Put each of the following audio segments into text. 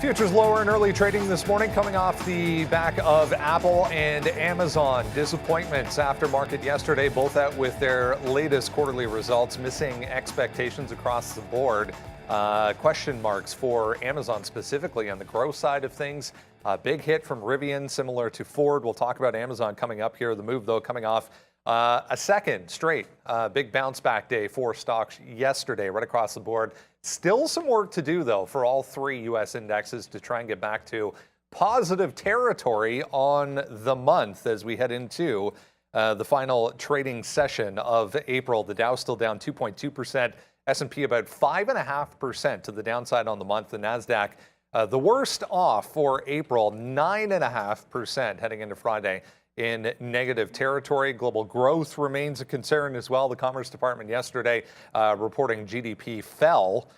Futures lower in early trading this morning, coming off the back of Apple and Amazon. Disappointments after market yesterday, both out with their latest quarterly results, missing expectations across the board. Question marks for Amazon specifically on the growth side of things. Big hit from Rivian, similar to Ford. We'll talk about Amazon coming up here. The move, though, coming off a second straight big bounce back day for stocks yesterday, right across the board. Still some work to do, though, for all three U.S. indexes to try and get back to positive territory on the month as we head into the final trading session of April. The Dow still down 2.2%, S&P about 5.5% to the downside on the month. The NASDAQ the worst off for April, 9.5% heading into Friday in negative territory. Global growth remains a concern as well. The Commerce Department yesterday reporting GDP fell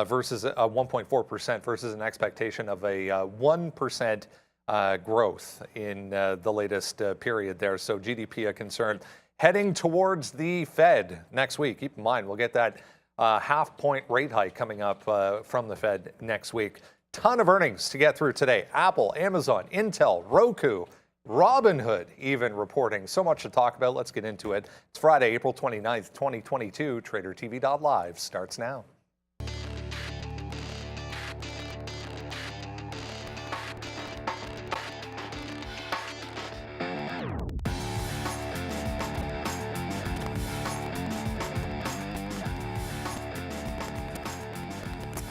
versus 1.4% versus an expectation of a 1% growth in the latest period there. So GDP a concern. Heading towards the Fed next week. Keep in mind, we'll get that half-point rate hike coming up from the Fed next week. Ton of earnings to get through today. Apple, Amazon, Intel, Roku, Robinhood even reporting. So much to talk about. Let's get into it. It's Friday, April 29th, 2022. TraderTV.live starts now.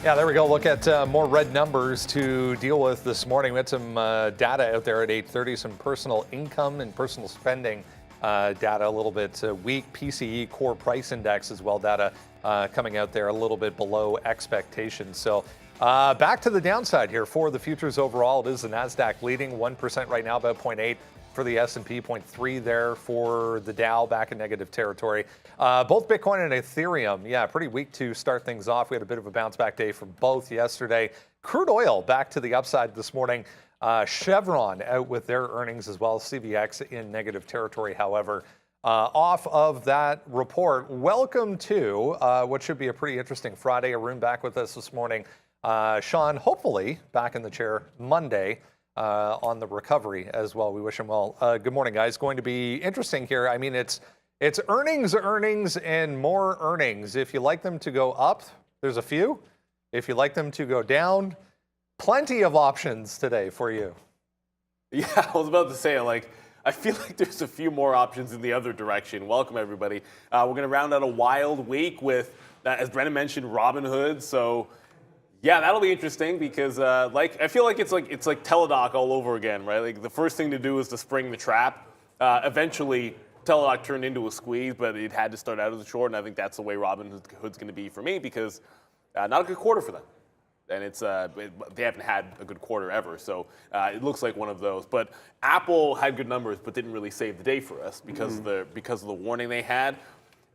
Yeah, there we go. Look at more red numbers to deal with this morning. We had some data out there at 8:30, some personal income and personal spending data a little bit weak. PCE core price index as well, data coming out there a little bit below expectations. So back to the downside here for the futures overall. It is the NASDAQ leading 1% right now, about 0.8 for the S&P, 0.3 there for the Dow, back in negative territory. Both Bitcoin and Ethereum, yeah, pretty weak to start things off. We had a bit of a bounce back day for both yesterday. Crude oil back to the upside this morning. Chevron out with their earnings as well. CVX in negative territory, however. Off of that report, welcome to what should be a pretty interesting Friday. Arun back with us this morning. Sean, hopefully back in the chair Monday. On the recovery as well. We wish him well. Good morning, guys. Going to be interesting here. I mean, it's earnings, and more earnings. If you like them to go up, there's a few. If you like them to go down, plenty of options today for you. Yeah, I was about to say, I feel like there's a few more options in the other direction. Welcome, everybody. We're going to round out a wild week with, as Brennan mentioned, Robinhood. So, yeah, that'll be interesting because, I feel like it's like Teladoc all over again, right? Like the first thing to do is to spring the trap. Eventually, Teladoc turned into a squeeze, but it had to start out as a short, and I think that's the way Robinhood's going to be for me because not a good quarter for them, and they haven't had a good quarter ever, so it looks like one of those. But Apple had good numbers, but didn't really save the day for us because of the warning they had.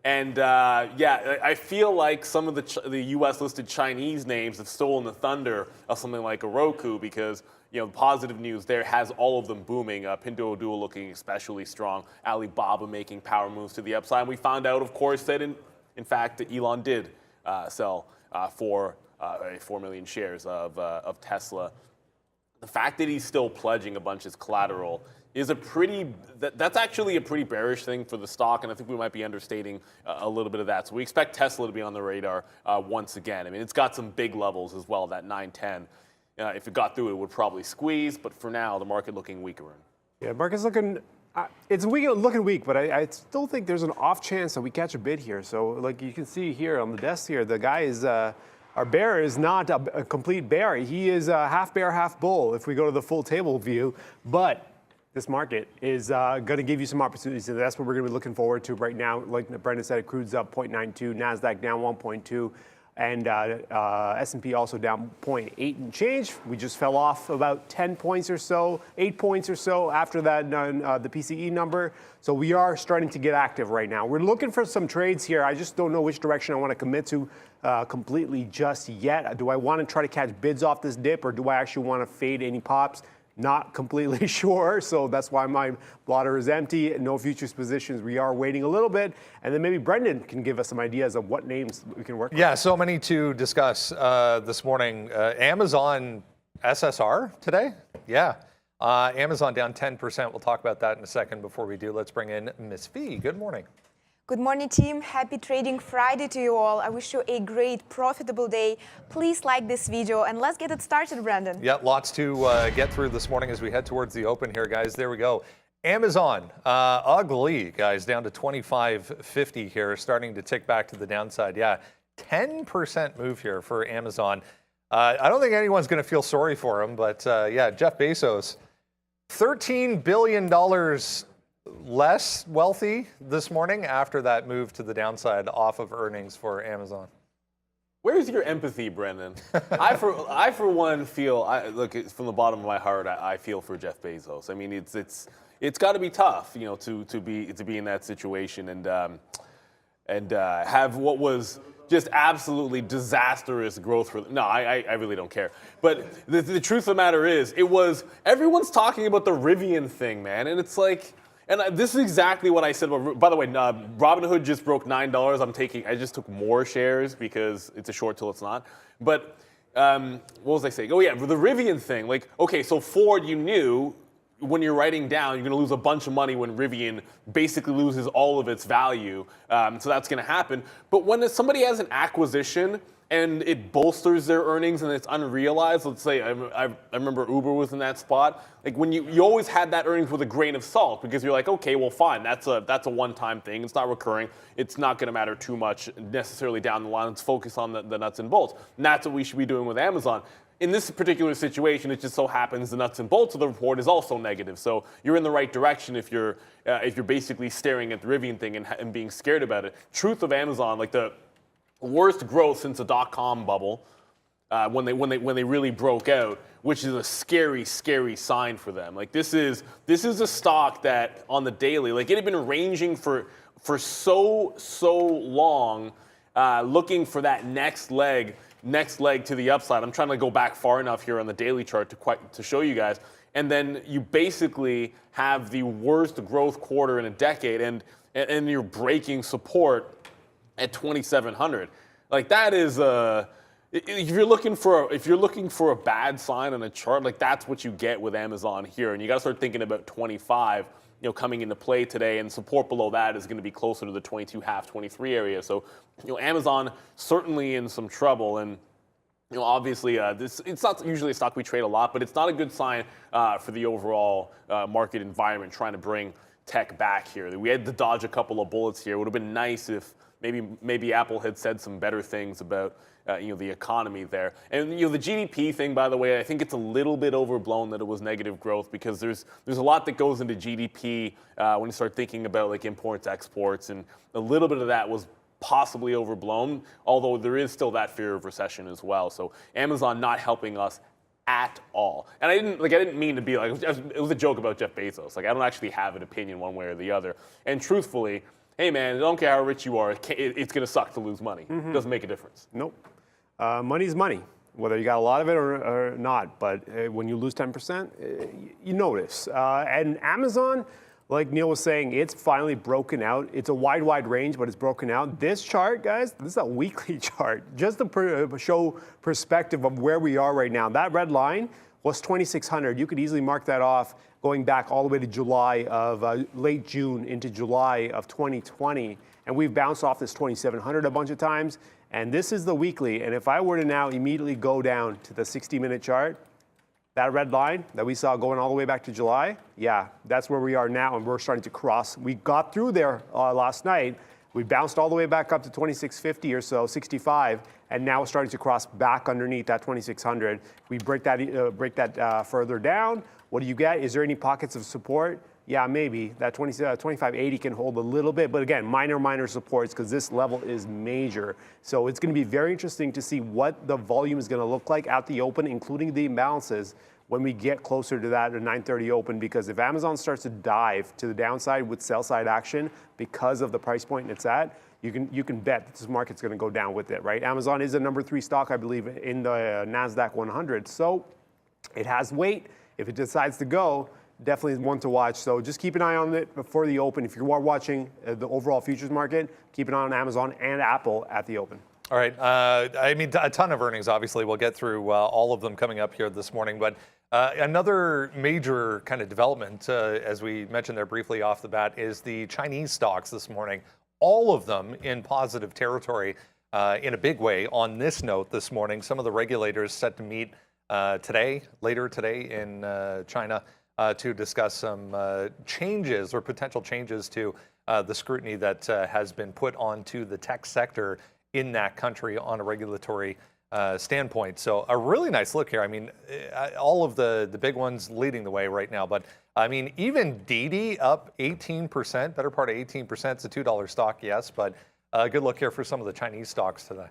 And I feel like some of the U.S. listed Chinese names have stolen the thunder of something like a Roku because, the positive news there has all of them booming. Pinduoduo looking especially strong. Alibaba making power moves to the upside. And we found out, of course, that in fact Elon did sell 4 million shares of Tesla. The fact that he's still pledging a bunch as collateral is that's actually a pretty bearish thing for the stock, and I think we might be understating a little bit of that. So we expect Tesla to be on the radar once again. I mean, it's got some big levels as well, that 910. If it got through, it would probably squeeze, but for now, the market looking weaker. Yeah, market's looking, it's looking weak, but I still think there's an off chance that we catch a bid here. So like you can see here on the desk here, the guy is, our bear is not a complete bear. He is half bear, half bull if we go to the full table view, but this market is going to give you some opportunities, and that's what we're going to be looking forward to right now. Like Brendan said, crude's up 0.92, NASDAQ down 1.2, and S&P also down 0.8 and change. We just fell off about 10 points or so, 8 points or so after that the PCE number. So we are starting to get active right now. We're looking for some trades here. I just don't know which direction I want to commit to completely just yet. Do I want to try to catch bids off this dip, or do I actually want to fade any pops? Not completely sure, so that's why my blotter is empty. No futures positions. We are waiting a little bit, and then maybe Brendan can give us some ideas of what names we can work with. Yeah, so many to discuss this morning. Amazon SSR today? Yeah. Amazon down 10%. We'll talk about that in a second. Before we do, let's bring in Miss V. Good morning. Good morning, team. Happy Trading Friday to you all. I wish you a great, profitable day. Please like this video and let's get it started, Brandon. Yeah, lots to get through this morning as we head towards the open here, guys. There we go. Amazon, ugly, guys, down to 25.50 here, starting to tick back to the downside. Yeah, 10% move here for Amazon. I don't think anyone's going to feel sorry for him, but yeah, Jeff Bezos, $13 billion less wealthy this morning after that move to the downside off of earnings for Amazon. Where's your empathy, Brendan? I for one feel, look, from the bottom of my heart, I feel for Jeff Bezos. I mean, it's got to be tough, you know, to be in that situation and have what was just absolutely disastrous growth for them. No, I really don't care. But the truth of the matter is, everyone's talking about the Rivian thing, man, and it's like. And this is exactly what I said about, by the way, Robinhood just broke $9. I just took more shares because it's a short till it's not. But what was I saying? Oh yeah, the Rivian thing. Like, okay, so Ford, you knew when you're writing down, you're going to lose a bunch of money when Rivian basically loses all of its value. So that's going to happen. But when somebody has an acquisition and it bolsters their earnings and it's unrealized, let's say, I remember Uber was in that spot. Like when you always had that earnings with a grain of salt because you're like, okay, well, fine, that's a one-time thing. It's not recurring. It's not going to matter too much necessarily down the line. Let's focus on the nuts and bolts. And that's what we should be doing with Amazon. In this particular situation, it just so happens the nuts and bolts of the report is also negative. So you're in the right direction if you're basically staring at the Rivian thing and being scared about it. Truth of Amazon, like the worst growth since the dot-com bubble, when they really broke out, which is a scary, scary sign for them. Like this is a stock that on the daily, like it had been ranging for so long, looking for that next leg to the upside. I'm trying to go back far enough here on the daily chart to show you guys. And then you basically have the worst growth quarter in a decade, and you're breaking support at 2,700. Like that is if you're looking for a bad sign on a chart, like that's what you get with Amazon here, and you got to start thinking about 25. Coming into play today, and support below that is going to be closer to the 22.5, 23 area. So, Amazon certainly in some trouble, and obviously it's not usually a stock we trade a lot, but it's not a good sign for the overall market environment trying to bring tech back here. We had to dodge a couple of bullets here. It would have been nice if maybe Apple had said some better things about the economy there. And the GDP thing, by the way, I think it's a little bit overblown that it was negative growth because there's a lot that goes into GDP when you start thinking about like imports, exports, and a little bit of that was possibly overblown, although there is still that fear of recession as well. So Amazon not helping us at all. And I didn't mean to be like, it was a joke about Jeff Bezos. Like I don't actually have an opinion one way or the other. And truthfully, hey man, I don't care how rich you are, it's going to suck to lose money. It doesn't make a difference. Nope. Money's money, whether you got a lot of it or not. But when you lose 10%, you notice. And Amazon, like Neil was saying, it's finally broken out. It's a wide range, but it's broken out. This chart, guys, this is a weekly chart, just to show perspective of where we are right now. That red line was 2,600. You could easily mark that off going back all the way to July of late June into July of 2020. And we've bounced off this 2,700 a bunch of times. And this is the weekly. And if I were to now immediately go down to the 60-minute chart, that red line that we saw going all the way back to July, yeah, that's where we are now. And we're starting to cross. We got through there last night. We bounced all the way back up to 2650 or so, 65, and now we're starting to cross back underneath that 2600. We break that further down. What do you get? Is there any pockets of support? Yeah, maybe. That 2580 can hold a little bit, but again, minor supports because this level is major. So it's going to be very interesting to see what the volume is going to look like at the open, including the imbalances, when we get closer to that 9:30 open, because if Amazon starts to dive to the downside with sell side action because of the price point it's at, you can bet that this market's going to go down with it, right? Amazon is a number 3 stock, I believe, in the NASDAQ 100, so it has weight. If it decides to go, definitely one to watch. So just keep an eye on it before the open. If you are watching the overall futures market, keep an eye on Amazon and Apple at the open. All right. I mean, a ton of earnings, obviously. We'll get through all of them coming up here this morning. But another major kind of development, as we mentioned there briefly off the bat, is the Chinese stocks this morning. All of them in positive territory in a big way on this note this morning. Some of the regulators set to meet later today in China to discuss some changes or potential changes to the scrutiny that has been put onto the tech sector in that country on a regulatory standpoint. So a really nice look here. I mean, all of the big ones leading the way right now. But I mean, even DD up 18%, better part of 18%. It's a $2 stock, yes. But a good look here for some of the Chinese stocks today.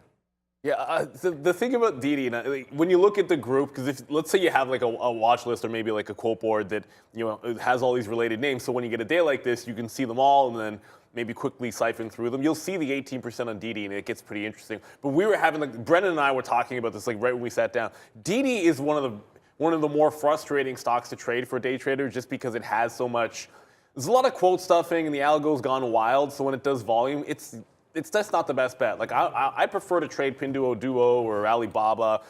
Yeah, the thing about DD, when you look at the group, because let's say you have like a watch list or maybe like a quote board that has all these related names. So when you get a day like this, you can see them all and then maybe quickly siphon through them. You'll see the 18% on DD, and it gets pretty interesting. But we were having, like, Brendan and I were talking about this like right when we sat down. DD is one of the more frustrating stocks to trade for a day trader, just because it has so much. There's a lot of quote stuffing, and the algo's gone wild. So when it does volume, it's just not the best bet. Like I prefer to trade Pinduoduo or Alibaba.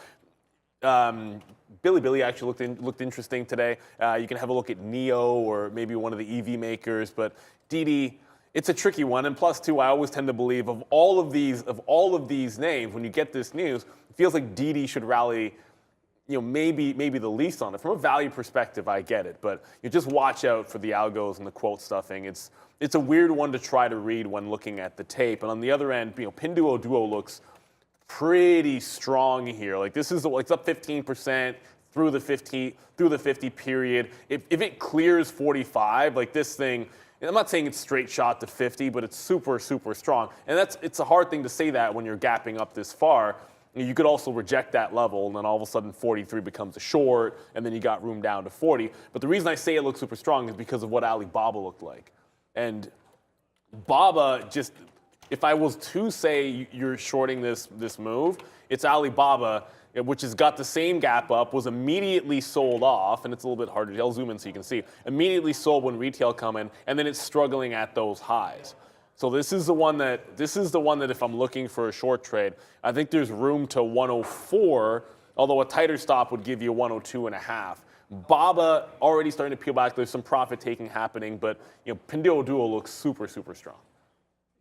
Bilibili actually looked interesting today. You can have a look at Neo or maybe one of the EV makers, but DD, it's a tricky one. And plus, too, I always tend to believe of all of these names, when you get this news, it feels like DD should rally, maybe the least on it. From a value perspective, I get it, but you just watch out for the algos and the quote stuffing. It's a weird one to try to read when looking at the tape. And on the other end, Pinduoduo looks pretty strong here. Like this is it's up 15% through the 50 period. If it clears 45, like this thing, I'm not saying it's straight shot to 50, but it's super, super strong. And it's a hard thing to say that when you're gapping up this far. You could also reject that level, and then all of a sudden 43 becomes a short, and then you got room down to 40. But the reason I say it looks super strong is because of what Alibaba looked like. And Baba, just, if I was to say you're shorting this move, it's Alibaba, which has got the same gap up, was immediately sold off, and it's a little bit harder. I'll zoom in so you can see. Immediately sold when retail come in, and then it's struggling at those highs. So this is the one that if I'm looking for a short trade, I think there's room to 104, although a tighter stop would give you 102.5. Baba already starting to peel back. There's some profit taking happening, but Pinduoduo looks super, super strong.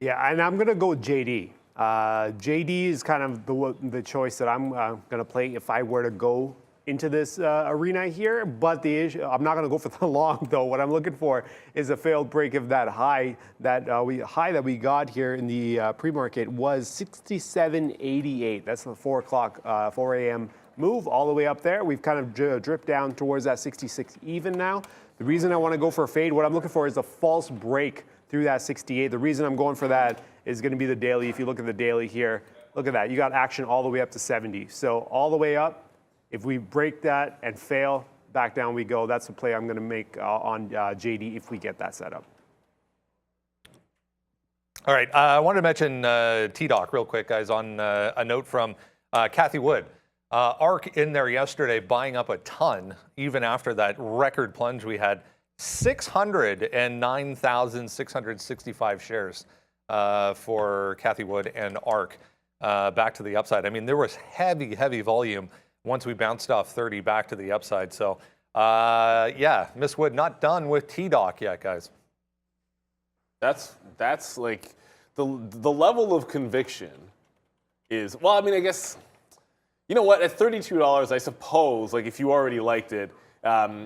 Yeah, and I'm going to go with JD. JD is kind of the choice that I'm going to play if I were to go into this arena here. But the issue, I'm not going to go for the long, though. What I'm looking for is a failed break of that high. That high that we got here in the pre-market was 67.88. That's the 4 a.m. move all the way up there. We've kind of dripped down towards that 66 even now. The reason I want to go for a fade, what I'm looking for is a false break through that 68. The reason I'm going for that is going to be the daily. If you look at the daily here, look at that. You got action all the way up to 70. So all the way up, if we break that and fail, back down we go. That's the play I'm going to make on JD if we get that set up. All right. I wanted to mention TDOC real quick, guys, on a note from Kathy Wood. ARC in there yesterday buying up a ton, even after that record plunge we had. 609,665 shares for Kathy Wood and ARC back to the upside. I mean, there was heavy volume once we bounced off 30 back to the upside. So, yeah, Miss Wood not done with TDOC yet, guys. That's like the level of conviction is, well, I mean, I guess, you know what, at $32, I suppose, like if you already liked it,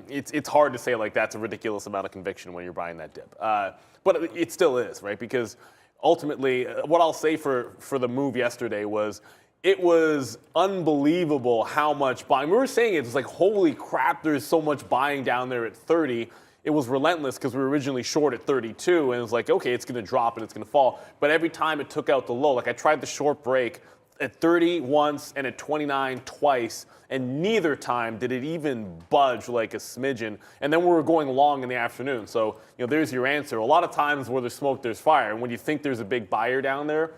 it's hard to say like that's a ridiculous amount of conviction when you're buying that dip. But it still is, right? Because ultimately, what I'll say for the move yesterday was it was unbelievable how much buying. We were saying it was like, holy crap, there's so much buying down there at 30. It was relentless because we were originally short at 32, and it was like, okay, it's going to drop and it's going to fall. But every time it took out the low, like I tried the short break at 30 once and at 29 twice, and neither time did it even budge like a smidgen. And then we were going long in the afternoon. So, there's your answer. A lot of times where there's smoke, there's fire. And when you think there's a big buyer down there,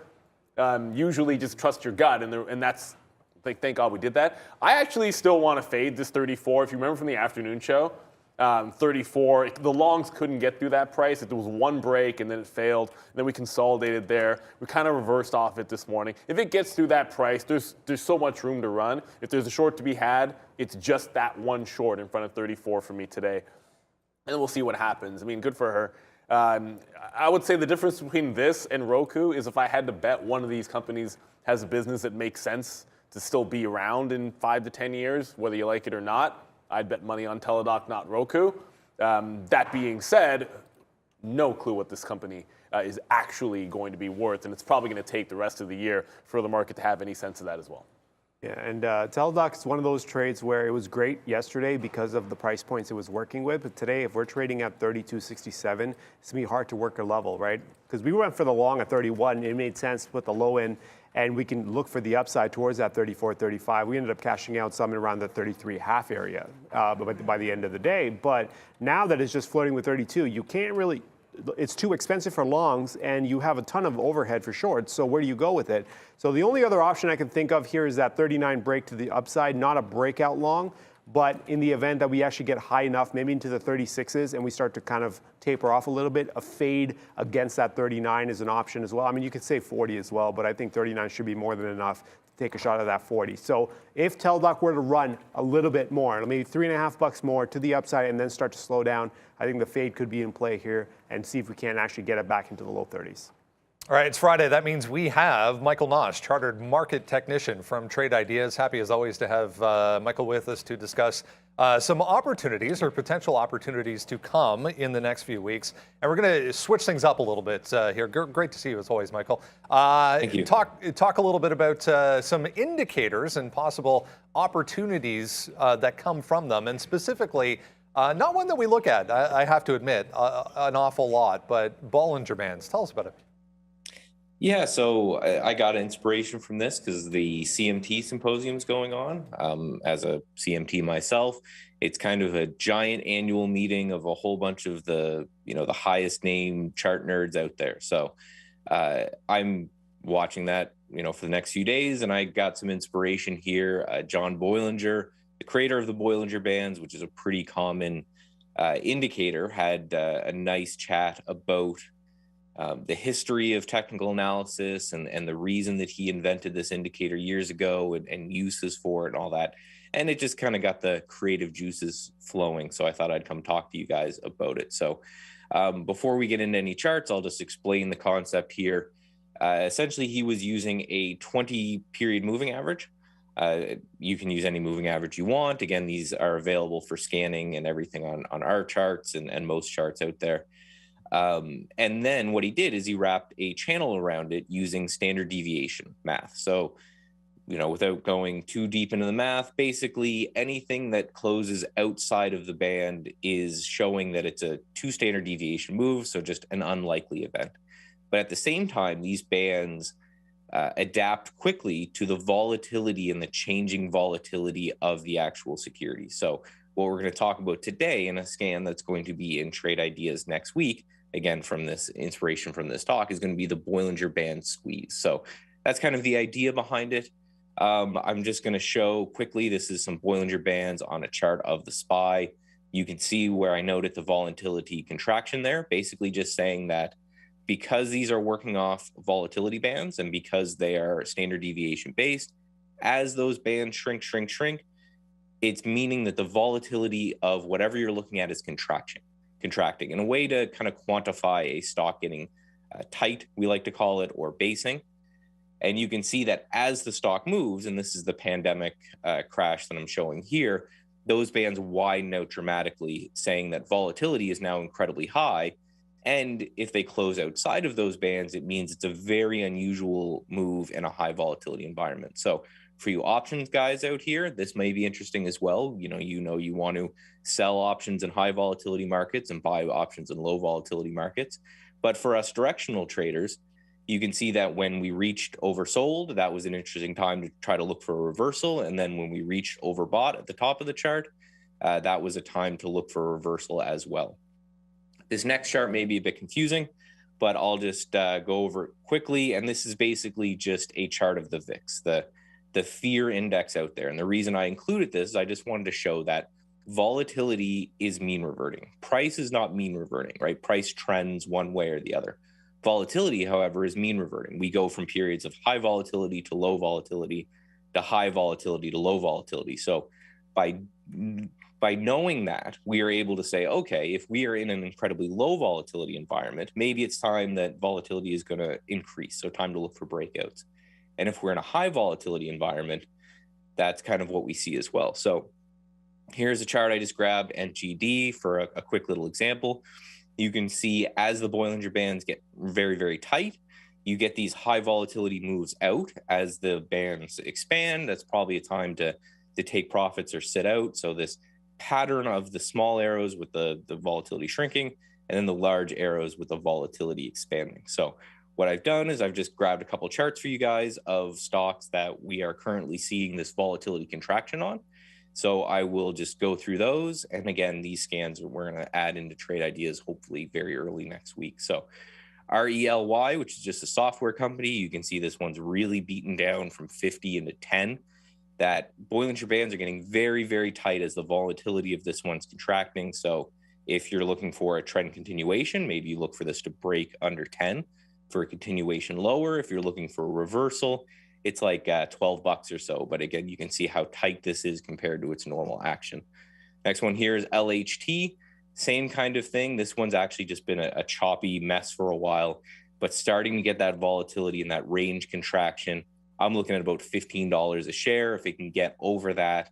usually just trust your gut. And that's, like, thank God we did that. I actually still want to fade this 34. If you remember from the afternoon show, 34. The longs couldn't get through that price. There was one break and then it failed. And then we consolidated there. We kind of reversed off it this morning. If it gets through that price, there's so much room to run. If there's a short to be had, it's just that one short in front of 34 for me today. And we'll see what happens. I mean, good for her. I would say the difference between this and Roku is if I had to bet one of these companies has a business that makes sense to still be around in 5 to 10 years, whether you like it or not, I'd bet money on Teladoc, not Roku. That being said, no clue what this company is actually going to be worth, and it's probably going to take the rest of the year for the market to have any sense of that as well. Yeah, and Teladoc is one of those trades where it was great yesterday because of the price points it was working with. But today, if we're trading at 32.67, it's going to be hard to work a level, right? Because we went for the long at 31. It made sense to put the low in, and we can look for the upside towards that 34, 35. We ended up cashing out some around the 33.5 area by the end of the day. But now that it's just floating with 32, you can't really, it's too expensive for longs, and you have a ton of overhead for shorts. So where do you go with it? So the only other option I can think of here is that 39 break to the upside, not a breakout long, but in the event that we actually get high enough, maybe into the 36s, and we start to kind of taper off a little bit, a fade against that 39 is an option as well. I mean, you could say 40 as well, but I think 39 should be more than enough to take a shot at that 40. So if Teladoc were to run a little bit more, maybe $3.50 more to the upside and then start to slow down, I think the fade could be in play here and see if we can actually get it back into the low 30s. All right, it's Friday. That means we have Michael Nosh, chartered market technician from Trade Ideas. Happy as always to have Michael with us to discuss some opportunities or potential opportunities to come in the next few weeks. And we're going to switch things up a little bit here. Great to see you as always, Michael. Thank you. Talk a little bit about some indicators and possible opportunities that come from them, and specifically, not one that we look at, I have to admit, an awful lot, but Bollinger Bands. Tell us about it. Yeah, so I got inspiration from this because the CMT symposium is going on. As a CMT myself, it's kind of a giant annual meeting of a whole bunch of the highest name chart nerds out there. So I'm watching that, for the next few days, and I got some inspiration here. John Boilinger, the creator of the Bollinger Bands, which is a pretty common indicator, had a nice chat about the history of technical analysis and the reason that he invented this indicator years ago and uses for it and all that. And it just kind of got the creative juices flowing. So I thought I'd come talk to you guys about it. So before we get into any charts, I'll just explain the concept here. Essentially, he was using a 20-period moving average. You can use any moving average you want. Again, these are available for scanning and everything on our charts and most charts out there. And then what he did is he wrapped a channel around it using standard deviation math. So, without going too deep into the math, basically anything that closes outside of the band is showing that it's a 2 standard deviation move, so just an unlikely event. But at the same time, these bands adapt quickly to the volatility and the changing volatility of the actual security. So what we're going to talk about today in a scan that's going to be in Trade Ideas next week, again, from this inspiration from this talk, is going to be the Bollinger Band squeeze. So that's kind of the idea behind it. I'm just going to show quickly, this is some Bollinger Bands on a chart of the SPY. You can see where I noted the volatility contraction there, basically just saying that because these are working off volatility bands and because they are standard deviation based, as those bands shrink, it's meaning that the volatility of whatever you're looking at is contracting. And a way to kind of quantify a stock getting tight, we like to call it, or basing. And you can see that as the stock moves, and this is the pandemic crash that I'm showing here, those bands widen out dramatically, saying that volatility is now incredibly high. And if they close outside of those bands, it means it's a very unusual move in a high volatility environment. So for you options guys out here, this may be interesting as well. You want to sell options in high volatility markets and buy options in low volatility markets. But for us directional traders, you can see that when we reached oversold, that was an interesting time to try to look for a reversal. And then when we reached overbought at the top of the chart, that was a time to look for a reversal as well. This next chart may be a bit confusing, but I'll just go over it quickly. And this is basically just a chart of the VIX, the fear index out there. And the reason I included this is I just wanted to show that volatility is mean reverting. Price is not mean reverting, right? Price trends one way or the other. Volatility, however, is mean reverting. We go from periods of high volatility to low volatility to high volatility to low volatility. So by knowing that, we are able to say, okay, if we are in an incredibly low volatility environment, maybe it's time that volatility is going to increase. So time to look for breakouts. And if we're in a high volatility environment, that's kind of what we see as well. So here's a chart I just grabbed, NGD, for a quick little example. You can see as the Bollinger Bands get very, very tight, you get these high volatility moves out. As the bands expand, that's probably a time to take profits or sit out. So this pattern of the small arrows with the volatility shrinking, and then the large arrows with the volatility expanding. So what I've done is I've just grabbed a couple charts for you guys of stocks that we are currently seeing this volatility contraction on. So I will just go through those. And again, these scans we're going to add into trade ideas hopefully very early next week. So RELY, which is just a software company, you can see this one's really beaten down from 50 into 10. That Bollinger Bands are getting very, very tight as the volatility of this one's contracting. So if you're looking for a trend continuation, maybe you look for this to break under 10 for a continuation lower. If you're looking for a reversal, it's like $12 or so. But again, you can see how tight this is compared to its normal action. Next one here is LHT. Same kind of thing. This one's actually just been a choppy mess for a while, but starting to get that volatility and that range contraction. I'm looking at about $15 a share. If it can get over that,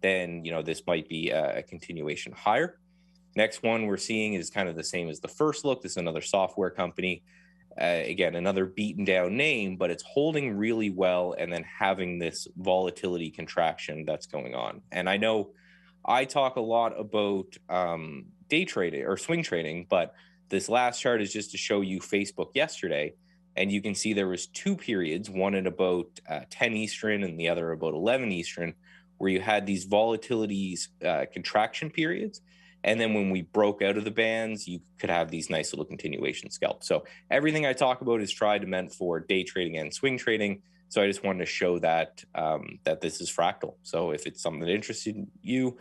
then this might be a continuation higher. Next one we're seeing is kind of the same as the first look. This is another software company. Again, another beaten down name, but it's holding really well and then having this volatility contraction that's going on. And I know I talk a lot about day trading or swing trading, but this last chart is just to show you Facebook yesterday. And you can see there was two periods, one at about 10 Eastern and the other about 11 Eastern, where you had these volatilities contraction periods. And then when we broke out of the bands, you could have these nice little continuation scalps. So everything I talk about is tried and meant for day trading and swing trading. So I just wanted to show that that this is fractal. So if it's something that interested you,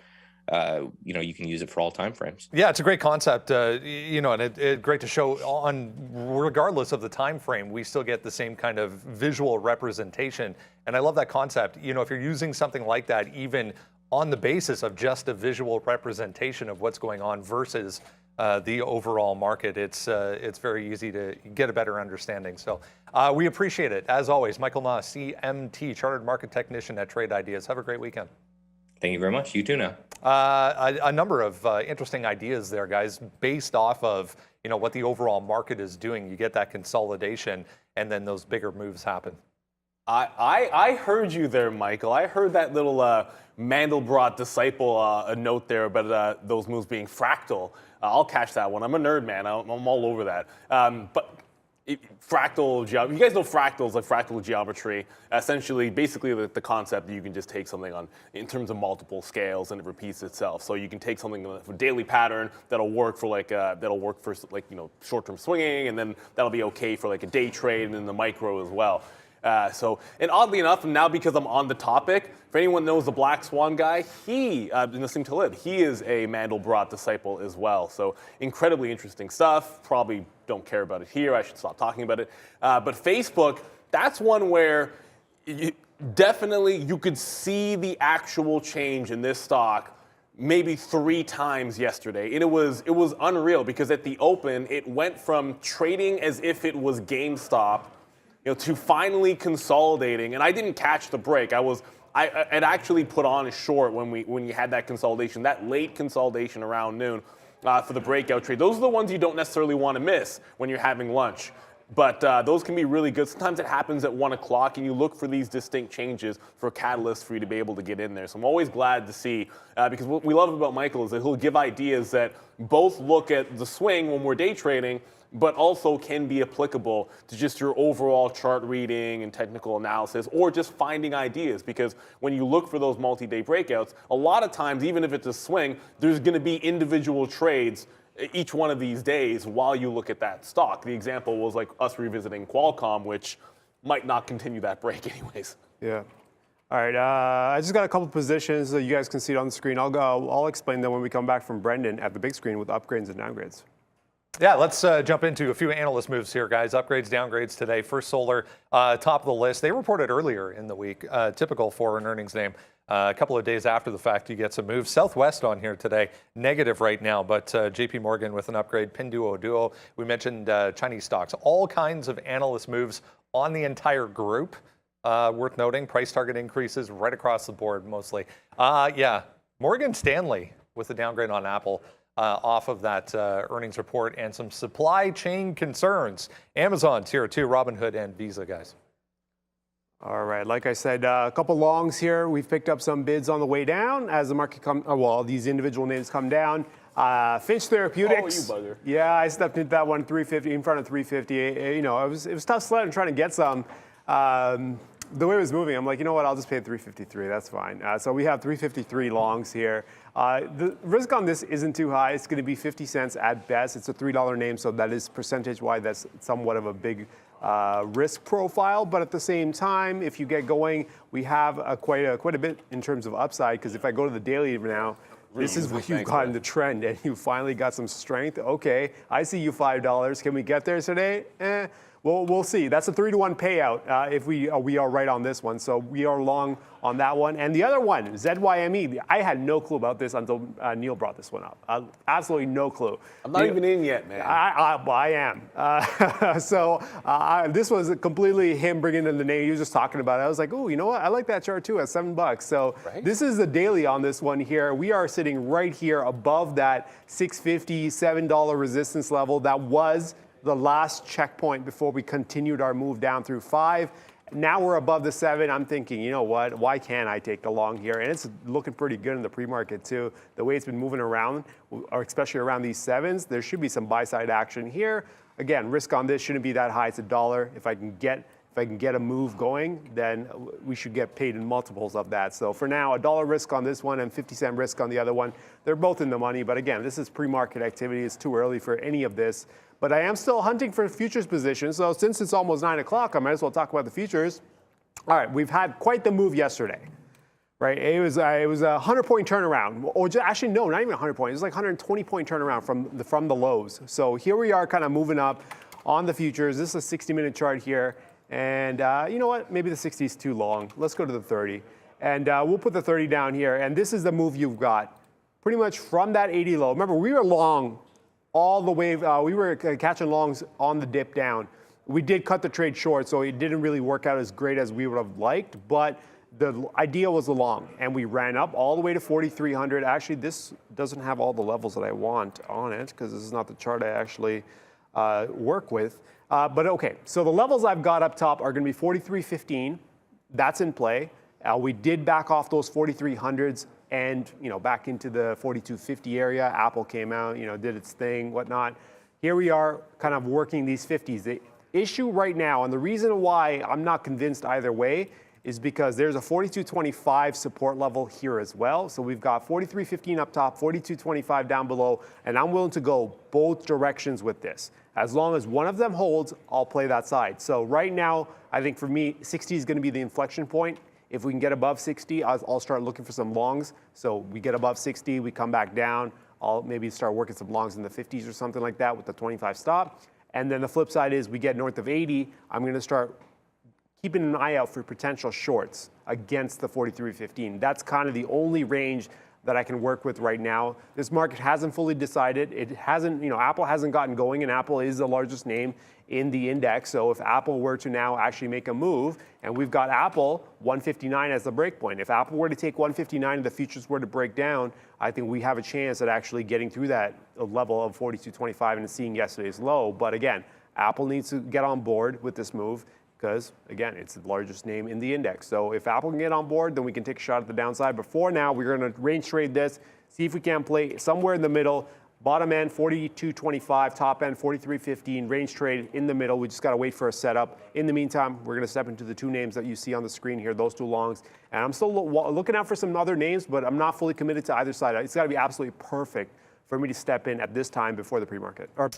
you can use it for all time frames. Yeah, it's a great concept, and it's great to show on, regardless of the time frame, we still get the same kind of visual representation. And I love that concept. If you're using something like that, even on the basis of just a visual representation of what's going on versus the overall market, it's very easy to get a better understanding. So we appreciate it. As always, Michael Na, CMT, Chartered Market Technician at Trade Ideas. Have a great weekend. Thank you very much. You too now. A number of interesting ideas there, guys, based off of what the overall market is doing. You get that consolidation, and then those bigger moves happen. I heard you there, Michael. I heard that little Mandelbrot disciple a note there about those moves being fractal. I'll catch that one. I'm a nerd, man. I'm all over that. But fractal geometry, you guys know fractals, like fractal geometry. Essentially, basically the concept that you can just take something on in terms of multiple scales and it repeats itself. So you can take something a daily pattern that'll work for short-term swinging, and then that'll be okay for like a day trade and then the micro as well. And oddly enough, and now because I'm on the topic, for anyone who knows the Black Swan guy, he, Nassim Taleb, he is a Mandelbrot disciple as well. So incredibly interesting stuff. Probably don't care about it here. I should stop talking about it. But Facebook, that's one where you could see the actual change in this stock maybe 3 times yesterday. And it was unreal because at the open, it went from trading as if it was GameStop to finally consolidating. And I didn't catch the break. I'd actually put on a short when you had that consolidation, that late consolidation around noon for the breakout trade. Those are the ones you don't necessarily want to miss when you're having lunch. But those can be really good. Sometimes it happens at 1 o'clock, and you look for these distinct changes for catalysts for you to be able to get in there. So I'm always glad to see, because what we love about Michael is that he'll give ideas that both look at the swing when we're day trading, but also can be applicable to just your overall chart reading and technical analysis, or just finding ideas. Because when you look for those multi-day breakouts, a lot of times, even if it's a swing, there's going to be individual trades each one of these days while you look at that stock. The example was like us revisiting Qualcomm, which might not continue that break anyways. Yeah. All right, I just got a couple positions that you guys can see it on the screen. I'll explain them when we come back from Brendan at the big screen with upgrades and downgrades. Yeah, let's jump into a few analyst moves here, guys. Upgrades, downgrades today. First Solar, top of the list. They reported earlier in the week, typical for an earnings name. A couple of days after the fact, you get some moves. Southwest on here today, negative right now, but JP Morgan with an upgrade. Pinduoduo, we mentioned Chinese stocks. All kinds of analyst moves on the entire group. Worth noting, price target increases right across the board mostly. Yeah, Morgan Stanley with a downgrade on Apple off of that earnings report and some supply chain concerns. Amazon's here too, Robinhood and Visa, guys. All right, like I said, a couple longs here. We've picked up some bids on the way down as the market these individual names come down. Finch Therapeutics. Oh, you bugger. Yeah, I stepped into that one 350 in front of 350. You know, it was tough sledding trying to get some. The way it was moving, I'm like, you know what, I'll just pay 353. That's fine. So we have 353 longs here. The risk on this isn't too high. It's going to be 50 cents at best. It's a $3 name, so that is percentage-wise, that's somewhat of a big risk profile. But at the same time, if you get going, we have quite a bit in terms of upside. Because if I go to the daily now, this is where you've gotten the trend, and you finally got some strength. Okay, I see you $5. Can we get there today? Well, we'll see. That's a 3-to-1 payout if we are right on this one. So we are long on that one. And the other one, ZYME, I had no clue about this until Neil brought this one up. Absolutely no clue. I'm not even in yet, man. I am. So this was completely him bringing in the name. He was just talking about it. I was like, oh, you know what? I like that chart too at $7. So This is the daily on this one here. We are sitting right here above that $6.50, $7 resistance level. That was the last checkpoint before we continued our move down through 5. Now we're above the 7. I'm thinking, you know what? Why can't I take the long here? And it's looking pretty good in the pre-market too. The way it's been moving around, or especially around these 7s, there should be some buy-side action here. Again, risk on this shouldn't be that high. It's $1. If I can get a move going, then we should get paid in multiples of that. So for now, $1 risk on this one and 50-cent risk on the other one. They're both in the money, but again, this is pre-market activity. It's too early for any of this. But I am still hunting for futures positions. So since it's almost 9 o'clock, I might as well talk about the futures. All right, we've had quite the move yesterday, right? It was a 100-point turnaround. Or actually, no, not even 100 points. It was like 120-point turnaround from the lows. So here we are kind of moving up on the futures. This is a 60-minute chart here. And you know what? Maybe the 60 is too long. Let's go to the 30. And we'll put the 30 down here. And this is the move you've got. Pretty much from that 80 low. Remember, we were long all the way. We were catching longs on the dip down. We did cut the trade short, so it didn't really work out as great as we would have liked. But the idea was the long. And we ran up all the way to 4,300. Actually, this doesn't have all the levels that I want on it because this is not the chart I actually work with. But okay, so the levels I've got up top are going to be 43.15. That's in play. We did back off those 4,300s and back into the 42.50 area. Apple came out, did its thing, whatnot. Here we are, kind of working these 50s. The issue right now, and the reason why I'm not convinced either way, is because there's a 42.25 support level here as well. So we've got 43.15 up top, 42.25 down below, and I'm willing to go both directions with this. As long as one of them holds, I'll play that side. So right now, I think for me, 60 is going to be the inflection point. If we can get above 60, I'll start looking for some longs. So we get above 60, we come back down. I'll maybe start working some longs in the 50s or something like that with the 25 stop. And then the flip side is we get north of 80, I'm going to start keeping an eye out for potential shorts against the 43.15. That's kind of the only range that I can work with right now. This market hasn't fully decided. It hasn't, Apple hasn't gotten going, and Apple is the largest name in the index. So if Apple were to now actually make a move, and we've got Apple 159 as the break point. If Apple were to take 159 and the futures were to break down, I think we have a chance at actually getting through that level of 42.25 and seeing yesterday's low. But again, Apple needs to get on board with this move because, again, it's the largest name in the index. So if Apple can get on board, then we can take a shot at the downside. But for now, we're going to range trade this, see if we can play somewhere in the middle. Bottom end, 42.25, top end, 43.15, range trade in the middle. We just got to wait for a setup. In the meantime, we're going to step into the two names that you see on the screen here, those two longs. And I'm still looking out for some other names, but I'm not fully committed to either side. It's got to be absolutely perfect for me to step in at this time before the pre-market or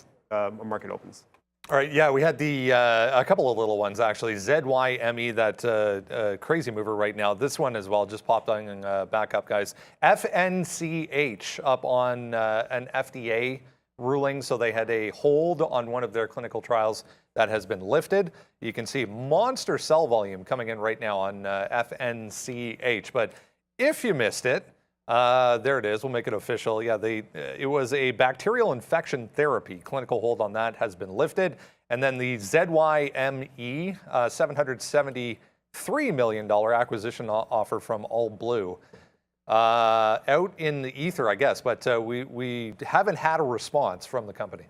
market opens. All right, yeah, we had a couple of little ones actually. ZYME, that crazy mover right now. This one as well just popped on back up, guys. FNCH up on an FDA ruling, so they had a hold on one of their clinical trials that has been lifted. You can see monster sell volume coming in right now on FNCH. But if you missed it, there it is. We'll make it official. Yeah, it was a bacterial infection therapy. Clinical hold on that has been lifted. And then the ZYME $773 million acquisition offer from All Blue. Out in the ether, I guess, but we haven't had a response from the company.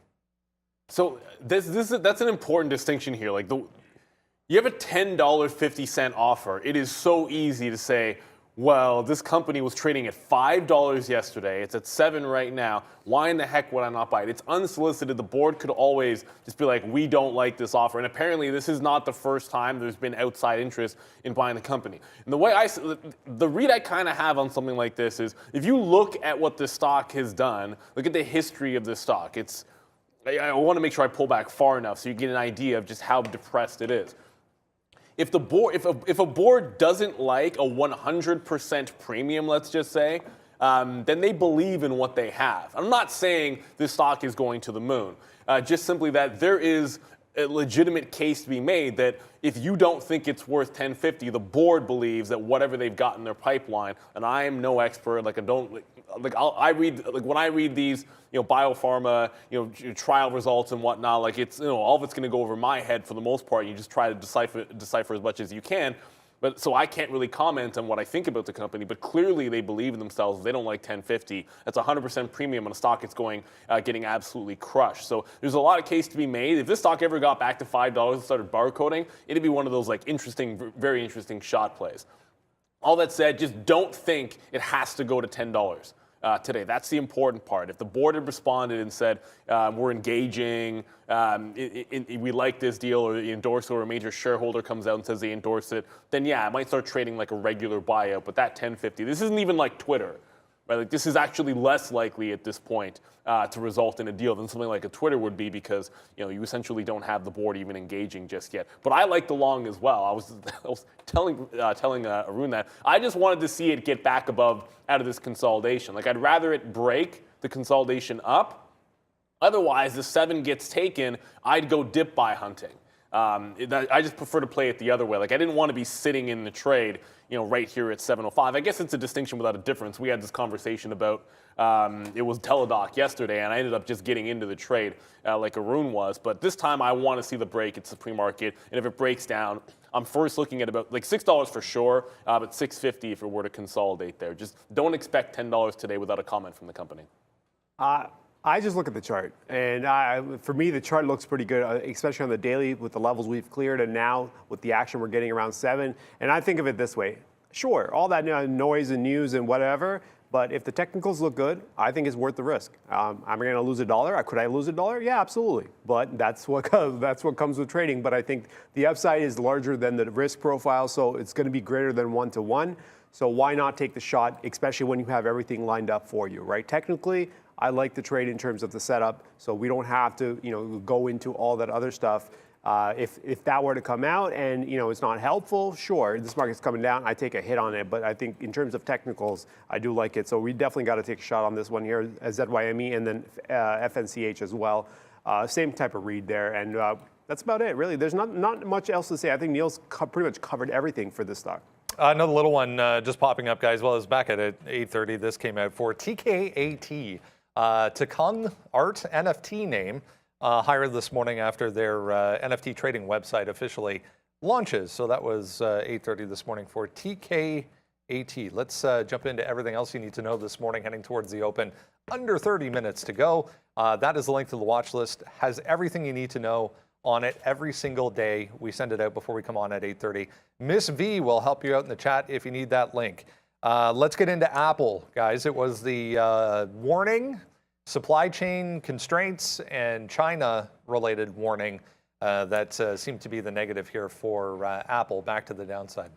So that's an important distinction here. Like you have a $10.50 offer. It is so easy to say, well, this company was trading at $5 yesterday. It's at $7 right now. Why in the heck would I not buy it? It's unsolicited. The board could always just be like, we don't like this offer. And apparently this is not the first time there's been outside interest in buying the company. And the read I kind of have on something like this is, if you look at what this stock has done, look at the history of this stock. I want to make sure I pull back far enough so you get an idea of just how depressed it is. If a board doesn't like a 100% premium, let's just say, then they believe in what they have. I'm not saying this stock is going to the moon, just simply that there is a legitimate case to be made that if you don't think it's worth $10.50, the board believes that whatever they've got in their pipeline, and I am no expert, when I read these, biopharma, trial results and whatnot, like it's, all of it's going to go over my head for the most part. You just try to decipher as much as you can. But so I can't really comment on what I think about the company, but clearly they believe in themselves. They don't like $10.50. That's 100% premium on a stock it's getting absolutely crushed. So there's a lot of case to be made. If this stock ever got back to $5 and started barcoding, it'd be one of those very interesting shot plays. All that said, just don't think it has to go to $10 today. That's the important part. If the board had responded and said, we're engaging, we like this deal, or the endorser or a major shareholder comes out and says they endorse it, then yeah, it might start trading like a regular buyout. But that $10.50, this isn't even like Twitter. Right? Like this is actually less likely at this point to result in a deal than something like a Twitter would be, because you essentially don't have the board even engaging just yet. But I like the long as well. I was telling Arun that I just wanted to see it get back out of this consolidation. Like I'd rather it break the consolidation up. Otherwise, the 7 gets taken, I'd go dip buy hunting. I just prefer to play it the other way. Like I didn't want to be sitting in the trade, right here at 705. I guess it's a distinction without a difference. We had this conversation about it was Teladoc yesterday, and I ended up just getting into the trade like Arun was. But this time, I want to see the break. It's the pre-market, and if it breaks down, I'm first looking at about like $6 for sure, but $6.50 if it were to consolidate there. Just don't expect $10 today without a comment from the company. I just look at the chart, and for me, the chart looks pretty good, especially on the daily with the levels we've cleared, and now with the action we're getting around 7. And I think of it this way: sure, all that noise and news and whatever, but if the technicals look good, I think it's worth the risk. I'm going to lose $1. Could I lose $1? Yeah, absolutely. But that's what comes with trading. But I think the upside is larger than the risk profile, so it's going to be greater than 1-to-1. So why not take the shot, especially when you have everything lined up for you, right? Technically, I like the trade in terms of the setup, so we don't have to, go into all that other stuff. If that were to come out and it's not helpful, sure, this market's coming down, I take a hit on it. But I think in terms of technicals, I do like it. So we definitely got to take a shot on this one here, ZYME, and then FNCH as well. Same type of read there, and that's about it, really. There's not much else to say. I think Neil's pretty much covered everything for this stock. Another little one just popping up, guys. Well, it's back at 8:30. This came out for TKAT. Takung Art NFT name higher this morning after their NFT trading website officially launches. So that was 8:30 this morning for TKAT. Let's jump into everything else you need to know this morning heading towards the open. Under 30 minutes to go. That is the link to the watch list. Has everything you need to know on it every single day. We send it out before we come on at 8:30. Miss V will help you out in the chat if you need that link. Let's get into Apple, guys. It was the warning, supply chain constraints, and China-related warning that seemed to be the negative here for Apple. Back to the downside.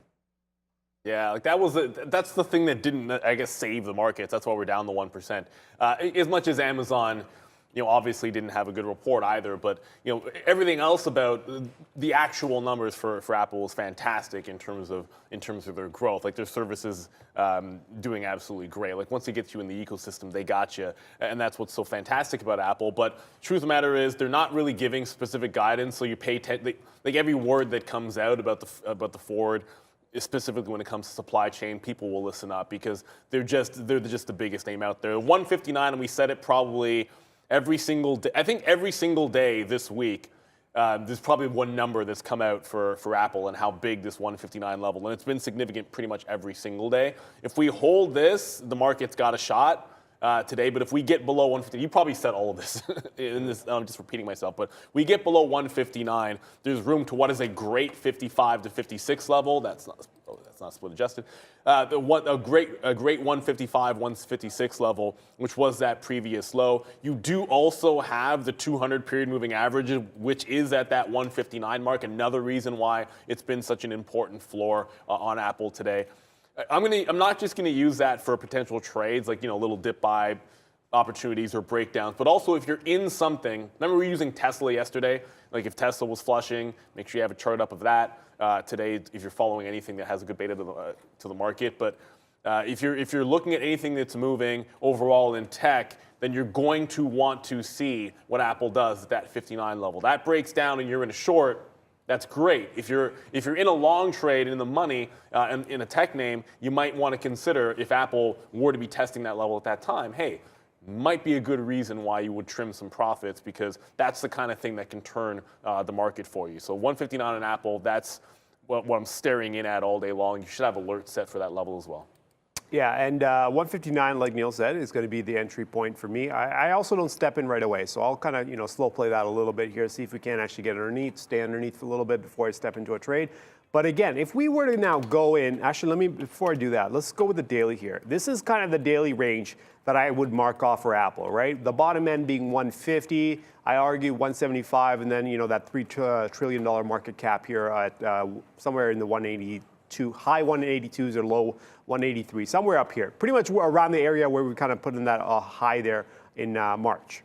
Yeah, like that's the thing that didn't, I guess, save the markets. That's why we're down the 1%. As much as Amazon, obviously didn't have a good report either. But everything else about the actual numbers for Apple was fantastic in terms of their growth. Like their services doing absolutely great. Like once it gets you in the ecosystem, they got you, and that's what's so fantastic about Apple. But truth of the matter is, they're not really giving specific guidance. So you pay like every word that comes out about the forward, specifically when it comes to supply chain, people will listen up because they're just the biggest name out there. 159, and we said it probably every single day. I think every single day this week, there's probably one number that's come out for Apple and how big this 159 level, and it's been significant pretty much every single day. If we hold this, the market's got a shot today, but if we get below 150, you probably said all of this in this, I'm just repeating myself, but we get below 159, there's room to what is a great 55 to 56 level. That's not split adjusted. A great 155, 156 level, which was that previous low. You do also have the 200 period moving average, which is at that 159 mark. Another reason why it's been such an important floor on Apple today. I'm not just gonna use that for potential trades, like little dip buy opportunities or breakdowns, but also if you're in something. Remember we were using Tesla yesterday. Like if Tesla was flushing, make sure you have a chart up of that today. If you're following anything that has a good beta to the market, but if you're looking at anything that's moving overall in tech, then you're going to want to see what Apple does at that 59 level. That breaks down and you're in a short. That's great. If you're in a long trade in the money in a tech name, you might want to consider if Apple were to be testing that level at that time. Hey, might be a good reason why you would trim some profits because that's the kind of thing that can turn the market for you. So 159 on Apple, that's what I'm staring in at all day long. You should have alerts set for that level as well. Yeah, and 159, like Neil said, is going to be the entry point for me. I also don't step in right away, so I'll kind of slow play that a little bit here, see if we can actually get underneath, stay underneath for a little bit before I step into a trade. But again, if we were to now go in, actually, before I do that, let's go with the daily here. This is kind of the daily range that I would mark off for Apple, right? The bottom end being 150, I argue 175, and then that $3 trillion market cap here at somewhere in the 182, high 182s or low 183, somewhere up here. Pretty much around the area where we kind of put in that high there in March,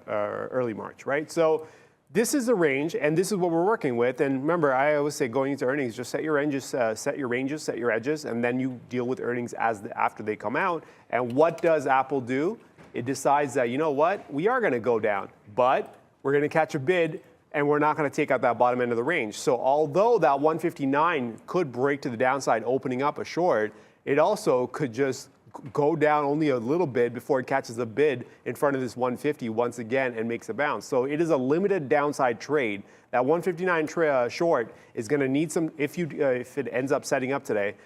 early March, right? So this is the range, and this is what we're working with. And remember, I always say going into earnings, just set your ranges, set your edges, and then you deal with earnings after they come out. And what does Apple do? It decides that, you know what, we are going to go down, but we're going to catch a bid, and we're not going to take out that bottom end of the range. So although that 159 could break to the downside, opening up a short, it also could just go down only a little bit before it catches a bid in front of this 150 once again and makes a bounce. So it is a limited downside trade. That 159 short is going to need some, if it ends up setting up today,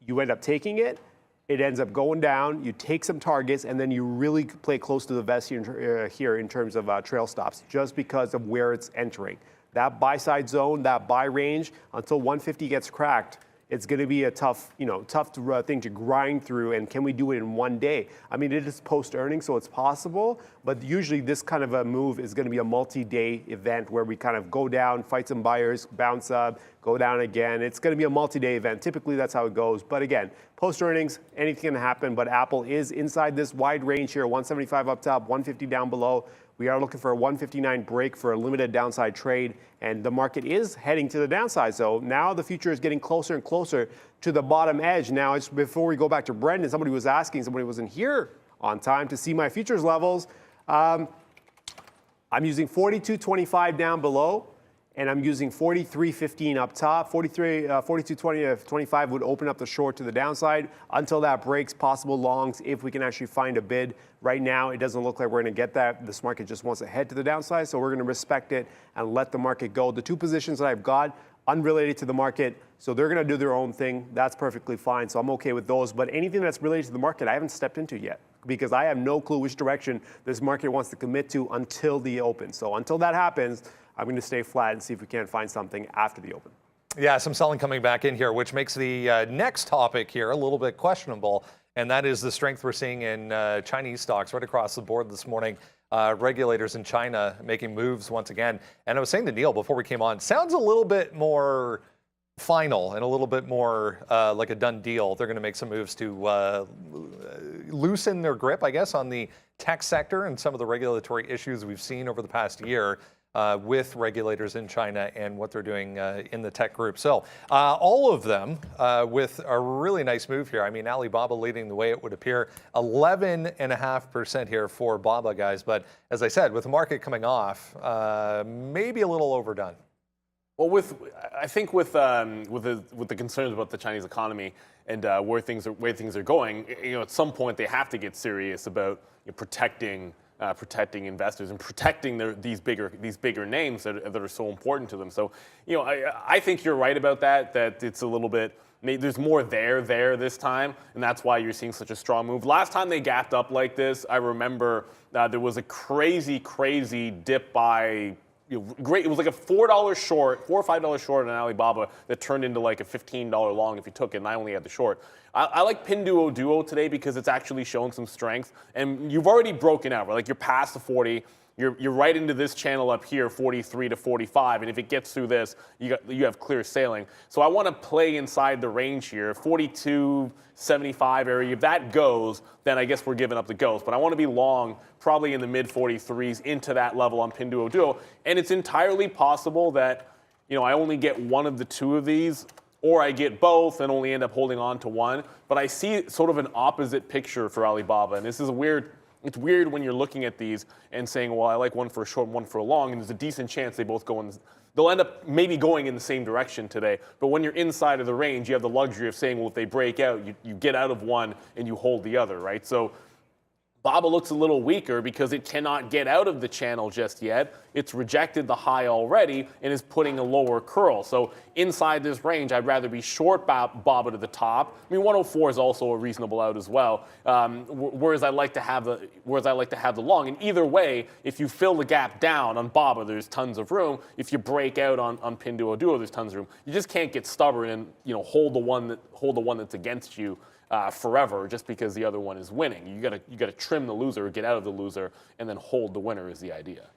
you end up taking it, it ends up going down, you take some targets, and then you really play close to the vest here in terms of trail stops, just because of where it's entering. That buy side zone, that buy range, until 150 gets cracked, it's going to be a tough thing to grind through. And can we do it in one day? I mean, it is post-earnings, so it's possible. But usually this kind of a move is going to be a multi-day event where we kind of go down, fight some buyers, bounce up, go down again. It's going to be a multi-day event. Typically, that's how it goes. But again, post-earnings, anything can happen. But Apple is inside this wide range here, 175 up top, 150 down below. We are looking for a 159 break for a limited downside trade, and the market is heading to the downside. So now the future is getting closer and closer to the bottom edge. Now, before we go back to Brendan, somebody wasn't here on time to see my futures levels. I'm using 42.25 down below, and I'm using 43.15 up top. 42.25 would open up the short to the downside. Until that breaks, possible longs if we can actually find a bid. Right now, it doesn't look like we're going to get that. This market just wants to head to the downside, so we're going to respect it and let the market go. The two positions that I've got, unrelated to the market, so they're going to do their own thing. That's perfectly fine, so I'm okay with those. But anything that's related to the market, I haven't stepped into yet, because I have no clue which direction this market wants to commit to until the open. So until that happens, I'm going to stay flat and see if we can't find something after the open. Yeah, some selling coming back in here, which makes the next topic here a little bit questionable, and that is the strength we're seeing in Chinese stocks right across the board this morning. Regulators in China making moves once again. And I was saying to Neil before we came on, sounds a little bit more final and a little bit more like a done deal. They're going to make some moves to loosen their grip, I guess, on the tech sector and some of the regulatory issues we've seen over the past year with regulators in China and what they're doing in the tech group. So all of them with a really nice move here. I mean, Alibaba leading the way, it would appear. 11.5% here for Baba, guys. But as I said, with the market coming off, maybe a little overdone. Well, I think with the concerns about the Chinese economy and where things are going, at some point they have to get serious about protecting investors and protecting these bigger names that are so important to them. So, I think you're right about that. That it's a little bit. There's more there this time, and that's why you're seeing such a strong move. Last time they gapped up like this, I remember there was a crazy dip by. Great. It was like a $4 short, $4 or $5 short on Alibaba that turned into like a $15 long if you took it, and I only had the short. I like Pinduoduo today because it's actually showing some strength, and you've already broken out, right? Like you're past the 40. You're right into this channel up here, 43 to 45, and if it gets through this, you have clear sailing. So I want to play inside the range here, 42.75 area. If that goes, then I guess we're giving up the ghost. But I want to be long, probably in the mid 43s into that level on Pinduoduo, and it's entirely possible that I only get one of the two of these, or I get both and only end up holding on to one. But I see sort of an opposite picture for Alibaba, and this is weird. It's weird when you're looking at these and saying, well, I like one for a short and one for a long, and there's a decent chance they both they'll end up maybe going in the same direction today. But when you're inside of the range, you have the luxury of saying, well, if they break out, you get out of one and you hold the other, right? So Baba looks a little weaker because it cannot get out of the channel just yet. It's rejected the high already and is putting a lower curl. So inside this range, I'd rather be short Baba to the top. I mean, 104 is also a reasonable out as well. Whereas I like to have the long. And either way, if you fill the gap down on Baba, there's tons of room. If you break out on Pinduoduo, there's tons of room. You just can't get stubborn and hold the one that's against you forever just because the other one is winning. You gotta trim the loser, get out of the loser, and then hold the winner is the idea.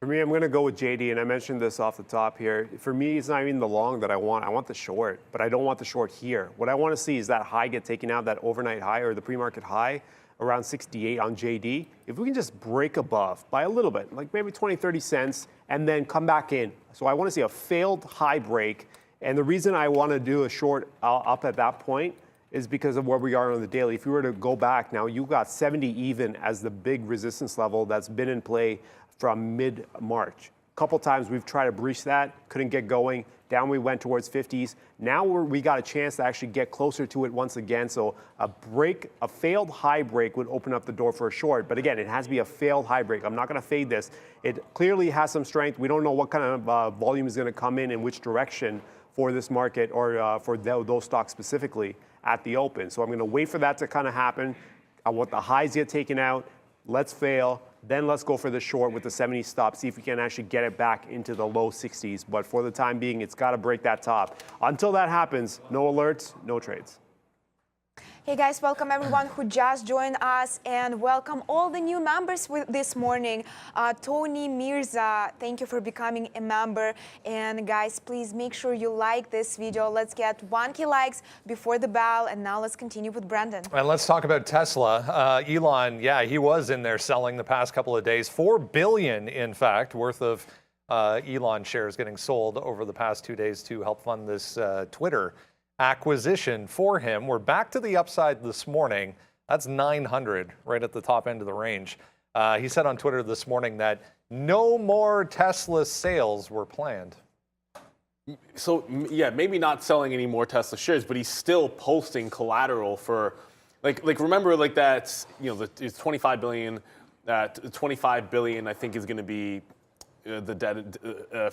For me, I'm going to go with JD, and I mentioned this off the top here. For me, it's not even the long that I want. I want the short, but I don't want the short here. What I want to see is that high get taken out, that overnight high or the pre-market high around 68 on JD. If we can just break above by a little bit, like maybe 20, 30 cents, and then come back in. So I want to see a failed high break. And the reason I want to do a short up at that point is because of where we are on the daily. If you were to go back now, you got 70 even as the big resistance level that's been in play from mid-March. A couple times we've tried to breach that, couldn't get going. Down we went towards 50s. Now we got a chance to actually get closer to it once again. So a failed high break would open up the door for a short. But again, it has to be a failed high break. I'm not going to fade this. It clearly has some strength. We don't know what kind of volume is going to come in which direction for this market or for those stocks specifically at the open. So I'm going to wait for that to kind of happen. I want the highs get taken out. Let's fail. Then let's go for the short with the 70 stop. See if we can actually get it back into the low 60s. But for the time being, it's got to break that top. Until that happens, no alerts, no trades. Hey guys, welcome everyone who just joined us, and welcome all the new members this morning. Tony Mirza, thank you for becoming a member. And guys, please make sure you like this video. Let's get 1K likes before the bell. And now let's continue with Brandon. And let's talk about Tesla. Elon, yeah, he was in there selling the past couple of days. $4 billion, in fact, worth of Elon shares getting sold over the past 2 days to help fund this Twitter acquisition for him. We're back to the upside this morning. That's 900 right at the top end of the range. He said on Twitter this morning that no more Tesla sales were planned. So yeah, maybe not selling any more Tesla shares, but he's still posting collateral for, like remember like that, it's 25 billion, 25 billion I think is going to be the debt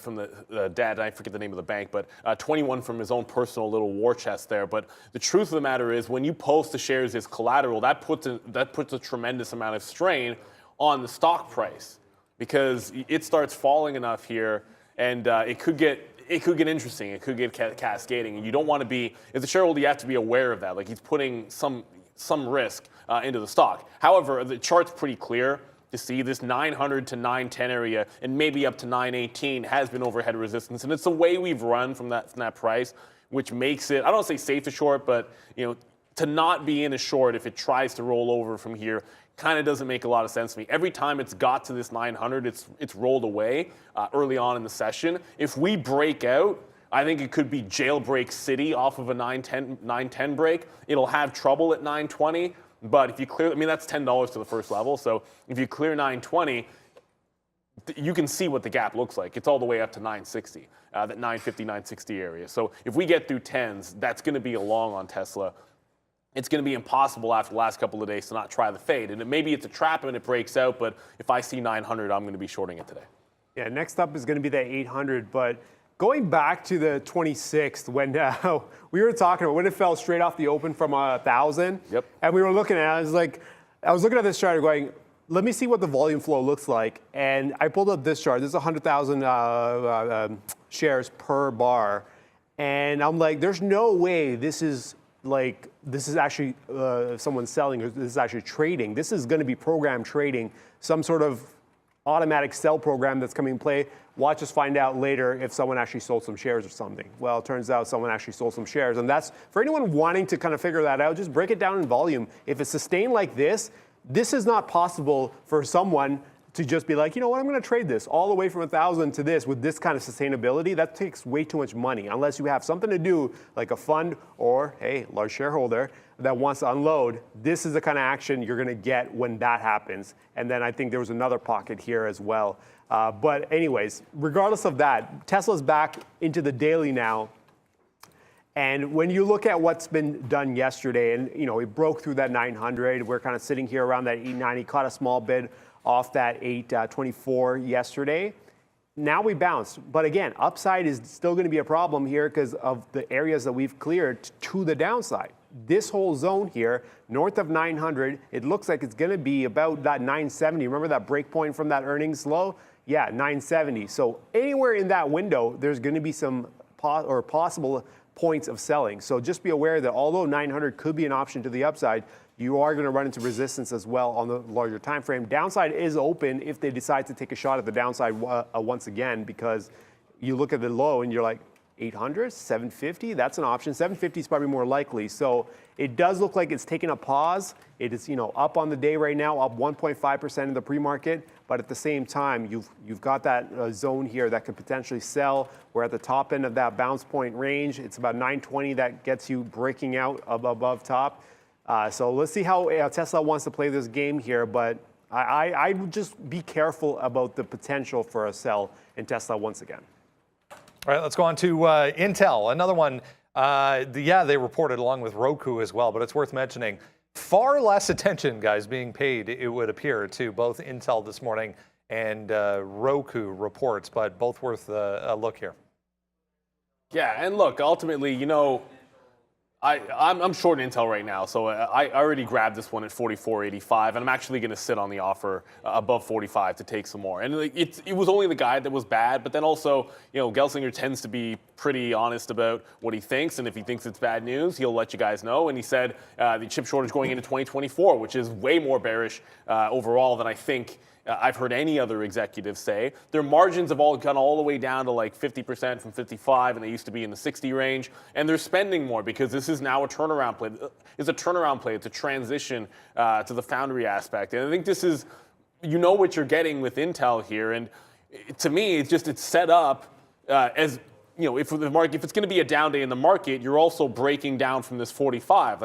from the dad, I forget the name of the bank, but 21 from his own personal little war chest there. But the truth of the matter is, when you post the shares as collateral, that puts a tremendous amount of strain on the stock price, because it starts falling enough here, and it could get interesting. It could get cascading, and you don't want to be, as a shareholder, you have to be aware of that. Like, he's putting some risk into the stock. However, the chart's pretty clear to see this 900 to 910 area, and maybe up to 918 has been overhead resistance, and it's the way we've run from that price, which makes it, I don't want to say safe to short, but to not be in a short if it tries to roll over from here kind of doesn't make a lot of sense to me. Every time it's got to this 900, it's rolled away early on in the session. If we break out, I think it could be jailbreak city off of a 910 break. It'll have trouble at 920, but if you clear, I mean, that's $10 to the first level. So if you clear 920, you can see what the gap looks like. It's all the way up to 960, that 950, 960 area. So if we get through 10s, that's going to be a long on Tesla. It's going to be impossible after the last couple of days to not try the fade. And maybe it's a trap and it breaks out, but if I see 900, I'm going to be shorting it today. Yeah, next up is going to be that 800, but going back to the 26th when we were talking about when it fell straight off the open from 1,000. Yep. And we were looking at it, I was looking at this chart going, let me see what the volume flow looks like. And I pulled up this chart. This is 100,000 shares per bar. And I'm like, there's no way this is actually someone selling, or this is actually trading. This is going to be programmed trading, some sort of automatic sell program that's coming in play. Watch us find out later if someone actually sold some shares or something. Well, it turns out someone actually sold some shares. And that's, for anyone wanting to kind of figure that out, just break it down in volume. If it's sustained like this is not possible for someone to just be like, you know what, I'm going to trade this all the way from 1,000 to this with this kind of sustainability. That takes way too much money unless you have something to do like a fund or, hey, large shareholder that wants to unload. This is the kind of action you're going to get when that happens. And then I think there was another pocket here as well. But anyways, regardless of that, Tesla's back into the daily now. And when you look at what's been done yesterday, and it broke through that 900, we're kind of sitting here around that 890, caught a small bid off that 824 yesterday. Now we bounced. But again, upside is still going to be a problem here because of the areas that we've cleared to the downside. This whole zone here, north of 900, it looks like it's going to be about that 970. Remember that break point from that earnings low? Yeah, 970. So anywhere in that window, there's going to be some possible points of selling. So just be aware that although 900 could be an option to the upside, you are going to run into resistance as well on the larger time frame. Downside is open if they decide to take a shot at the downside once again, because you look at the low and you're like, 800, 750, that's an option. 750 is probably more likely. So it does look like it's taking a pause. It is, up on the day right now, up 1.5% in the pre-market. But at the same time, you've got that zone here that could potentially sell. We're at the top end of that bounce point range. It's about 920 that gets you breaking out above top. So let's see how Tesla wants to play this game here. But I would just be careful about the potential for a sell in Tesla once again. All right, let's go on to Intel. Another one, they reported along with Roku as well, but it's worth mentioning. Far less attention, guys, being paid, it would appear, to both Intel this morning and Roku reports, but both worth a look here. Yeah, and look, ultimately, I'm short Intel right now, so I already grabbed this one at 44.85, and I'm actually going to sit on the offer above 45 to take some more. And it was only the guide that was bad, but then also, Gelsinger tends to be pretty honest about what he thinks, and if he thinks it's bad news, he'll let you guys know. And he said the chip shortage going into 2024, which is way more bearish overall than I think I've heard any other executive say. Their margins have all gone all the way down to like 50% from 55, and they used to be in the 60 range. And they're spending more because this is now a turnaround play. It's a turnaround play. It's a transition to the foundry aspect. And I think this is, what you're getting with Intel here. And to me, it's set up as, if it's going to be a down day in the market, you're also breaking down from this 45.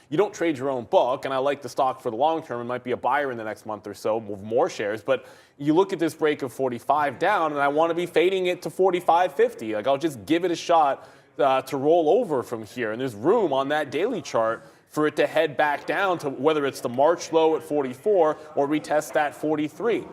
You don't trade your own book, and I like the stock for the long term. It might be a buyer in the next month or so with more shares, but you look at this break of 45 down, and I want to be fading it to 45.50. I'll just give it a shot to roll over from here, and there's room on that daily chart for it to head back down to whether it's the March low at 44 or retest that 43.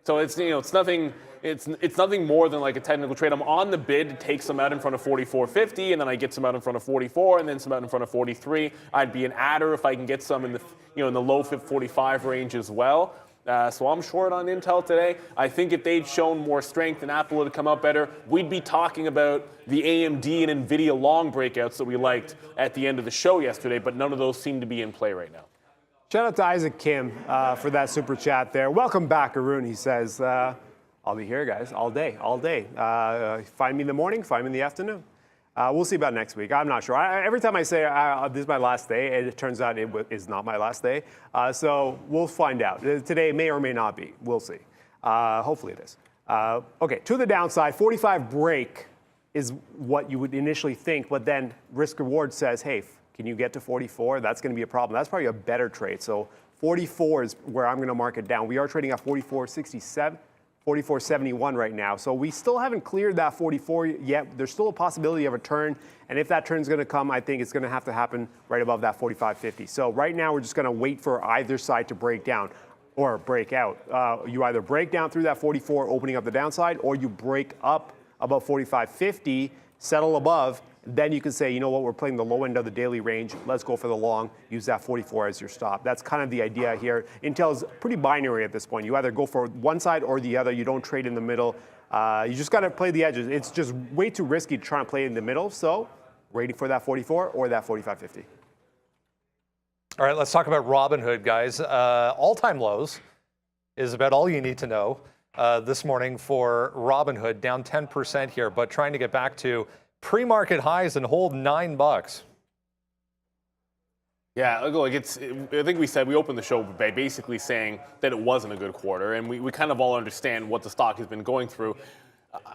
So it's nothing. It's nothing more than like a technical trade. I'm on the bid to take some out in front of 44.50, and then I get some out in front of 44, and then some out in front of 43. I'd be an adder if I can get some in the in the low 45 range as well. So I'm short on Intel today. I think if they'd shown more strength and Apple would have come out better, we'd be talking about the AMD and NVIDIA long breakouts that we liked at the end of the show yesterday, but none of those seem to be in play right now. Shout out to Isaac Kim for that super chat there. Welcome back, Arun, he says. I'll be here, guys, all day. Find me in the morning, find me in the afternoon. We'll see about next week. I'm not sure. Every time I say this is my last day, it turns out it is not my last day. So we'll find out. Today may or may not be. We'll see. Hopefully it is. Okay, to the downside, 45 break is what you would initially think, but then risk reward says, hey, can you get to 44? That's going to be a problem. That's probably a better trade. So 44 is where I'm going to mark it down. We are trading at 44.67. 44.71 right now. So we still haven't cleared that 44 yet. There's still a possibility of a turn. And if that turn is going to come, I think it's going to have to happen right above that 45.50. So right now we're just going to wait for either side to break down or break out. You either break down through that 44 opening up the downside, or you break up above 45.50, settle above. Then you can say, you know what, we're playing the low end of the daily range. Let's go for the long. Use that 44 as your stop. That's kind of the idea here. Intel is pretty binary at this point. You either go for one side or the other. You don't trade in the middle. You just got to play the edges. It's just way too risky to try and play in the middle. So waiting for that 44 or that 45.50. All right, let's talk about Robinhood, guys. All-time lows is about all you need to know this morning for Robinhood, down 10% here, but trying to get back to pre-market highs and hold $9. Yeah, like I think we said we opened the show by basically saying that it wasn't a good quarter, and we kind of all understand what the stock has been going through.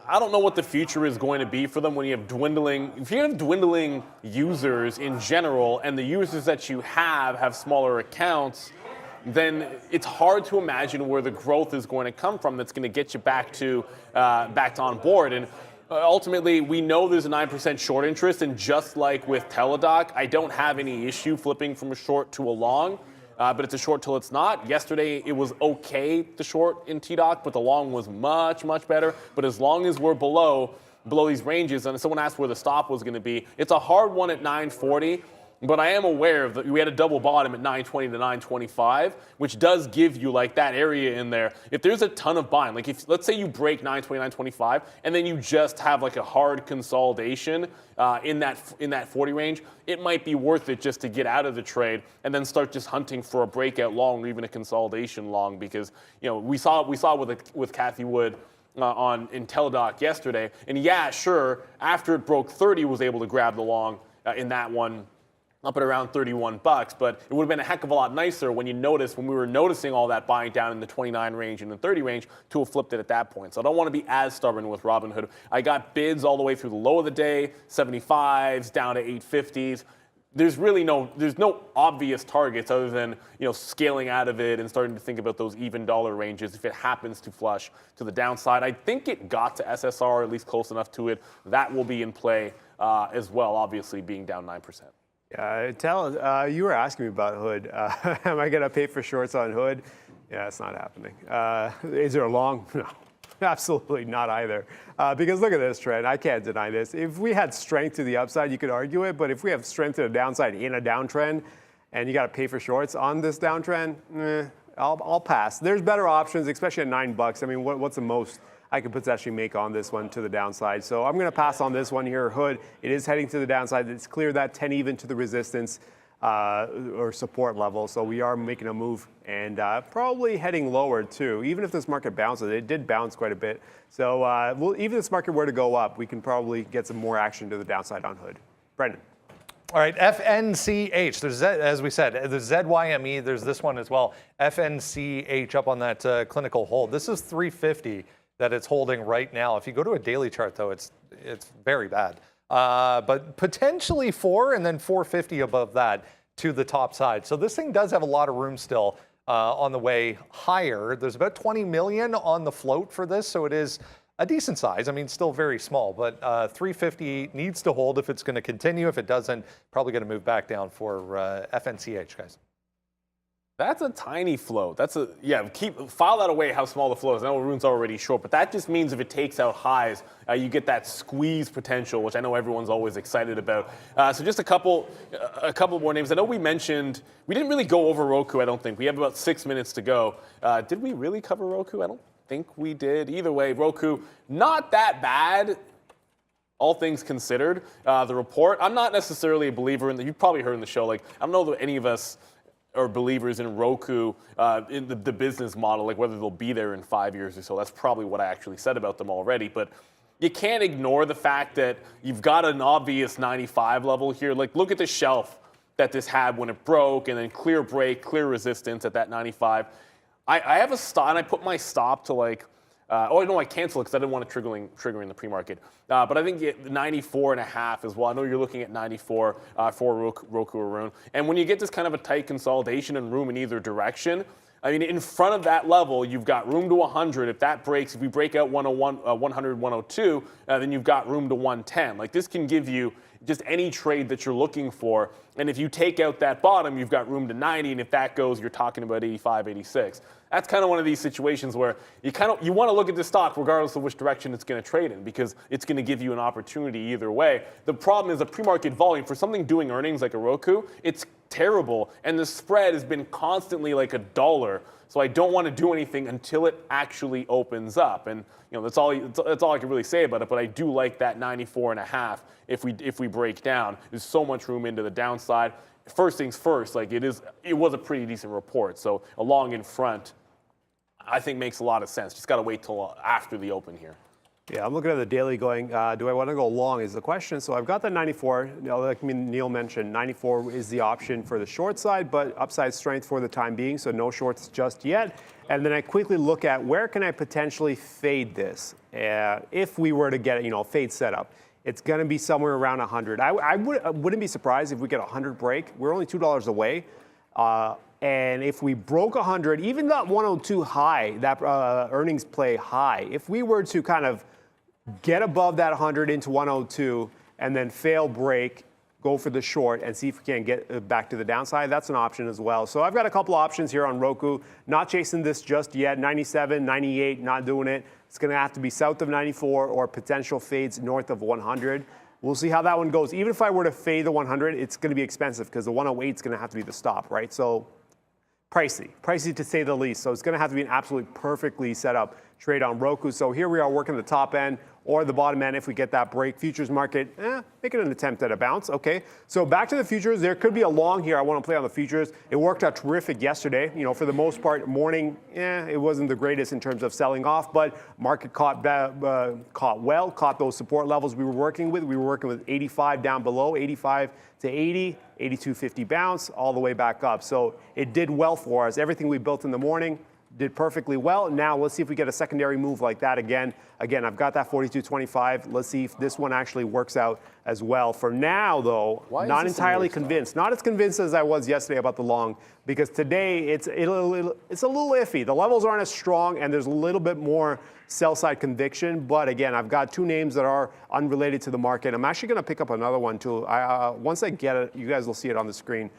I don't know what the future is going to be for them when you have dwindling users in general, and the users that you have smaller accounts. Then it's hard to imagine where the growth is going to come from that's going to get you back to on board. And ultimately, we know there's a 9% short interest, and just like with Teladoc, I don't have any issue flipping from a short to a long, but it's a short till it's not. Yesterday, it was okay, the short in TDOC, but the long was much, much better. But as long as we're below these ranges, and someone asked where the stop was going to be, it's a hard one at 940. But I am aware that we had a double bottom at 920 to 925, which does give you like that area in there. If there's a ton of buying, like if let's say you break 920, 925, and then you just have like a hard consolidation in that 40 range, it might be worth it just to get out of the trade and then start just hunting for a breakout long or even a consolidation long, because we saw with Kathy Wood in Teladoc yesterday, and yeah, sure, after it broke 30, was able to grab the long in that one, up at around $31, but it would have been a heck of a lot nicer when we were noticing all that buying down in the 29 range and the 30 range to have flipped it at that point. So I don't want to be as stubborn with Robinhood. I got bids all the way through the low of the day, 75s down to 850s. There's no obvious targets other than scaling out of it and starting to think about those even dollar ranges if it happens to flush to the downside. I think it got to SSR, or at least close enough to it. That will be in play as well, obviously being down 9%. You were asking me about Hood. Am I going to pay for shorts on Hood? Yeah, it's not happening. Is there a long? No, absolutely not either. Because look at this trend. I can't deny this. If we had strength to the upside, you could argue it. But if we have strength to the downside in a downtrend, and you got to pay for shorts on this downtrend, I'll pass. There's better options, especially at $9. I mean, what's the most I could potentially make on this one to the downside? So I'm going to pass on this one here. Hood, it is heading to the downside. It's clear that 10 even to the resistance or support level. So we are making a move and probably heading lower too. Even if this market bounces, it did bounce quite a bit. So even if this market were to go up, we can probably get some more action to the downside on Hood. Brendan. All right, FNCH. There's, as we said, the ZYME. There's this one as well. FNCH up on that clinical hold. This is 350 that it's holding right now. If you go to a daily chart, though, it's very bad. But potentially 4 and then 450 above that to the top side. So this thing does have a lot of room still on the way higher. There's about 20 million on the float for this, so it is a decent size. I mean, still very small, but 350 needs to hold if it's going to continue. If it doesn't, probably going to move back down for FNCH, guys. That's a tiny float. File that away how small the float is. I know Arun's already short, but that just means if it takes out highs, you get that squeeze potential, which I know everyone's always excited about. So just a couple more names. I know we didn't really go over Roku, I don't think. We have about 6 minutes to go. Did we really cover Roku? I don't think we did. Either way, Roku, not that bad, all things considered. The report, I'm not necessarily a believer in you've probably heard in the show, I don't know that any of us are believers in Roku, in the business model, like whether they'll be there in 5 years or so. That's probably what I actually said about them already. But you can't ignore the fact that you've got an obvious 95 level here. Like, look at the shelf that this had when it broke, and then clear break, clear resistance at that 95. I have a stop, and I put my stop to like, oh no, I canceled it because I didn't want it triggering the pre-market. But I think 94 and a half as well. I know you're looking at 94 for Roku Arun. And when you get this kind of a tight consolidation and room in either direction, I mean, in front of that level, you've got room to 100. If that breaks, if we break out 101, 100, 102, then you've got room to 110. Like, this can give you just any trade that you're looking for. And if you take out that bottom, you've got room to 90. And if that goes, you're talking about 85, 86. That's kind of one of these situations where you want to look at the stock regardless of which direction it's going to trade in, because it's going to give you an opportunity either way. The problem is the pre-market volume for something doing earnings like a Roku, it's terrible, and the spread has been constantly like $1. So I don't want to do anything until it actually opens up, and that's all I can really say about it. But I do like that 94 and a half. If we break down, there's so much room into the downside. First things first, like it was a pretty decent report. So a long in front, I think makes a lot of sense. Just got to wait till after the open here. Yeah, I'm looking at the daily going, do I want to go long is the question. So I've got the 94. Like Neil mentioned, 94 is the option for the short side, but upside strength for the time being, so no shorts just yet. And then I quickly look at where can I potentially fade this if we were to get fade setup. It's going to be somewhere around 100. I wouldn't be surprised if we get a 100 break. We're only $2 away. And if we broke 100, even that 102 high, that earnings play high, if we were to kind of get above that 100 into 102 and then fail break, go for the short and see if we can get back to the downside, that's an option as well. So I've got a couple options here on Roku. Not chasing this just yet. 97, 98, not doing it. It's going to have to be south of 94 or potential fades north of 100. We'll see how that one goes. Even if I were to fade the 100, it's going to be expensive because the 108 is going to have to be the stop, right? So pricey to say the least. So it's going to have to be an absolutely perfectly set up trade on Roku. So here we are working the top end or the bottom end if we get that break. Futures market, making an attempt at a bounce. Okay, so back to the futures. There could be a long here. I want to play on the futures. It worked out terrific yesterday. For the most part, morning, it wasn't the greatest in terms of selling off, but market caught those support levels we were working with. We were working with 85 down below, 85 to 80, 82.50 bounce, all the way back up. So it did well for us. Everything we built in the morning did perfectly well. Now let's see if we get a secondary move like that again. Again, I've got that 42.25. Let's see if this one actually works out as well. For now, though, not entirely convinced. Not as convinced as I was yesterday about the long, because today it's a little iffy. The levels aren't as strong, and there's a little bit more sell-side conviction. But again, I've got two names that are unrelated to the market. I'm actually going to pick up another one too. Once I get it, you guys will see it on the screen.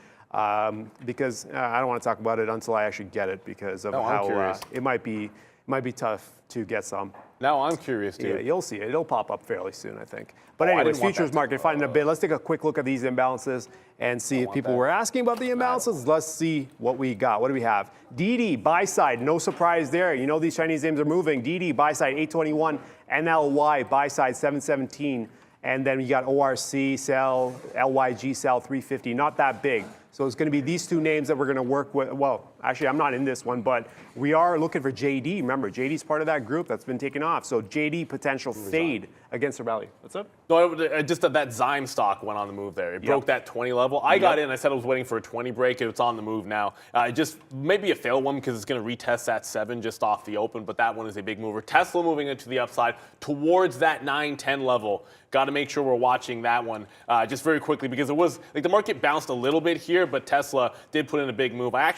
Because I don't want to talk about it until I actually get it, because of how it might be tough to get some. Now I'm curious, too. Yeah, you'll see it. It'll pop up fairly soon, I think. But anyways, futures market, finding a bit. Let's take a quick look at these imbalances and see if people were asking about the imbalances. Let's see what we got. What do we have? DD, buy side, no surprise there. These Chinese names are moving. DD, buy side, 821. NLY, buy side, 717. And then you got ORC, sell, LYG, sell, 350. Not that big. So it's going to be these two names that we're going to work with. Well, actually, I'm not in this one, but we are looking for JD. Remember, JD's part of that group that's been taken off. So JD potential fade against a rally. What's up? No, just that Zyme stock went on the move there. It broke that 20 level. I got in. I said I was waiting for a 20 break. It's on the move now. Just maybe a fail one because it's going to retest that 7 just off the open, but that one is a big mover. Tesla moving into the upside towards that 9-10 level. Got to make sure we're watching that one just very quickly, because it was like the market bounced a little bit here, but Tesla did put in a big move. I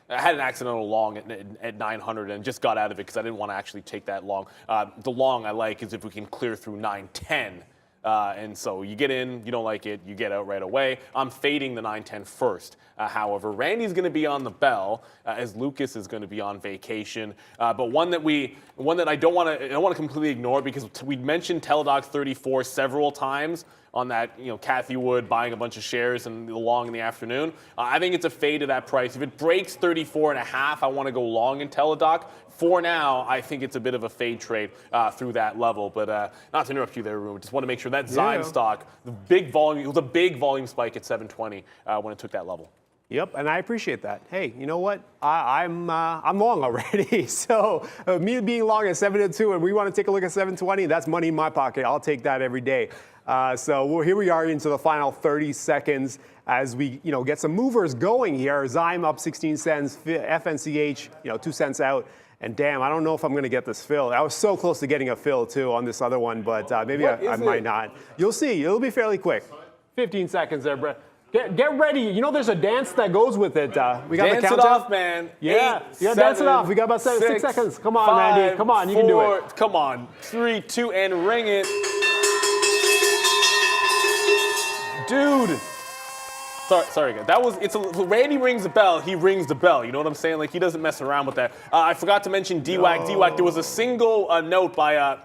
had an accidental long at 900 and just got out of it because I didn't want to actually take that long. The long I like is if we can clear through 910. And so you get in, you don't like it, you get out right away. I'm fading the 910 first. However, Randy's going to be on the bell as Lucas is going to be on vacation. But one that I don't want to completely ignore, because we mentioned Teladoc 34 several times on that, Kathy Wood buying a bunch of shares and the long in the afternoon. I think it's a fade to that price. If it breaks 34 and a half, I want to go long in Teladoc. For now, I think it's a bit of a fade trade through that level. But not to interrupt you there, Ruben, just want to make sure that Zyme stock, the big volume, it was a big volume spike at 720 when it took that level. Yep, and I appreciate that. Hey, you know what? I'm long already. So me being long at 702, and we want to take a look at 720. That's money in my pocket. I'll take that every day. Here we are into the final 30 seconds as we get some movers going here. Zyme up 16 cents, FNCH 2 cents out. And damn, I don't know if I'm going to get this fill. I was so close to getting a fill too on this other one, but maybe I might not. You'll see. It'll be fairly quick. 15 seconds there, Brett. Get ready. You know there's a dance that goes with it. We got dance the countdown. Dance it off, man. Yeah, 8, you got to dance it off. We got about 6 seconds. Come on, 5, Randy. Come on, you can do it. Come on. 3, 2, and ring it. Dude. Sorry, guys. Randy rings the bell, he rings the bell. You know what I'm saying? Like, he doesn't mess around with that. I forgot to mention DWAC. No. DWAC, there was a single note by,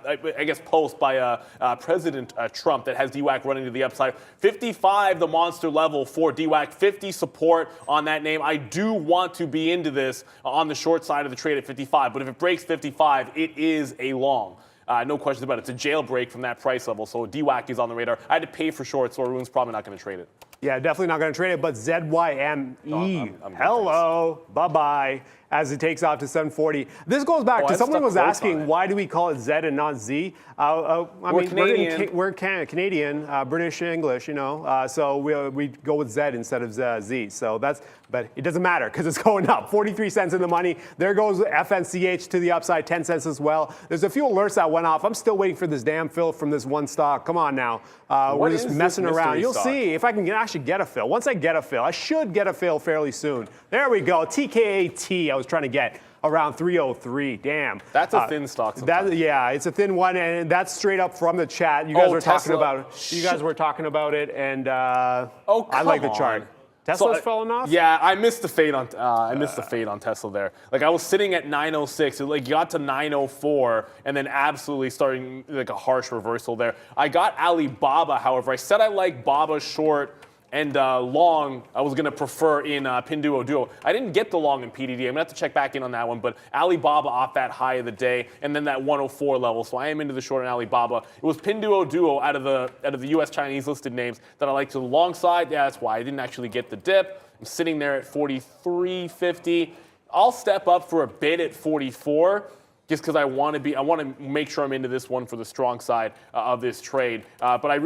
post by President Trump that has DWAC running to the upside. 55, the monster level for DWAC. 50 support on that name. I do want to be into this on the short side of the trade at 55, but if it breaks 55, it is a long. No questions about it. It's a jailbreak from that price level, so DWAC is on the radar. I had to pay for short, so Arun's probably not going to trade it. Yeah, definitely not going to trade it, but ZYME, hello, bye-bye, as it takes off to 740. This goes back to someone was asking, why do we call it Z and not Z? We're Canadian. We're Canadian, British English, so we go with Z instead of Z. So but it doesn't matter because it's going up. 43 cents in the money. There goes FNCH to the upside, 10 cents as well. There's a few alerts that went off. I'm still waiting for this damn fill from this one stock. Come on now. We're just messing around. You'll see if I can actually get a fill. Once I get a fill, I should get a fill fairly soon. There we go. TKAT I was trying to get around 303. Damn. That's a thin stock. Yeah, it's a thin one, and that's straight up from the chat. You guys were talking about it. You guys were talking about it, and I like the chart. Tesla's falling off? Yeah, I missed the fade on Tesla there. Like, I was sitting at 906, it got to 904, and then absolutely starting like a harsh reversal there. I got Alibaba, however. I said I like Baba short and long. I was going to prefer in Pinduoduo. I didn't get the long in PDD. I'm going to have to check back in on that one, but Alibaba off that high of the day, and then that 104 level. So I am into the short on Alibaba. It was Pinduoduo out of the U.S. Chinese listed names that I like to the long side. Yeah, that's why I didn't actually get the dip. I'm sitting there at 43.50. I'll step up for a bid at 44. Just because I want to make sure I'm into this one for the strong side of this trade. But I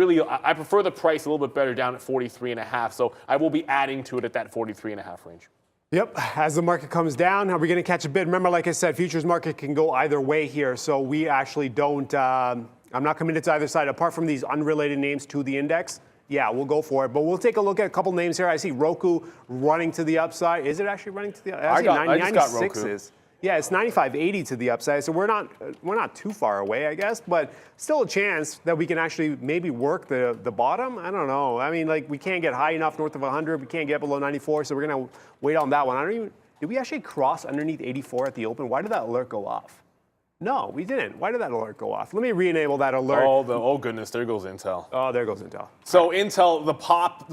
prefer the price a little bit better down at 43.5. So I will be adding to it at that 43.5 range. Yep, as the market comes down, are we going to catch a bid? Remember, like I said, futures market can go either way here. So we actually don't, I'm not committed to either side. Apart from these unrelated names to the index, yeah, we'll go for it. But we'll take a look at a couple names here. I see Roku running to the upside. Is it actually running to the upside? I just got Roku. Yeah, it's 95.80 to the upside, so we're not too far away, I guess, but still a chance that we can actually maybe work the bottom. I don't know. I mean, like, we can't get high enough north of 100. We can't get below 94, so we're going to wait on that one. Did we actually cross underneath 84 at the open? Why did that alert go off? No, we didn't. Why did that alert go off? Let me re-enable that alert. Oh goodness, there goes Intel. Oh, there goes Intel. So Intel, the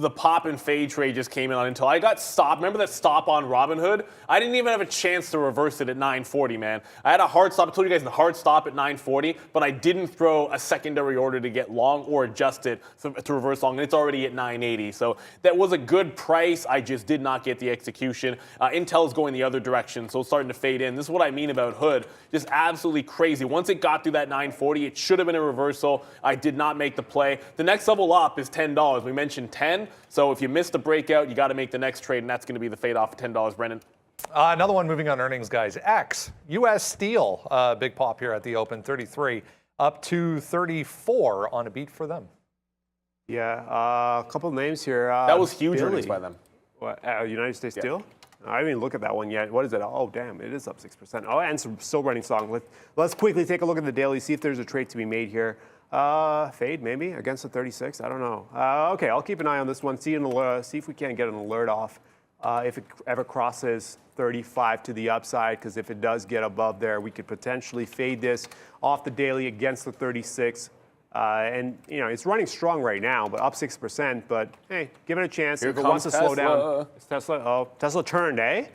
pop and fade trade just came in on Intel. I got stopped. Remember that stop on Robinhood? I didn't even have a chance to reverse it at 940, man. I had a hard stop. I told you guys the hard stop at 940, but I didn't throw a secondary order to get long or adjust it to reverse long, and it's already at 980. So that was a good price. I just did not get the execution. Intel's going the other direction, so it's starting to fade in. This is what I mean about Hood. Just absolutely crazy. Once it got through that 940, it should have been a reversal. I did not make the play. The next level up is $10. We mentioned 10, so if you missed the breakout, you got to make the next trade, and that's going to be the fade off of $10, Brendan. Another one moving on earnings, guys. X, U.S. Steel, big pop here at the open, 33 up to 34 on a beat for them. Yeah, a couple of names here. That was huge earnings by them. What, United States Steel? I didn't even look at that one yet. What is it? Oh, damn, it is up 6%. Oh, and some still running strong. Let's quickly take a look at the daily, see if there's a trade to be made here. Fade, maybe, against the 36. I don't know. Okay, I'll keep an eye on this one. See if we can't get an alert off if it ever crosses 35 to the upside, because if it does get above there, we could potentially fade this off the daily against the 36. And, it's running strong right now, but up 6%. But, hey, give it a chance. Here if it wants to Tesla. slow down. It's Tesla. Oh, Tesla turned, eh?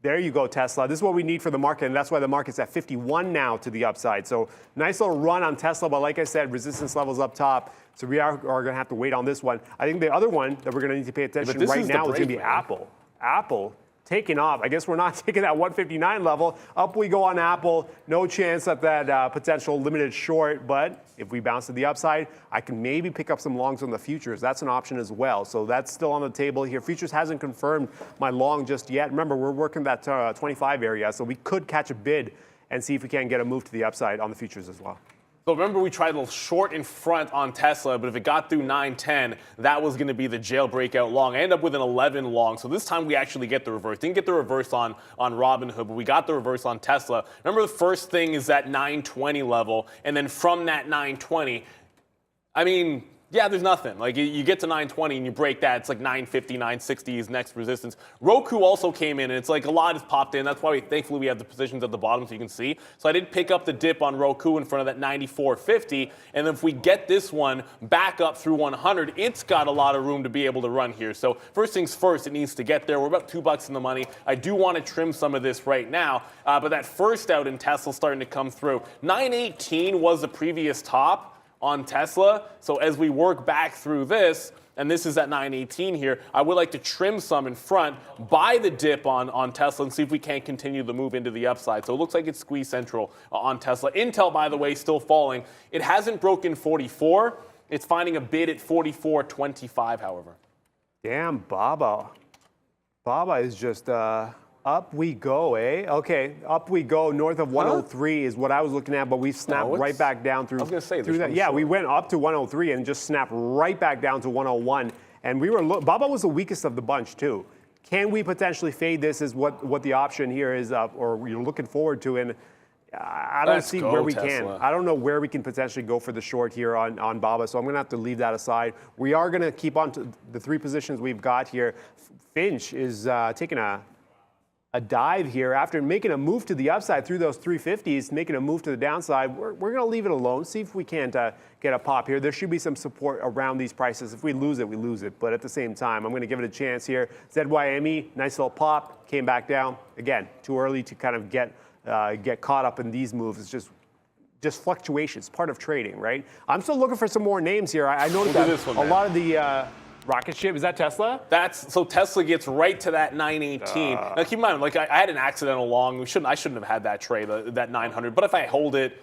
There you go, Tesla. This is what we need for the market, and that's why the market's at 51 now to the upside. So nice little run on Tesla, but like I said, resistance levels up top. So we are going to have to wait on this one. I think the other one that we're going to need to pay attention right now is going to be Apple. Apple taking off. I guess we're not taking that 159 level. Up we go on Apple. No chance at that potential limited short, but if we bounce to the upside, I can maybe pick up some longs on the futures. That's an option as well. So that's still on the table here. Futures hasn't confirmed my long just yet. Remember, we're working that 25 area, so we could catch a bid and see if we can get a move to the upside on the futures as well. So remember, we tried a short in front on Tesla, but if it got through 910, that was going to be the jailbreak out long. I ended up with an 11 long, so this time we actually get the reverse. Didn't get the reverse on Robinhood, but we got the reverse on Tesla. Remember, the first thing is that 920 level, and then from that 920, I mean, yeah, there's nothing. Like, you get to 920 and you break that, it's like 950, 960 is next resistance. Roku also came in, and it's like a lot has popped in. That's why thankfully we have the positions at the bottom so you can see. So I did pick up the dip on Roku in front of that 94.50, and then if we get this one back up through 100, it's got a lot of room to be able to run here. So first things first, it needs to get there. We're about $2 in the money. I do want to trim some of this right now, but that first out in Tesla starting to come through. 918 was the previous top on Tesla. So as we work back through this, and this is at 918 here, I would like to trim some in front, buy the dip on Tesla, and see if we can't continue the move into the upside. So it looks like it's squeeze central on Tesla. Intel, by the way, still falling. It hasn't broken 44. It's finding a bid at 44.25, however. Damn, Baba. Baba is just up we go, eh? Okay, up we go. North of 103 is what I was looking at, but we snapped right back down through. I was going to say through that. Yeah, we went up to 103 and just snapped right back down to 101. And we were Baba was the weakest of the bunch too. Can we potentially fade this? Is what the option here is, or we're looking forward to. And I don't see where we can. I don't know where we can potentially go for the short here on Baba. So I'm going to have to leave that aside. We are going to keep on to the three positions we've got here. Finch is taking a dive here after making a move to the upside through those 350s, making a move to the downside. We're going to leave it alone, see if we can't get a pop here. There should be some support around these prices. If we lose it, we lose it. But at the same time, I'm going to give it a chance here. ZYME, nice little pop, came back down. Again, too early to kind of get caught up in these moves. It's just fluctuations, part of trading, right? I'm still looking for some more names here. I noticed that a lot of the rocket ship, is that Tesla? So Tesla gets right to that 918. Now keep in mind, like I had an accidental long. I shouldn't have had that trade, that 900. But if I hold it,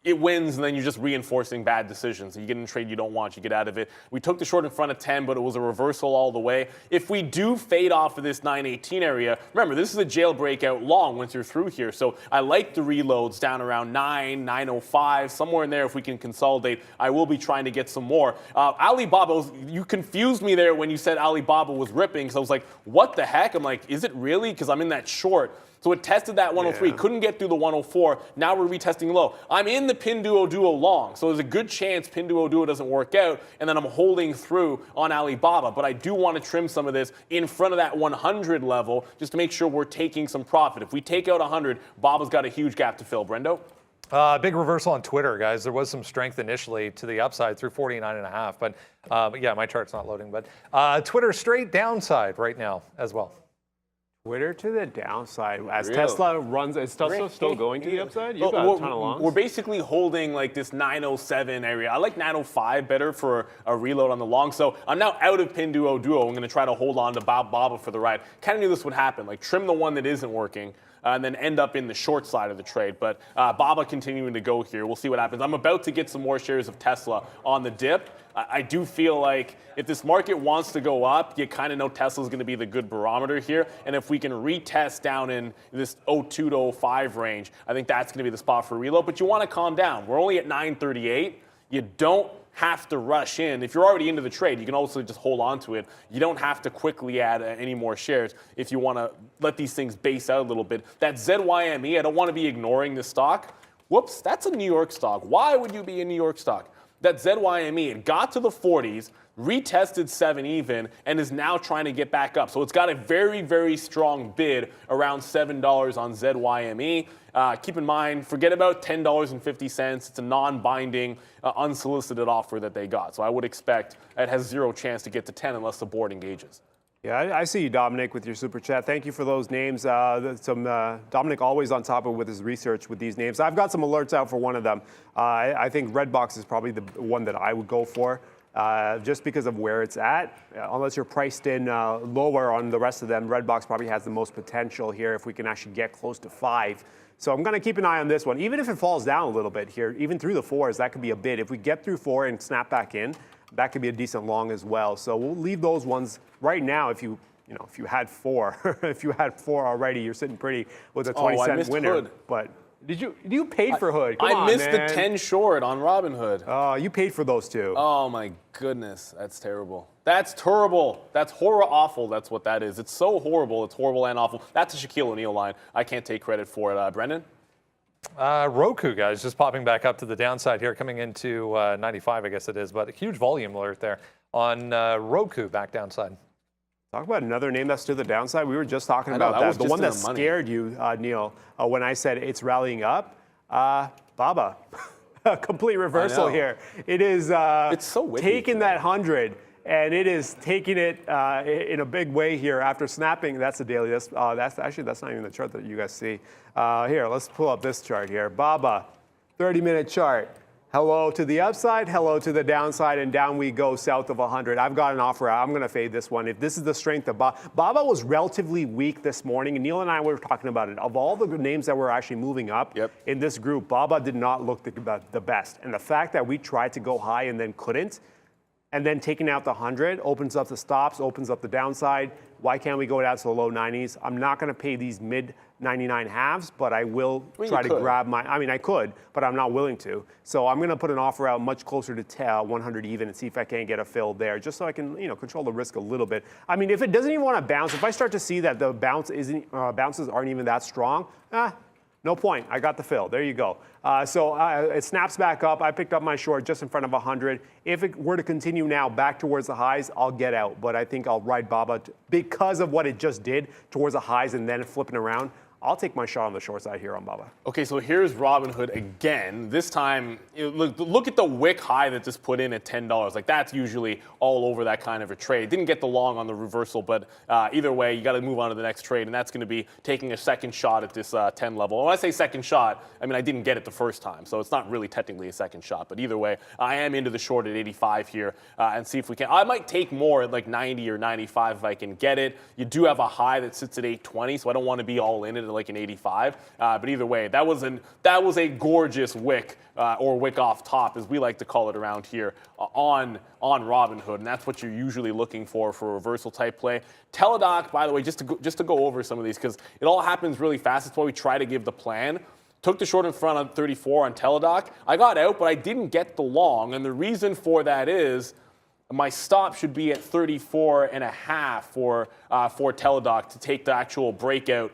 it wins, and then you're just reinforcing bad decisions. You get in a trade you don't want, you get out of it. We took the short in front of 10, but it was a reversal all the way. If we do fade off of this 918 area, remember, this is a jailbreak out long once you're through here. So I like the reloads down around 905, somewhere in there. If we can consolidate, I will be trying to get some more. Alibaba, you confused me there when you said Alibaba was ripping, because I was like, what the heck? I'm like, is it really? Because I'm in that short. So it tested that 103, couldn't get through the 104. Now we're retesting low. I'm in the Pinduoduo long, so there's a good chance Pinduoduo doesn't work out, and then I'm holding through on Alibaba. But I do want to trim some of this in front of that 100 level just to make sure we're taking some profit. If we take out 100, Baba's got a huge gap to fill. Brendo? Big reversal on Twitter, guys. There was some strength initially to the upside through 49.5, but yeah, my chart's not loading. But Twitter straight downside right now as well. Twitter to the downside as Tesla runs. Is Tesla still going to the upside? You've got a ton of longs. We're basically holding like this 907 area. I like 905 better for a reload on the long. So I'm now out of Pinduoduo. I'm going to try to hold on to Baba for the ride. Kind of knew this would happen. Like trim the one that isn't working. And then end up in the short side of the trade. But Baba continuing to go here. We'll see what happens. I'm about to get some more shares of Tesla on the dip. I do feel like if this market wants to go up, you kind of know Tesla's going to be the good barometer here. And if we can retest down in this 02 to 05 range, I think that's going to be the spot for reload. But you want to calm down. We're only at 938. You don't have to rush in. If you're already into the trade, you can also just hold on to it. You don't have to quickly add any more shares if you want to let these things base out a little bit. That ZYME, I don't want to be ignoring this stock. Whoops, that's a New York stock. Why would you be a New York stock? That ZYME, it got to the 40s, retested 7 even, and is now trying to get back up. So it's got a very, very strong bid around $7 on ZYME. Keep in mind, forget about $10.50. It's a non-binding, unsolicited offer that they got. So I would expect it has zero chance to get to 10 unless the board engages. Yeah, I see you, Dominic, with your super chat. Thank you for those names. Dominic always on top of with his research with these names. I've got some alerts out for one of them. I think Redbox is probably the one that I would go for. just because of where it's at. Unless you're priced in lower on the rest of them, Redbox probably has the most potential here if we can actually get close to 5. So I'm going to keep an eye on this one. Even if it falls down a little bit here, even through the 4s, that could be a bid. If we get through 4 and snap back in, that could be a decent long as well. So we'll leave those ones right now. If you had 4, if you had 4 already, you're sitting pretty with a 20-cent winner. Hood. But you paid for Hood? Come I on, missed man. the 10 short on Robinhood. Oh, you paid for those too. Oh my goodness, that's terrible. That's terrible. That's horror awful. That's what that is. It's so horrible. It's horrible and awful. That's a Shaquille O'Neal line. I can't take credit for it. Brendan? Roku, guys, just popping back up to the downside here, coming into 95, I guess it is, but a huge volume alert there on Roku back downside. Talk about another name that's to the downside. We were just talking about that was that. The just one in that the money. scared you, Neil, when I said it's rallying up. Baba, a complete reversal here. It is It's so wicked. taking that 100, and it is taking it in a big way here after snapping. That's the daily. That's not even the chart that you guys see. Here, let's pull up this chart here. Baba, 30-minute chart. Hello to the upside, hello to the downside, and down we go south of 100. I've got an offer out. I'm going to fade this one. If this is the strength of Baba was relatively weak this morning, and Neil and I were talking about it. Of all the names that were actually moving up in this group, Baba did not look the best. And the fact that we tried to go high and then couldn't, and then taking out the 100 opens up the stops, opens up the downside. Why can't we go down to the low 90s? I'm not going to pay these mid 99 halves, but I will try to grab I could, but I'm not willing to. So I'm going to put an offer out much closer to 100 even and see if I can't get a fill there, just so I can control the risk a little bit. I mean, if it doesn't even want to bounce, if I start to see that the bounces aren't even that strong, no point. I got the fill. There you go. So it snaps back up. I picked up my short just in front of 100. If it were to continue now back towards the highs, I'll get out. But I think I'll ride Baba because of what it just did towards the highs and then flipping around. I'll take my shot on the short side here on Baba. Okay, so here's Robinhood again. This time, look at the wick high that this put in at $10. Like, that's usually all over that kind of a trade. Didn't get the long on the reversal, but either way, you got to move on to the next trade, and that's going to be taking a second shot at this 10 level. When I say second shot, I mean I didn't get it the first time, so it's not really technically a second shot. But either way, I am into the short at 85 here and see if we can. I might take more at like 90 or 95 if I can get it. You do have a high that sits at 820, so I don't want to be all in it like an 85, but either way, that was a gorgeous wick or wick off top, as we like to call it around here, on Robinhood, and that's what you're usually looking for a reversal type play. Teladoc, by the way, just to go over some of these because it all happens really fast. That's why we try to give the plan. Took the short in front on 34 on Teladoc. I got out, but I didn't get the long, and the reason for that is my stop should be at 34.5 for Teladoc to take the actual breakout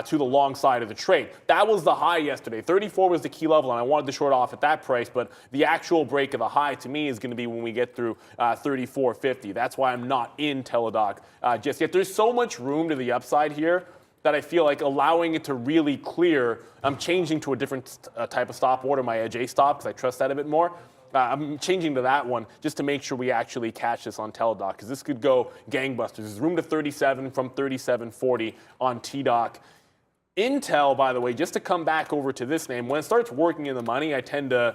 to the long side of the trade. That was the high yesterday. 34 was the key level, and I wanted to short off at that price, but the actual break of the high to me is going to be when we get through 34.50. That's why I'm not in Teladoc just yet. There's so much room to the upside here that I feel like allowing it to really clear. I'm changing to a different type of stop order, my Edge A stop, because I trust that a bit more. I'm changing to that one just to make sure we actually catch this on Teladoc, because this could go gangbusters. There's room to 37 from 37.40 on TDoc. Intel, by the way, just to come back over to this name, when it starts working in the money, I tend to,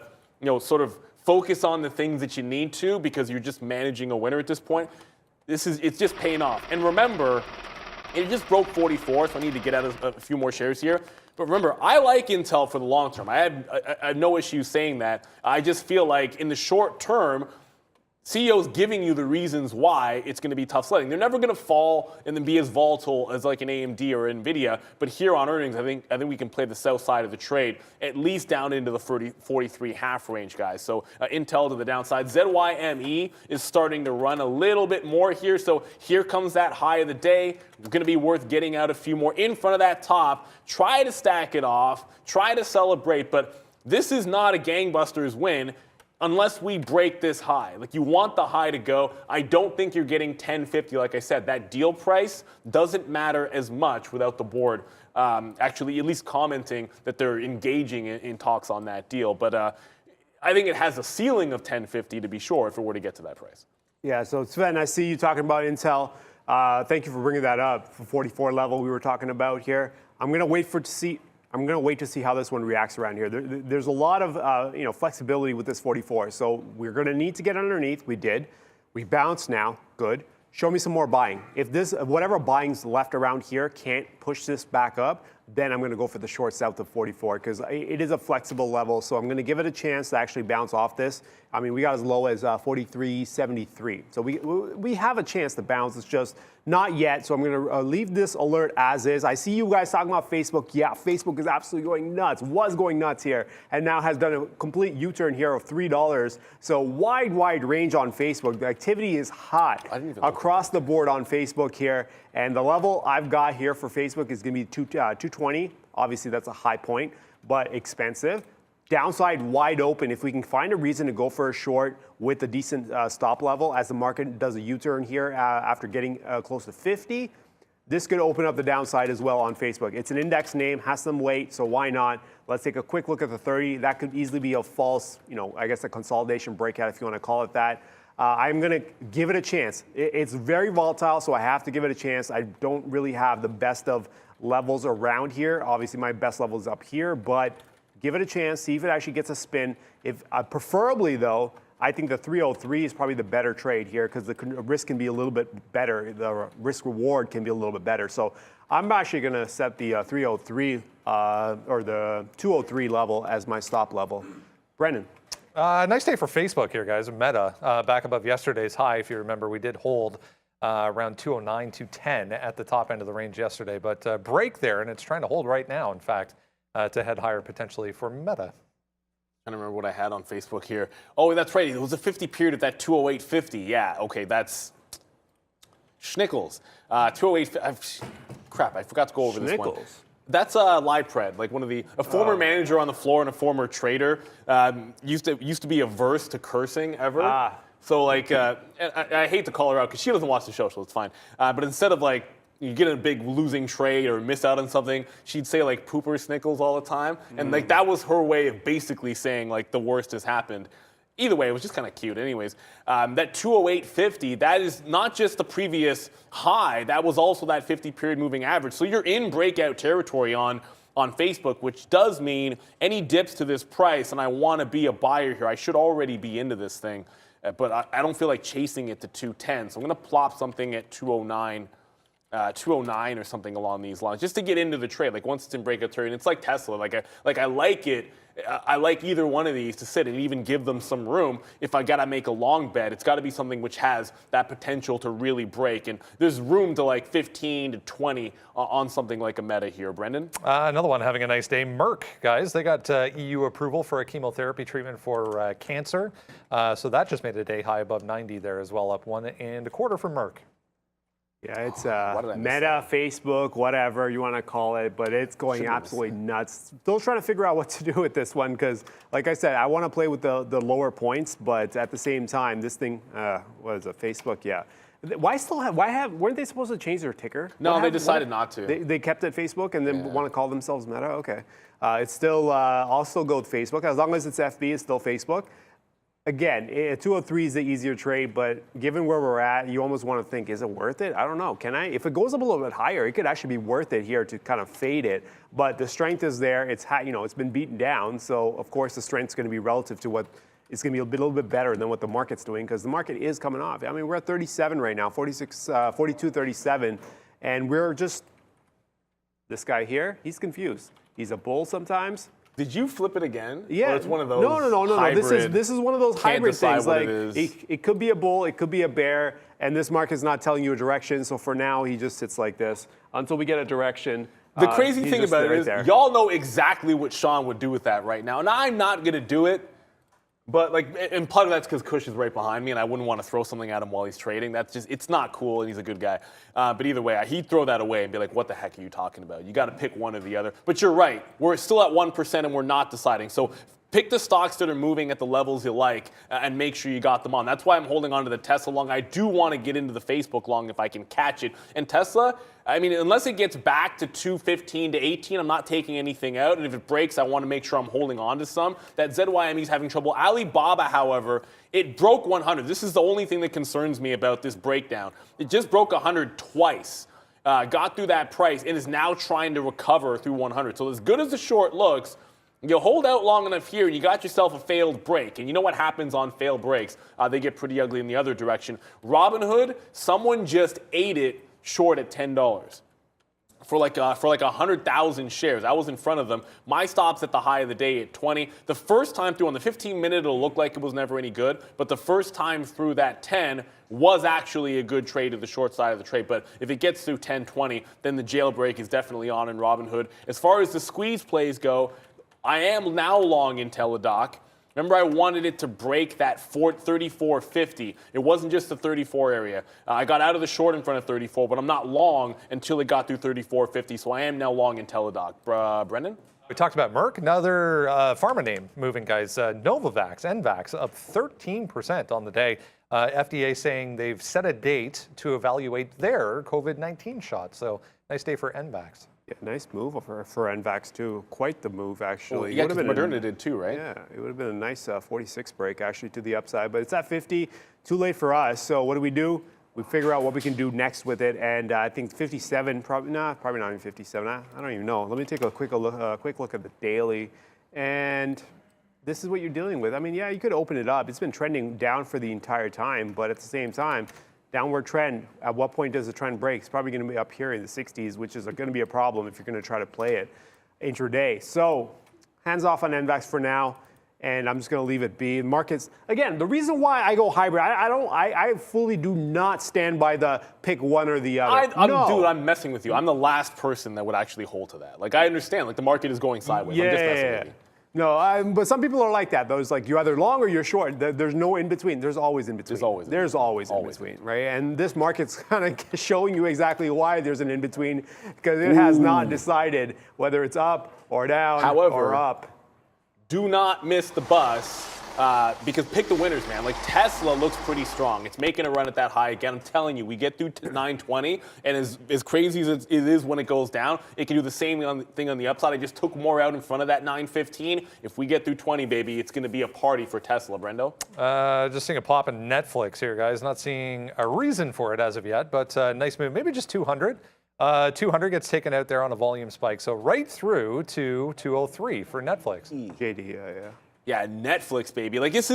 sort of focus on the things that you need to because you're just managing a winner at this point. It's just paying off. And remember, it just broke 44, so I need to get out a few more shares here. But remember, I like Intel for the long term. I have no issue saying that. I just feel like in the short term, CEOs giving you the reasons why it's going to be tough sledding. They're never going to fall and then be as volatile as like an AMD or NVIDIA. But here on earnings, I think we can play the south side of the trade, at least down into the 43 half range, guys. So Intel to the downside. ZYME is starting to run a little bit more here. So here comes that high of the day. It's going to be worth getting out a few more in front of that top. Try to stack it off. Try to celebrate. But this is not a gangbusters win unless we break this high. Like, you want the high to go. I don't think you're getting 10.50. Like I said, that deal price doesn't matter as much without the board actually at least commenting that they're engaging in talks on that deal. But I think it has a ceiling of 10.50 to be sure if it were to get to that price. Yeah, so Sven, I see you talking about Intel. Thank you for bringing that up. For 44 level we were talking about here. I'm going to wait to see I'm going to wait to see how this one reacts around here. There's a lot of flexibility with this 44. So we're going to need to get underneath. We did. We bounced now. Good. Show me some more buying. If this, whatever buying's left around here can't push this back up, then I'm going to go for the short south of 44 because it is a flexible level. So I'm going to give it a chance to actually bounce off this. I mean, we got as low as 43.73. So we have a chance to bounce. It's just not yet. So I'm going to leave this alert as is. I see you guys talking about Facebook. Yeah, Facebook is absolutely going nuts. Was going nuts here and now has done a complete U-turn here of $3. So wide range on Facebook. The activity is hot across the board on Facebook here. And the level I've got here for Facebook is going to be 220. Obviously, that's a high point, but expensive. Downside wide open. If we can find a reason to go for a short with a decent stop level as the market does a U-turn here after getting close to 50, this could open up the downside as well on Facebook. It's an index name, has some weight, so why not? Let's take a quick look at the 30. That could easily be a false, I guess a consolidation breakout if you want to call it that. I'm going to give it a chance. It's very volatile, so I have to give it a chance. I don't really have the best of levels around here. Obviously, my best level is up here, but give it a chance, see if it actually gets a spin. If preferably, though, I think the 303 is probably the better trade here because the risk can be a little bit better. The risk reward can be a little bit better. So I'm actually going to set the 303 or the 203 level as my stop level. Brendan. Nice day for Facebook here, guys. Meta back above yesterday's high. If you remember, we did hold around 209, 210 at the top end of the range yesterday, but break there, and it's trying to hold right now, in fact, to head higher potentially for Meta. I don't remember what I had on Facebook here. Oh, that's right. It was a 50 period at that 208.50. Yeah, okay, that's schnickels. 208. Crap, I forgot to go over this one. That's live pred, like a former manager on the floor and a former trader. Used to be averse to cursing ever. So like, I hate to call her out because she doesn't watch the show, so it's fine. But instead of like you get in a big losing trade or miss out on something, she'd say like pooper snickles all the time. And like that was her way of basically saying like the worst has happened. Either way, it was just kind of cute. Anyways, that 208.50, that is not just the previous high, that was also that 50-period moving average. So you're in breakout territory on Facebook, which does mean any dips to this price, and I want to be a buyer here, I should already be into this thing. But I don't feel like chasing it to 210. So I'm going to plop something at 209. 209 or something along these lines, just to get into the trade. Like once it's in breakout territory, and it's like Tesla. I like it. I like either one of these to sit and even give them some room. If I gotta make a long bet, it's got to be something which has that potential to really break. And there's room to like 15 to 20 on something like a Meta here. Brendan? Another one having a nice day. Merck, guys, they got EU approval for a chemotherapy treatment for cancer. So that just made a day high above 90 there as well, up 1.25 for Merck. Yeah, it's Meta, Facebook, whatever you want to call it, but it's going absolutely nuts. Still trying to figure out what to do with this one because, like I said, I want to play with the lower points, but at the same time, this thing, what is it, Facebook? Yeah. Weren't they supposed to change their ticker? No, they decided not to. They kept it Facebook and then want to call themselves Meta? Okay. It's still, I'll still go with Facebook. As long as it's FB, it's still Facebook. Again, 203 is the easier trade, but given where we're at, you almost want to think, is it worth it? I don't know. Can I? If it goes up a little bit higher, it could actually be worth it here to kind of fade it. But the strength is there. It's been beaten down, so of course the strength's going to be relative to what it's going to be a little bit better than what the market's doing because the market is coming off. I mean, we're at 37 right now, 42.37, and we're just this guy here. He's confused. He's a bull sometimes. Did you flip it again? Yeah. Or it's one of those No. This is one of those hybrid things. Like it could be a bull, it could be a bear, and this market's not telling you a direction. So for now, he just sits like this until we get a direction. The crazy thing about it is, y'all know exactly what Sean would do with that right now, and I'm not gonna do it. But and part of that's because Kush is right behind me, and I wouldn't want to throw something at him while he's trading. It's not cool, and he's a good guy. But either way, he'd throw that away and be like, "What the heck are you talking about? You got to pick one or the other." But you're right. We're still at 1%, and we're not deciding. So pick the stocks that are moving at the levels you like, and make sure you got them on. That's why I'm holding on to the Tesla long. I do want to get into the Facebook long if I can catch it. And Tesla, I mean, unless it gets back to 215 to 18, I'm not taking anything out. And if it breaks, I want to make sure I'm holding on to some. That ZYME is having trouble. Alibaba, however, it broke 100. This is the only thing that concerns me about this breakdown. It just broke 100 twice. got through that price, and is now trying to recover through 100. So as good as the short looks, you hold out long enough here, and you got yourself a failed break. And you know what happens on failed breaks? They get pretty ugly in the other direction. Robinhood, someone just ate it short at $10. For like 100,000 shares. I was in front of them. My stop's at the high of the day at 20. The first time through on the 15-minute, it'll look like it was never any good, but the first time through that 10 was actually a good trade to the short side of the trade. But if it gets through 10, 20, then the jailbreak is definitely on in Robinhood. As far as the squeeze plays go, I am now long in Teladoc. Remember, I wanted it to break that 34.50. It wasn't just the 34 area. I got out of the short in front of 34, but I'm not long until it got through 34.50. So I am now long in Teladoc. Brendan? We talked about Merck, another pharma name moving, guys. Novavax, NVAX, up 13% on the day. FDA saying they've set a date to evaluate their COVID-19 shot. So nice day for NVAX. Yeah, nice move for NVAX too. Quite the move, actually. Well, yeah, because Moderna did too, right? Yeah, it would have been a nice 46 break actually to the upside, but it's at 50. Too late for us. So what do? We figure out what we can do next with it, and I think 57, probably not even 57. I don't even know. Let me take a quick look at the daily, and this is what you're dealing with. I mean, yeah, you could open it up. It's been trending down for the entire time, but at the same time, downward trend. At what point does the trend break? It's probably going to be up here in the 60s, which is going to be a problem if you're going to try to play it intraday. So hands off on NVAX for now, and I'm just going to leave it be. Markets, again, the reason why I go hybrid, I fully do not stand by the pick one or the other. Dude, I'm messing with you. I'm the last person that would actually hold to that. Like, I understand, like, the market is going sideways. I'm just messing with you. No, but some people are like that. Those like you're either long or you're short. There's no in between. There's always in between. There's always in between, right? And this market's kind of showing you exactly why there's an in between, because it has not decided whether it's up or down or up. Do not miss the bus. Because pick the winners, man. Like, Tesla looks pretty strong. It's making a run at that high again. I'm telling you, we get through 920, and as crazy as it is when it goes down, it can do the same thing on the upside. I just took more out in front of that 915. If we get through 20, baby, it's going to be a party for Tesla. Brendo? Just seeing a pop in Netflix here, guys. Not seeing a reason for it as of yet, but nice move. Maybe just 200. 200 gets taken out there on a volume spike. So right through to 203 for Netflix. JD, yeah. Yeah, Netflix, baby. Like, this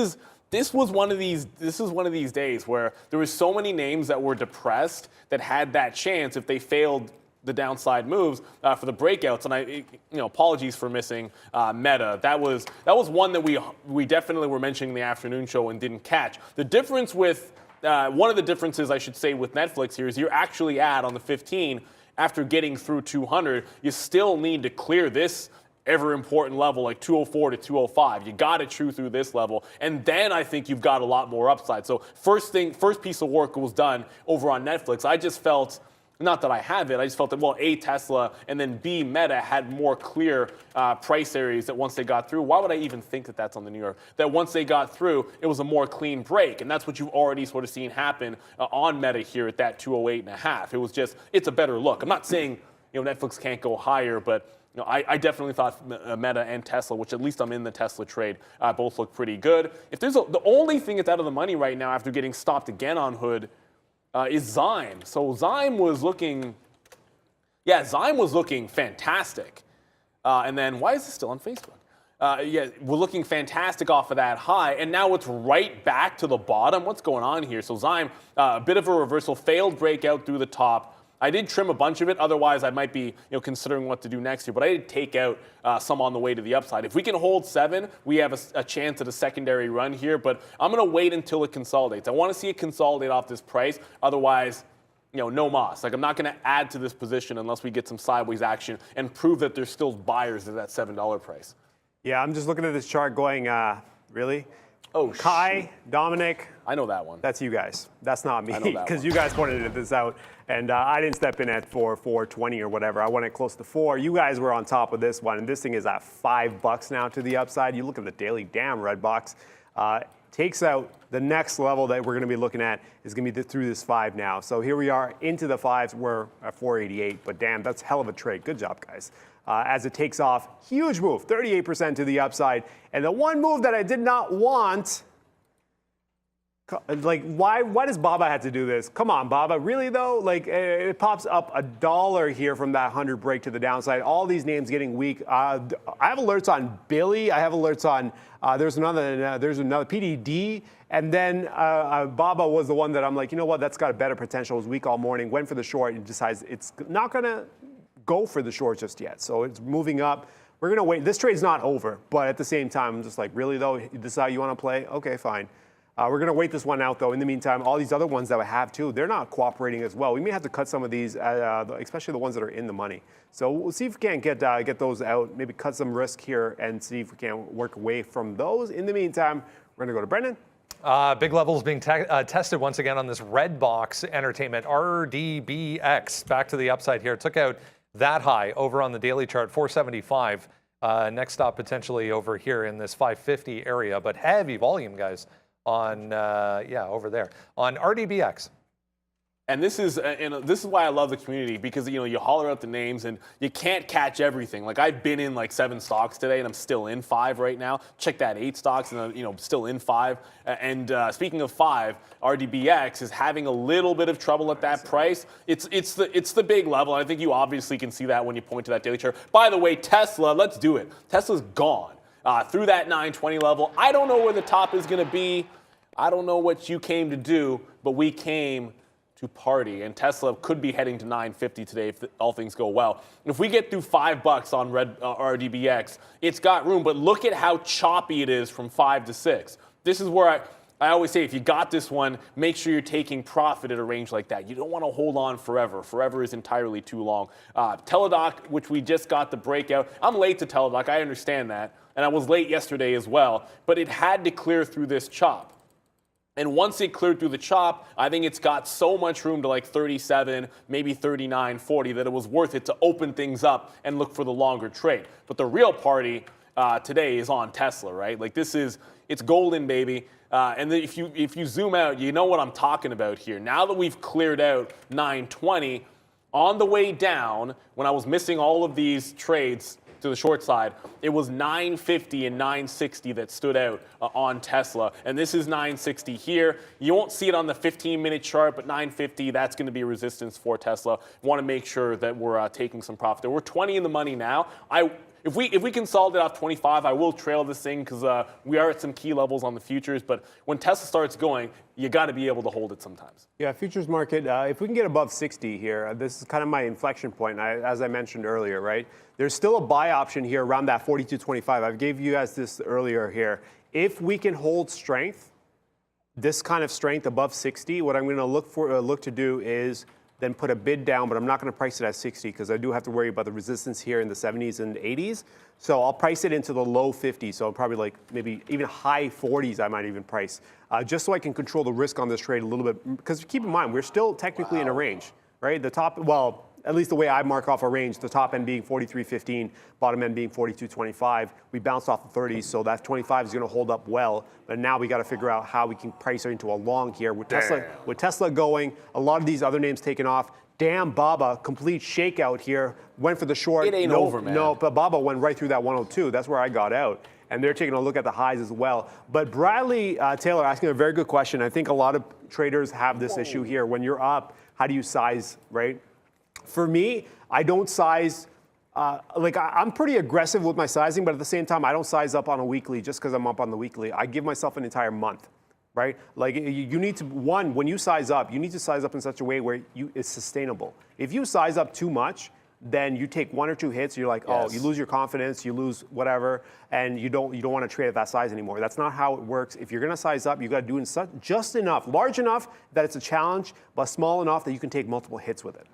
was one of these days where there were so many names that were depressed that had that chance if they failed the downside moves for the breakouts. And apologies for missing Meta. That was one that we definitely were mentioning in the afternoon show and didn't catch. The difference with one of the differences I should say with Netflix here is you're actually at on the 15 after getting through 200. You still need to clear this ever important level like 204 to 205. You got to chew through this level, and then I think you've got a lot more upside. So first piece of work was done over on Netflix. I just felt, not that I have it, I just felt that, well, A, Tesla, and then B, Meta had more clear price areas that once they got through. Why would I even think that that's on the New York? That once they got through, it was a more clean break, and that's what you've already sort of seen happen on Meta here at that 208.5. It was just, it's a better look. I'm not saying Netflix can't go higher, but I definitely thought Meta and Tesla, which at least I'm in the Tesla trade, both look pretty good. If there's the only thing that's out of the money right now after getting stopped again on Hood is Zyme. So Zyme was looking fantastic. And then why is this still on Facebook? We're looking fantastic off of that high, and now it's right back to the bottom. What's going on here? So Zyme, a bit of a reversal, failed breakout through the top. I did trim a bunch of it. Otherwise, I might be considering what to do next year. But I did take out some on the way to the upside. If we can hold 7, we have a chance at a secondary run here. But I'm going to wait until it consolidates. I want to see it consolidate off this price. Otherwise, no mas. Like, I'm not going to add to this position unless we get some sideways action and prove that there's still buyers at that $7 price. Yeah, I'm just looking at this chart going, really? Oh, Kai, Dominic. I know that one. That's you guys. That's not me, because you guys pointed this out, and I didn't step in at 4.20 or whatever. I went at close to 4. You guys were on top of this one, and this thing is at $5 now to the upside. You look at the daily, damn, red box. Takes out the next level that we're going to be looking at is going to be through this 5 now. So here we are into the 5s. We're at 488, but damn, that's hell of a trade. Good job, guys. As it takes off, huge move, 38% to the upside. And the one move that I did not want, Like, why does Baba have to do this? Come on, Baba, really though? Like, it pops up $1 here from that 100 break to the downside. All these names getting weak. I have alerts on Billy. I have alerts on there's another PDD, and then Baba was the one that I'm like, you know what? That's got a better potential. It was weak all morning. Went for the short and decides it's not gonna go for the short just yet. So it's moving up. We're gonna wait. This trade's not over, but at the same time, I'm just like, really though? This is how you want to play? Okay, fine. We're going to wait this one out, though. In the meantime, all these other ones that we have, too, they're not cooperating as well. We may have to cut some of these, especially the ones that are in the money. So we'll see if we can't get those out, maybe cut some risk here and see if we can work away from those. In the meantime, we're going to go to Brendan. Big levels being tested once again on this red box entertainment, RDBX. Back to the upside here. Took out that high over on the daily chart, 475. Next stop potentially over here in this 550 area, but heavy volume, guys. On over there on RDBX. And this is why I love the community, because you holler out the names and you can't catch everything. Like, I've been in like 7 stocks today and I'm still in 5 right now. Check that, 8 stocks and still in 5. And speaking of 5, RDBX is having a little bit of trouble at that price. It's the big level. And I think you obviously can see that when you point to that daily chart. By the way, Tesla, let's do it. Tesla's gone. Through that 920 level. I don't know where the top is going to be. I don't know what you came to do, but we came to party. And Tesla could be heading to 950 today if all things go well. If we get through $5 on RDBX, it's got room. But look at how choppy it is from 5 to 6. This is where I always say, if you got this one, make sure you're taking profit at a range like that. You don't want to hold on forever. Forever is entirely too long. Teladoc, which we just got the breakout. I'm late to Teladoc. I understand that. And I was late yesterday as well. But it had to clear through this chop. And once it cleared through the chop, I think it's got so much room to like 37, maybe 39, 40, that it was worth it to open things up and look for the longer trade. But the real party today is on Tesla, right? Like, it's golden, baby. And then if you zoom out, you know what I'm talking about here. Now that we've cleared out 920, on the way down, when I was missing all of these trades to the short side, it was 950 and 960 that stood out on Tesla. And this is 960 here. You won't see it on the 15-minute chart, but 950, that's going to be resistance for Tesla. Want to make sure that we're taking some profit there. We're 20 in the money now. If we consolidate off 25, I will trail this thing because we are at some key levels on the futures. But when Tesla starts going, you got to be able to hold it sometimes. Yeah, futures market, if we can get above 60 here, this is kind of my inflection point, as I mentioned earlier, right? There's still a buy option here around that 42.25. I gave you guys this earlier here. If we can hold strength, this kind of strength above 60, what I'm going to look to do is then put a bid down, but I'm not going to price it at 60 because I do have to worry about the resistance here in the 70s and 80s. So I'll price it into the low 50s. So probably like maybe even high 40s I might even price, just so I can control the risk on this trade a little bit. Because keep in mind, we're still technically in a range, right? The top, well, at least the way I mark off a range, the top end being 43.15, bottom end being 42.25. We bounced off the 30s, so that 25 is going to hold up well. But now we got to figure out how we can price it into a long here. With Tesla going, a lot of these other names taking off. Damn, Baba, complete shakeout here. Went for the short. It ain't over, man. No, but Baba went right through that 102. That's where I got out. And they're taking a look at the highs as well. But Bradley Taylor asking a very good question. I think a lot of traders have this issue here. When you're up, how do you size, right? For me, I don't size, I'm pretty aggressive with my sizing, but at the same time, I don't size up on a weekly just because I'm up on the weekly. I give myself an entire month, right? Like, you need to, when you size up, you need to size up in such a way where it's sustainable. If you size up too much, then you take 1 or 2 hits, you're like, oh, you lose your confidence, you lose whatever, and you don't want to trade at that size anymore. That's not how it works. If you're going to size up, you got to do it just enough, large enough that it's a challenge, but small enough that you can take multiple hits with it.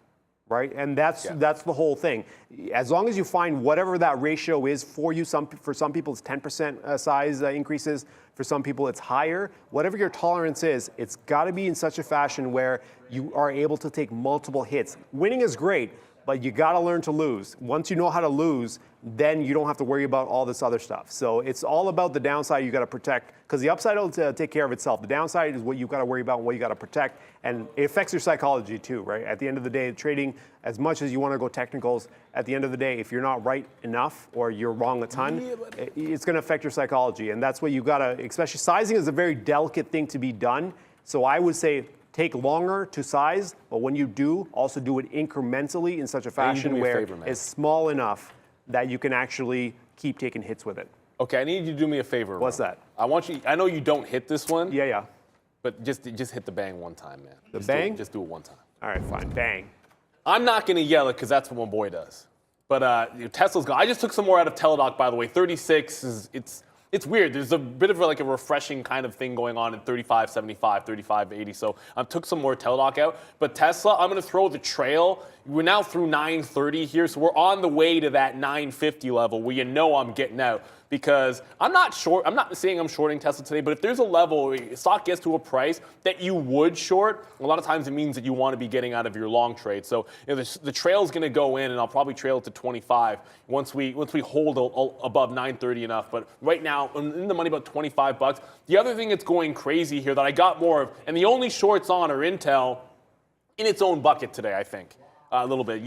Right, and that's the whole thing. As long as you find whatever that ratio is for you, for some people it's 10% size increases. For some people it's higher. Whatever your tolerance is, it's got to be in such a fashion where you are able to take multiple hits. Winning is great, but you got to learn to lose. Once you know how to lose, then you don't have to worry about all this other stuff. So it's all about the downside you got to protect, because the upside will take care of itself. The downside is what you got to worry about and what you got to protect, and it affects your psychology too, right? At the end of the day, trading, as much as you want to go technicals, at the end of the day, if you're not right enough or you're wrong a ton, it's going to affect your psychology, and that's what you got to, especially sizing is a very delicate thing to be done. So I would say take longer to size, but when you do, also do it incrementally in such a fashion where it's small enough that you can actually keep taking hits with it. Okay, I need you to do me a favor. What's that? I know you don't hit this one. Yeah. But just hit the bang one time, man. Just do it one time. All right, fine. Bang. I'm not going to yell it because that's what my boy does. But Tesla's gone. I just took some more out of Teladoc, by the way. 36 is it's weird. There's a bit of like a refreshing kind of thing going on in 35.75, 35.80. So I took some more Teladoc out. But Tesla, I'm going to throw the trail. We're now through 930 here, so we're on the way to that 950 level where you know I'm getting out. Because I'm not short. I'm not saying I'm shorting Tesla today, but if there's a level where stock gets to a price that you would short, a lot of times it means that you want to be getting out of your long trade. So the trail is going to go in, and I'll probably trail it to 25 once we hold above 930 enough. But right now, I'm in the money about 25 bucks. The other thing that's going crazy here that I got more of, and the only shorts on are Intel in its own bucket today, I think, a little bit.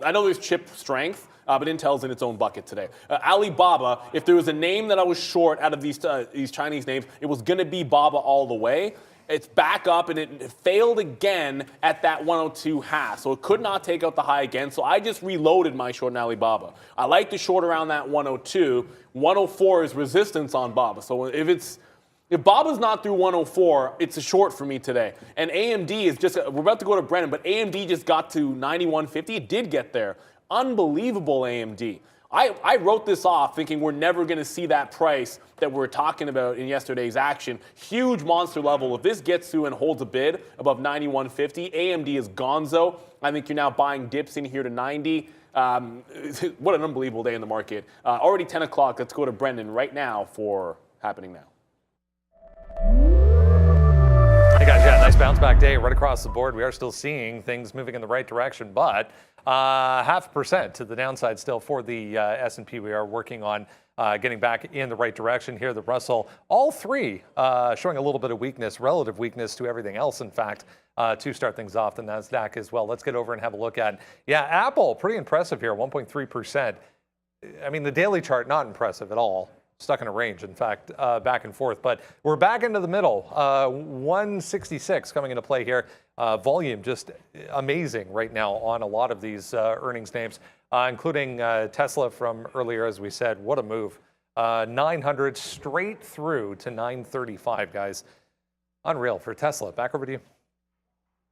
I know there's chip strength. But Intel's in its own bucket today. Alibaba, if there was a name that I was short out of these Chinese names, it was going to be Baba all the way. It's back up, and it failed again at that 102 half. So it could not take out the high again. So I just reloaded my short in Alibaba. I like to short around that 102. 104 is resistance on Baba. So if Baba's not through 104, it's a short for me today. And AMD is just, we're about to go to Brennan, but AMD just got to 91.50. It did get there. Unbelievable AMD. I wrote this off thinking we're never going to see that price that we're talking about in yesterday's action. Huge monster level. If this gets through and holds a bid above 91.50, AMD is gonzo. I think you're now buying dips in here to 90. What an unbelievable day in the market. Already 10 o'clock. Let's go to Brendan right now for Happening Now. Hey guys, yeah, nice bounce back day right across the board. We are still seeing things moving in the right direction, but 0.5% to the downside still for the S&P. We are working on getting back in the right direction here. The Russell, all three showing a little bit of weakness, relative weakness to everything else, in fact, to start things off. The NASDAQ as well. Let's get over and have a look at, Apple, pretty impressive here, 1.3%. I mean, the daily chart, not impressive at all. Stuck in a range, in fact, back and forth. But we're back into the middle. 166 coming into play here. Volume just amazing right now on a lot of these earnings names, including Tesla from earlier, as we said. What a move. 900 straight through to 935, guys. Unreal for Tesla. Back over to you.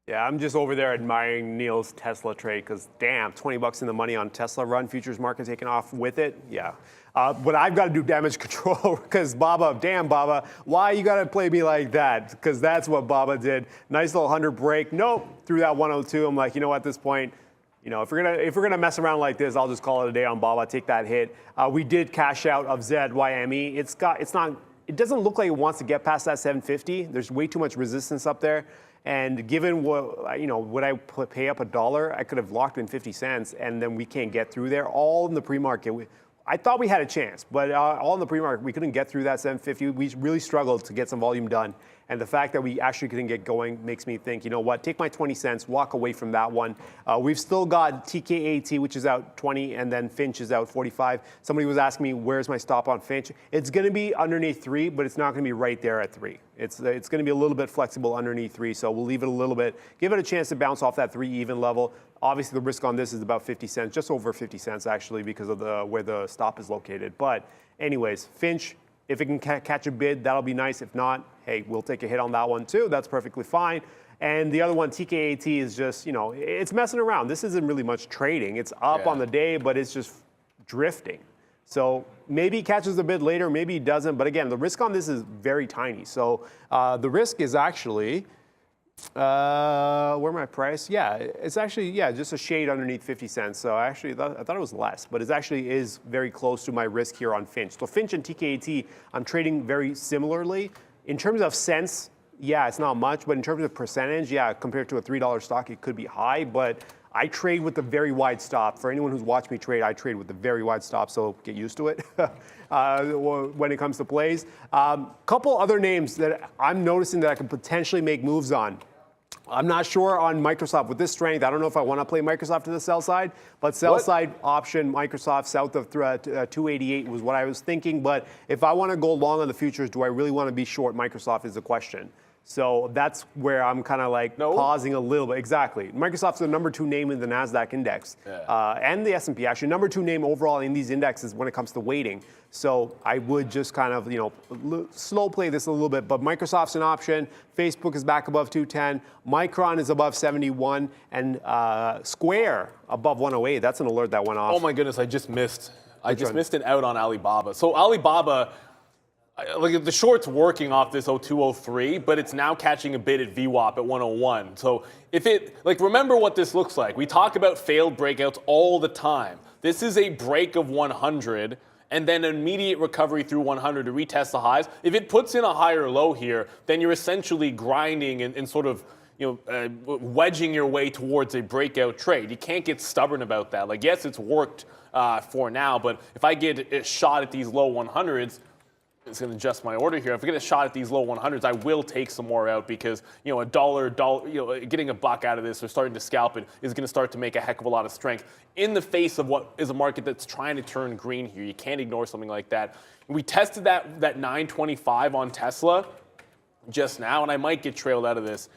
Yeah, I'm just over there admiring Neil's Tesla trade because, damn, 20 bucks in the money on Tesla run, futures market taking off with it. Yeah. But I've got to do damage control because Baba, damn Baba, why you got to play me like that? Because that's what Baba did. Nice little 100 break. Nope, through that 102. I'm like, at this point, if we're gonna mess around like this, I'll just call it a day on Baba. Take that hit. We did cash out of ZYME. It doesn't look like it wants to get past that 750. There's way too much resistance up there. And given what I pay up $1, I could have locked in 50 cents, and then we can't get through there. All in the pre-market. I thought we had a chance, but all in the pre-market, we couldn't get through that 750. We really struggled to get some volume done. And the fact that we actually couldn't get going makes me think, take my 20 cents, walk away from that one. We've still got TKAT, which is out 20, and then Finch is out 45. Somebody was asking me, where's my stop on Finch? It's going to be underneath 3, but it's not going to be right there at 3. It's going to be a little bit flexible underneath 3, so we'll leave it a little bit. Give it a chance to bounce off that 3 even level. Obviously, the risk on this is about 50 cents, just over 50 cents actually, because of where the stop is located. But anyways, Finch, if it can catch a bid, that'll be nice. If not, hey, we'll take a hit on that one too. That's perfectly fine. And the other one, TKAT, is just, it's messing around. This isn't really much trading. It's up on the day, but it's just drifting. So maybe he catches a bid later, maybe he doesn't. But again, the risk on this is very tiny. So the risk is actually, where my price? Yeah, it's actually, just a shade underneath 50 cents. So actually, I thought it was less, but it actually is very close to my risk here on Finch. So Finch and TKAT, I'm trading very similarly. In terms of cents, it's not much, but in terms of percentage, compared to a $3 stock, it could be high, but I trade with a very wide stop. For anyone who's watched me trade, I trade with a very wide stop, so get used to it when it comes to plays. Couple other names that I'm noticing that I can potentially make moves on. I'm not sure on Microsoft with this strength. I don't know if I want to play Microsoft to the sell side, but sell side option Microsoft south of 288 was what I was thinking. But if I want to go long on the futures, do I really want to be short Microsoft is the question. So that's where I'm kind of like pausing a little bit. Exactly. Microsoft's the number 2 name in the NASDAQ index and the S&P. Actually, number 2 name overall in these indexes when it comes to weighting. So I would just kind of, slow play this a little bit. But Microsoft's an option. Facebook is back above 210. Micron is above 71. And Square above 108. That's an alert that went off. Oh, my goodness. I just missed an out on Alibaba. So Alibaba, like the short's working off this 0203, but it's now catching a bid at VWAP at 101. So remember what this looks like. We talk about failed breakouts all the time. This is a break of 100 and then an immediate recovery through 100 to retest the highs. If it puts in a higher low here, then you're essentially grinding and sort of wedging your way towards a breakout trade. You can't get stubborn about that. Like, yes, it's worked for now, but if I get a shot at these low 100s, it's going to adjust my order here. If I get a shot at these low 100s, I will take some more out because a dollar, getting a buck out of this or starting to scalp it is going to start to make a heck of a lot of strength in the face of what is a market that's trying to turn green here. You can't ignore something like that. We tested that 925 on Tesla just now, and I might get trailed out of this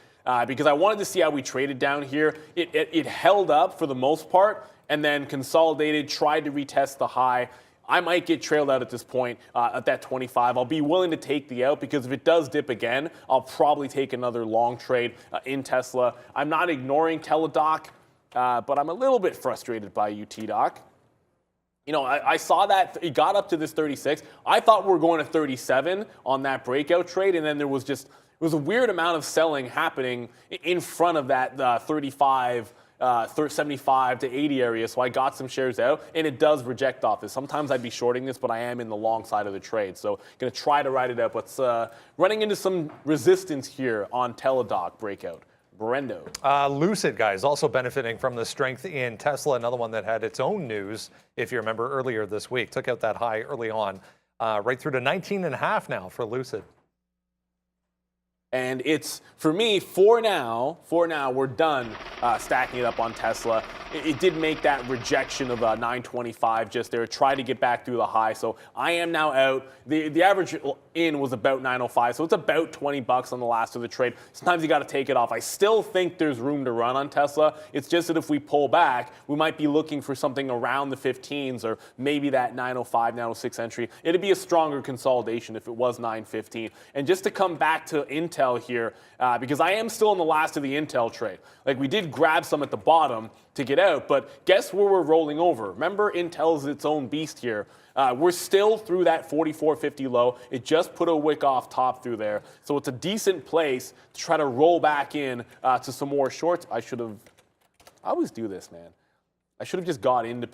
because I wanted to see how we traded down here. It held up for the most part and then consolidated, tried to retest the high. I might get trailed out at this point at that 25. I'll be willing to take the out because if it does dip again, I'll probably take another long trade in Tesla. I'm not ignoring Teladoc, but I'm a little bit frustrated by UTDoc. I saw that it got up to this 36. I thought we were going to 37 on that breakout trade, and then there was a weird amount of selling happening in front of that 35. 75 to 80 area, so I got some shares out, and it does reject off this. Sometimes I'd be shorting this, but I am in the long side of the trade, so going to try to ride it out, but running into some resistance here on Teladoc breakout. Brendo. Lucid, guys, also benefiting from the strength in Tesla, another one that had its own news, if you remember, earlier this week. Took out that high early on, right through to 19.5 now for Lucid. And it's, for me, for now, we're done stacking it up on Tesla. It did make that rejection of 925 just there, tried to get back through the high. So I am now out. The average in was about 905, so it's about 20 bucks on the last of the trade. Sometimes you got to take it off. I still think there's room to run on Tesla. It's just that if we pull back, we might be looking for something around the 15s or maybe that 905, 906 entry. It'd be a stronger consolidation if it was 915. And just to come back to Intel here, because I am still in the last of the Intel trade. Like, we did grab some at the bottom to get out, but guess where we're rolling over? Remember, Intel's its own beast here. We're still through that 44.50 low. It just put a wick off top through there. So it's a decent place to try to roll back in to some more shorts. I always do this, man. I should have just got into,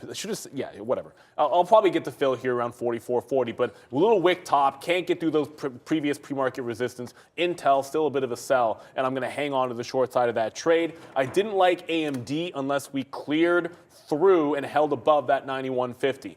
whatever. I'll probably get the fill here around 44.40, but a little wick top, can't get through those previous pre-market resistance. Intel, still a bit of a sell, and I'm going to hang on to the short side of that trade. I didn't like AMD unless we cleared through and held above that 91.50.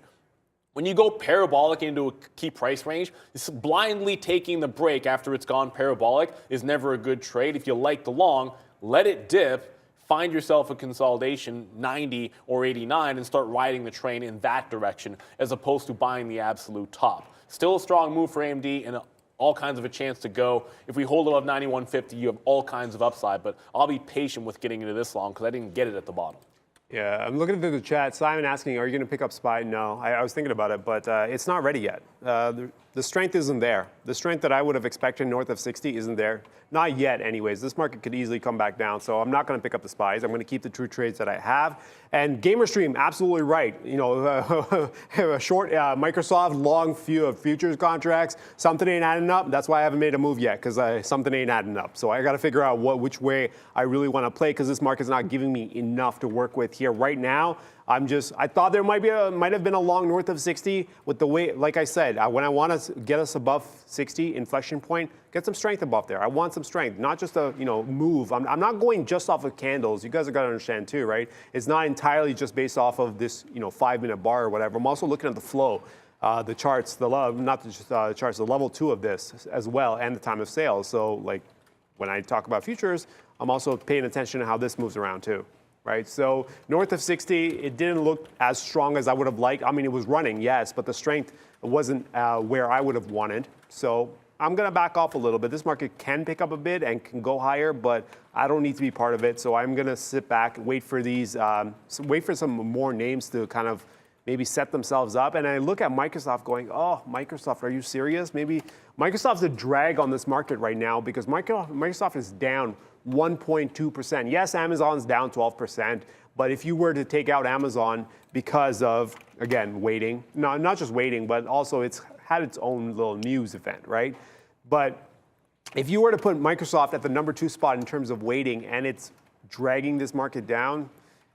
When you go parabolic into a key price range, blindly taking the break after it's gone parabolic is never a good trade. If you like the long, let it dip. Find yourself a consolidation, 90 or 89, and start riding the train in that direction as opposed to buying the absolute top. Still a strong move for AMD and all kinds of a chance to go. If we hold above 91.50, you have all kinds of upside, but I'll be patient with getting into this long because I didn't get it at the bottom. Yeah, I'm looking through the chat. Simon asking, are you going to pick up SPY? No, I was thinking about it, but it's not ready yet. The strength isn't there. The strength that I would have expected north of 60 isn't there. Not yet, anyways. This market could easily come back down, so I'm not going to pick up the SPYs. I'm going to keep the true trades that I have. And GamerStream, absolutely right. A short Microsoft, long few of futures contracts. Something ain't adding up. That's why I haven't made a move yet, because something ain't adding up. So I got to figure out which way I really want to play, because this market's not giving me enough to work with here right now. I thought there might have been a long north of 60 with the way, like I said, when I want to get us above 60 inflection point, get some strength above there. I want some strength, not just a move. I'm not going just off of candles. You guys have got to understand too, right? It's not entirely just based off of this 5-minute bar or whatever. I'm also looking at the flow, the charts, the charts, the level 2 of this as well, and the time of sales. So like when I talk about futures, I'm also paying attention to how this moves around too. Right, so north of 60, it didn't look as strong as I would have liked. I mean, it was running, yes, but the strength wasn't where I would have wanted. So I'm going to back off a little bit. This market can pick up a bit and can go higher, but I don't need to be part of it. So I'm going to sit back, wait for these, wait for some more names to kind of maybe set themselves up. And I look at Microsoft going, oh, Microsoft, are you serious? Maybe Microsoft's a drag on this market right now because Microsoft is down 1.2%. Yes, Amazon's down 12%, but if you were to take out Amazon because of, again, waiting, not just waiting, but also it's had its own little news event, right? But if you were to put Microsoft at the number 2 spot in terms of weighting and it's dragging this market down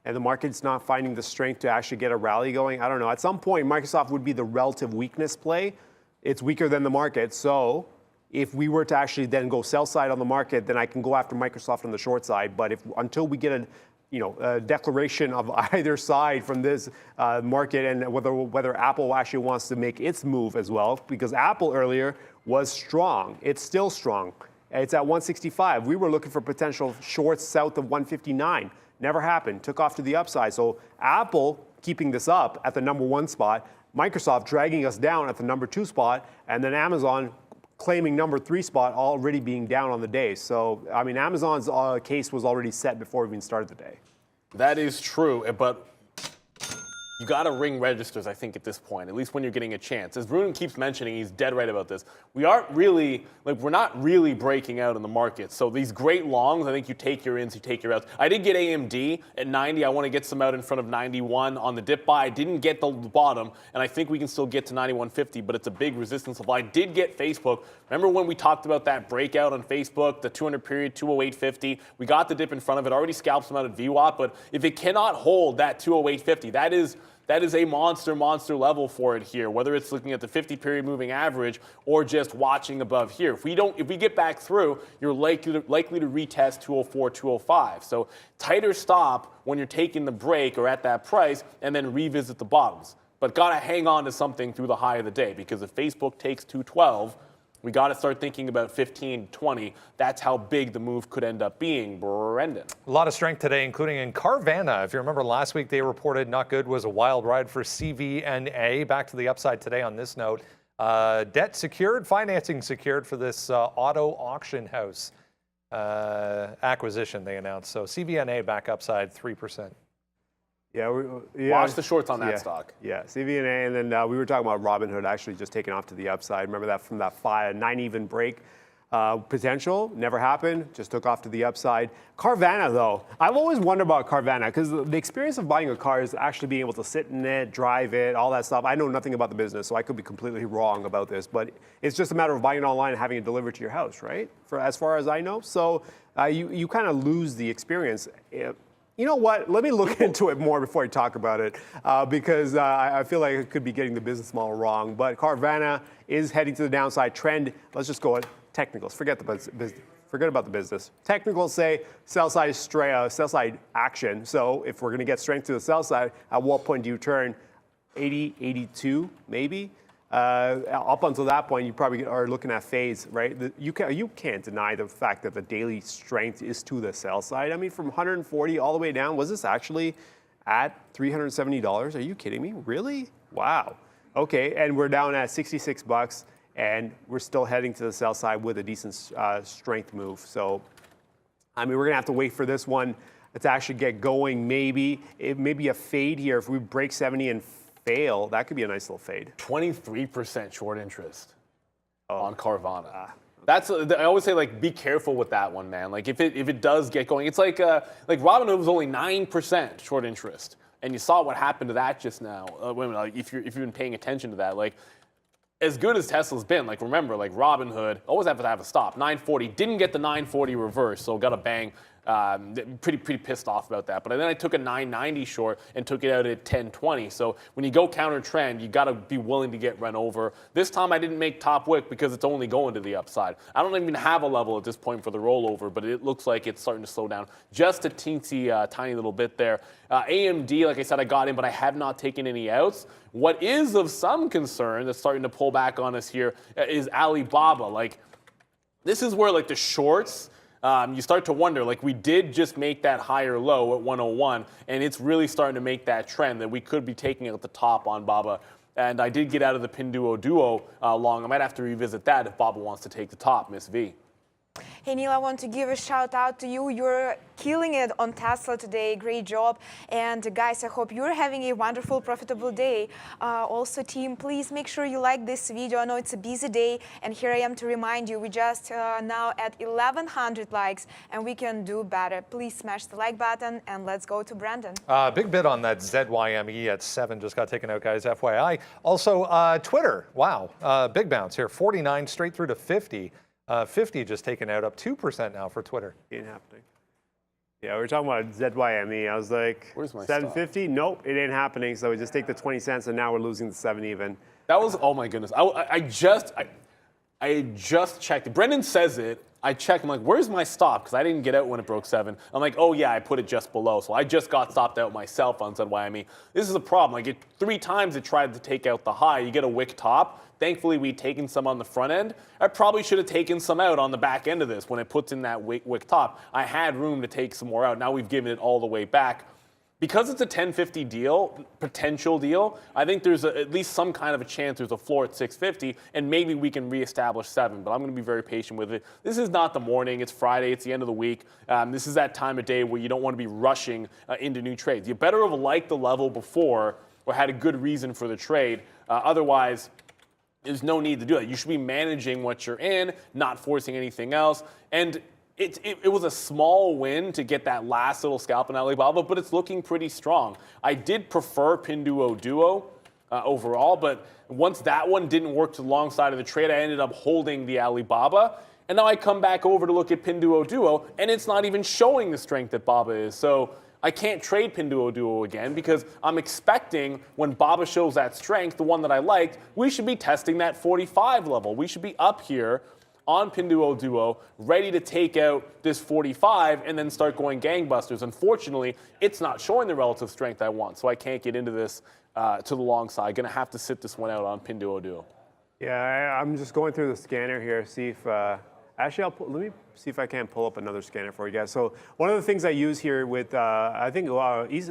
and the market's not finding the strength to actually get a rally going, I don't know. At some point, Microsoft would be the relative weakness play. It's weaker than the market. So if we were to actually then go sell side on the market, then I can go after Microsoft on the short side. But until we get a declaration of either side from this market and whether Apple actually wants to make its move as well, because Apple earlier was strong. It's still strong. It's at 165. We were looking for potential shorts south of 159. Never happened. Took off to the upside. So Apple keeping this up at the number 1 spot, Microsoft dragging us down at the number 2 spot, and then Amazon claiming number 3 spot already being down on the day. So, I mean, Amazon's case was already set before we even started the day. That is true, but you got to ring registers, I think, at this point, at least when you're getting a chance. As Bruno keeps mentioning, he's dead right about this. We're not really breaking out in the market. So these great longs, I think you take your ins, you take your outs. I did get AMD at 90. I want to get some out in front of 91 on the dip buy. I didn't get the bottom, and I think we can still get to 91.50, but it's a big resistance level. I did get Facebook. Remember when we talked about that breakout on Facebook, the 200 period, 208.50? We got the dip in front of it, already scalped some out at VWAP, but if it cannot hold that 208.50, that is a monster level for it here, whether it's looking at the 50-period moving average or just watching above here. If we get back through, you're likely to retest 204, 205. So tighter stop when you're taking the break or at that price and then revisit the bottoms. But got to hang on to something through the high of the day, because if Facebook takes 212, we got to start thinking about 15, 20. That's how big the move could end up being, Brendan. A lot of strength today, including in Carvana. If you remember last week, they reported not good was a wild ride for CVNA. Back to the upside today on this note. Debt secured, financing secured for this auto auction house acquisition they announced. So CVNA back upside 3%. Yeah, watch the shorts on that stock. Yeah, CVNA, and then we were talking about Robinhood actually just taking off to the upside. Remember that from that 9 even break potential? Never happened, just took off to the upside. Carvana, though, I've always wondered about Carvana because the experience of buying a car is actually being able to sit in it, drive it, all that stuff. I know nothing about the business, so I could be completely wrong about this, but it's just a matter of buying it online and having it delivered to your house, right? As far as I know. So you kind of lose the experience. You know what? Let me look into it more before I talk about it because I feel like I could be getting the business model wrong. But Carvana is heading to the downside trend. Let's just go at technicals. Forget about the business. Technicals say sell side action. So if we're going to get strength to the sell side, at what point do you turn 80, 82, maybe? Up until that point, you probably are looking at phase, right? You can't deny the fact that the daily strength is to the sell side. I mean, from 140 all the way down, was this actually at $370? Are you kidding me? Really? Wow. Okay, and we're down at $66, and we're still heading to the sell side with a decent strength move. So, I mean, we're gonna have to wait for this one to actually get going. Maybe it may be a fade here if we break 70 and fail. That could be a nice little fade. 23% short interest on Carvana. I always say, like, be careful with that one, man. Like, if it does get going, it's like Robinhood was only 9% short interest, and you saw what happened to that just now. If you've been paying attention to that, like, as good as Tesla's been, like, remember, like, Robinhood always have to have a stop. 940 didn't get the 940 reverse, so got a bang. Pretty pissed off about that. But then I took a 990 short and took it out at 1020. So when you go counter trend, you got to be willing to get run over. This time I didn't make top wick because it's only going to the upside. I don't even have a level at this point for the rollover, but it looks like it's starting to slow down just a teensy, tiny little bit there. AMD, like I said, I got in, but I have not taken any outs. What is of some concern that's starting to pull back on us here is Alibaba. Like, this is where, like, the shorts, you start to wonder, like, we did just make that higher low at 101, and it's really starting to make that trend that we could be taking it at the top on Baba. And I did get out of the Pinduoduo long. I might have to revisit that if Baba wants to take the top, Miss V. Hey Neil, I want to give a shout out to you. You're killing it on Tesla today. Great job. And guys, I hope you're having a wonderful, profitable day. Also, team, please make sure you like this video. I know it's a busy day, and here I am to remind you, we just now at 1,100 likes, and we can do better. Please smash the like button, and let's go to Brandon. Big bid on that ZYME at 7 just got taken out, guys, FYI. Also, Twitter, wow, big bounce here, 49 straight through to 50. 50 just taken out, up 2% now for Twitter. Ain't happening. Yeah, we were talking about ZYME. I was like, where's my 750? Stop? Nope, it ain't happening. So we just take the 20 cents, and now we're losing the 7 even. That was, oh my goodness. I just checked it. Brendan says it. I checked. I'm like, where's my stop? Because I didn't get out when it broke 7. I'm like, oh yeah, I put it just below. So I just got stopped out myself on ZYME. This is a problem. Like 3 times it tried to take out the high. You get a wick top. Thankfully, we'd taken some on the front end. I probably should have taken some out on the back end of this when it puts in that wick top. I had room to take some more out. Now we've given it all the way back. Because it's a 1050 deal, potential deal, I think there's at least some kind of a chance there's a floor at 650, and maybe we can reestablish 7. But I'm going to be very patient with it. This is not the morning. It's Friday. It's the end of the week. This is that time of day where you don't want to be rushing into new trades. You better have liked the level before or had a good reason for the trade. Otherwise, there's no need to do that. You should be managing what you're in, not forcing anything else. And it was a small win to get that last little scalp in Alibaba, but it's looking pretty strong. I did prefer Pinduoduo overall, but once that one didn't work to the long side of the trade, I ended up holding the Alibaba. And now I come back over to look at Pinduoduo, and it's not even showing the strength that Baba is. So I can't trade Pinduoduo again because I'm expecting when Baba shows that strength, the one that I liked, we should be testing that 45 level. We should be up here on Pinduoduo, ready to take out this 45 and then start going gangbusters. Unfortunately, it's not showing the relative strength I want, so I can't get into this to the long side. Going to have to sit this one out on Pinduoduo. Yeah, I'm just going through the scanner here, see if actually, let me see if I can pull up another scanner for you guys. So one of the things I use here with, I think, I use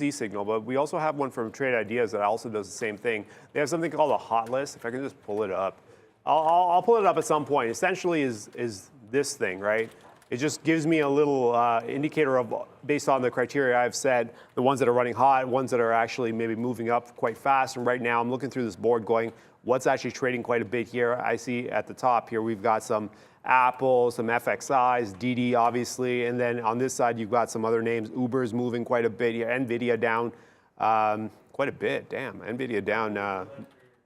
eSignal, but we also have one from Trade Ideas that also does the same thing. They have something called a hot list. If I can just pull it up. I'll pull it up at some point. Essentially is this thing, right? It just gives me a little indicator of, based on the criteria I've said, the ones that are running hot, ones that are actually maybe moving up quite fast. And right now I'm looking through this board going, what's actually trading quite a bit here? I see at the top here we've got some Apple, some FXIs, DD obviously, and then on this side you've got some other names. Uber's moving quite a bit here. Nvidia down quite a bit. Damn, Nvidia down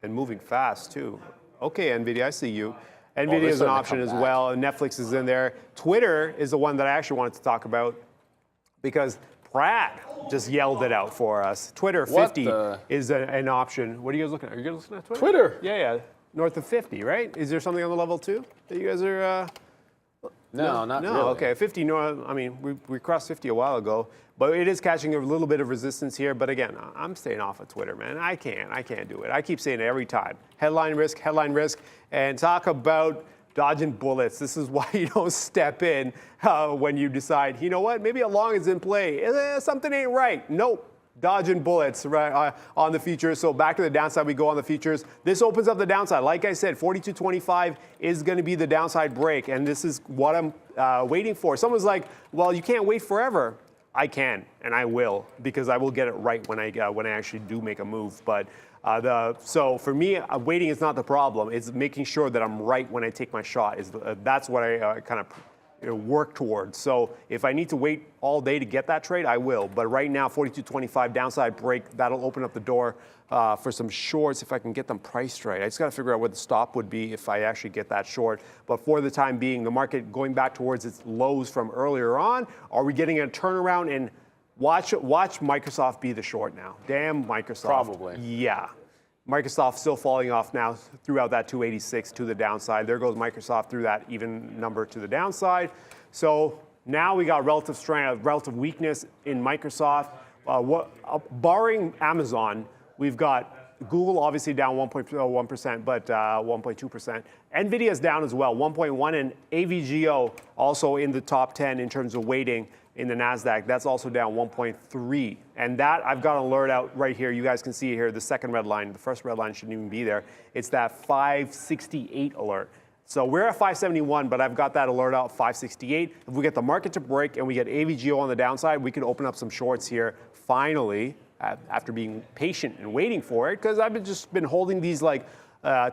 and moving fast too. Okay, Nvidia, I see you. Nvidia is an option as well, and Netflix is in there. Twitter is the one that I actually wanted to talk about because Brad just yelled it out for us. Twitter 50 is an option. What are you guys looking at? Are you guys looking at Twitter? Twitter. Yeah, north of 50, right? Is there something on the level 2 that you guys are? No, not really. Okay, 50. No, I mean we crossed 50 a while ago, but it is catching a little bit of resistance here. But again, I'm staying off of Twitter, man. I can't do it. I keep saying it every time. Headline risk, and talk about dodging bullets. This is why you don't step in when you decide, you know what, maybe a long is in play. Something ain't right. Nope. Dodging bullets right on the futures. So back to the downside we go on the futures. This opens up the downside. Like I said, 42.25 is going to be the downside break, and this is what I'm waiting for. Someone's like, well, you can't wait forever. I can, and I will, because I will get it right when I actually do make a move. But so for me, waiting is not the problem. It's making sure that I'm right when I take my shot. That's what I kind of work towards. So if I need to wait all day to get that trade, I will. But right now, 42.25 downside break, that'll open up the door for some shorts if I can get them priced right. I just got to figure out what the stop would be if I actually get that short. But for the time being, the market going back towards its lows from earlier on. Are we getting a turnaround? And watch Microsoft be the short now. Damn Microsoft. Probably. Yeah. Microsoft still falling off now throughout that 286 to the downside. There goes Microsoft through that even number to the downside. So now we got relative strength, relative weakness in Microsoft. Barring Amazon, we've got Google obviously down 1.1%, but 1.2%. Nvidia is down as well, 1.1, and AVGO also in the top 10 in terms of weighting in the NASDAQ. That's also down 1.3. And that, I've got an alert out right here. You guys can see here the second red line. The first red line shouldn't even be there. It's that 568 alert. So we're at 571, but I've got that alert out 568. If we get the market to break and we get AVGO on the downside, we can open up some shorts here finally, after being patient and waiting for it, because I've just been holding these like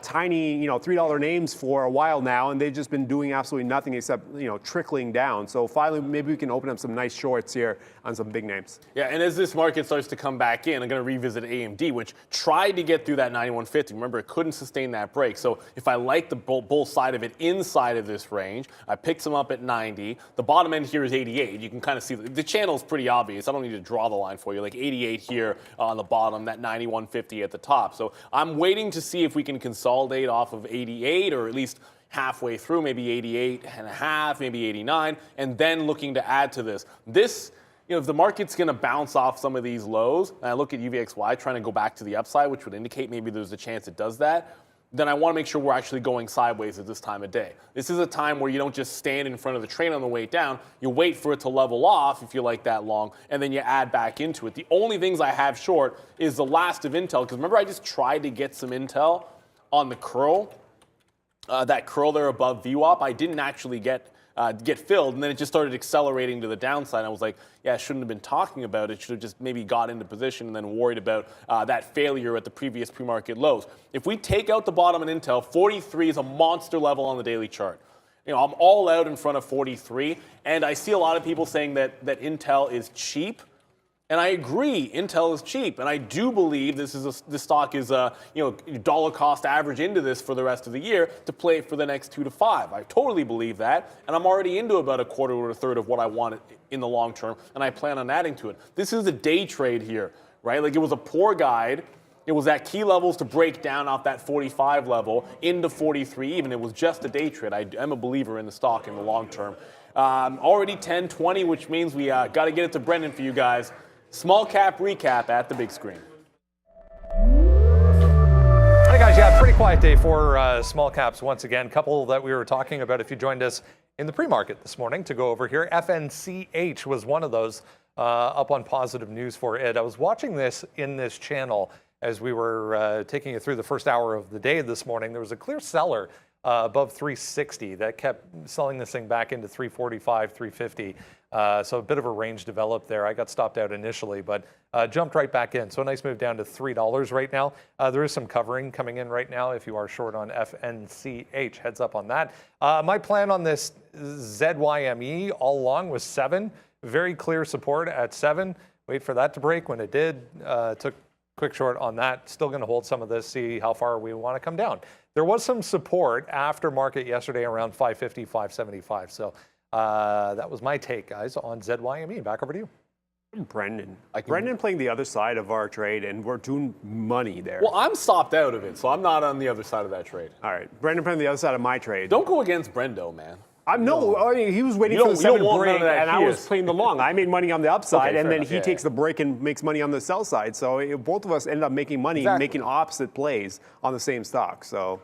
tiny, $3 names for a while now, and they've just been doing absolutely nothing except, trickling down. So finally, maybe we can open up some nice shorts here on some big names. Yeah, and as this market starts to come back in, I'm going to revisit AMD, which tried to get through that 91.50. Remember, it couldn't sustain that break. So if I like the bull side of it inside of this range, I picked some up at 90. The bottom end here is 88. You can kind of see the channel is pretty obvious. I don't need to draw the line for you. Like 88 here on the bottom, that 91.50 at the top. So I'm waiting to see if we can consolidate off of 88, or at least halfway through, maybe 88 and a half, maybe 89, and then looking to add to this. If the market's going to bounce off some of these lows, and I look at UVXY trying to go back to the upside, which would indicate maybe there's a chance it does that, then I want to make sure we're actually going sideways at this time of day. This is a time where you don't just stand in front of the train on the way down. You wait for it to level off if you like that long, and then you add back into it. The only things I have short is the last of Intel, because remember I just tried to get some Intel on the curl, that curl there above VWAP. I didn't actually get filled, and then it just started accelerating to the downside. I was like, yeah, I shouldn't have been talking about it. Should have just maybe got into position and then worried about that failure at the previous pre-market lows. If we take out the bottom in Intel, 43 is a monster level on the daily chart. I'm all out in front of 43, and I see a lot of people saying that Intel is cheap. And I agree, Intel is cheap, and I do believe this stock is dollar cost average into this for the rest of the year to play for the next 2 to 5. I totally believe that, and I'm already into about a quarter or a third of what I want in the long term, and I plan on adding to it. This is a day trade here, right? Like, it was a poor guide. It was at key levels to break down off that 45 level into 43 even. It was just a day trade. I am a believer in the stock in the long term. Already 10:20, which means we got to get it to Brendan for you guys. Small cap recap at the big screen. Hi guys, yeah, pretty quiet day for small caps once again. Couple that we were talking about if you joined us in the pre-market this morning to go over here. FNCH was one of those up on positive news for it. I was watching this in this channel as we were taking it through the first hour of the day this morning. There was a clear seller above 360 that kept selling this thing back into 345, 350. So a bit of a range developed there. I got stopped out initially, but jumped right back in. So a nice move down to $3 right now. There is some covering coming in right now if you are short on FNCH. Heads up on that. My plan on this ZYME all along was 7. Very clear support at 7. Wait for that to break. When it did, took quick short on that. Still going to hold some of this, see how far we want to come down. There was some support after market yesterday around 550, 575. So that was my take, guys, on ZYME. Back over to you. Brendan playing the other side of our trade, and we're doing money there. Well, I'm stopped out of it, so I'm not on the other side of that trade. All right, Brendan playing the other side of my trade. Don't go against Brendo, man. He was waiting for the 7 break, and I was playing the long. I made money on the upside, and then he takes the break and makes money on the sell side. So both of us ended up making money, making opposite plays on the same stock. So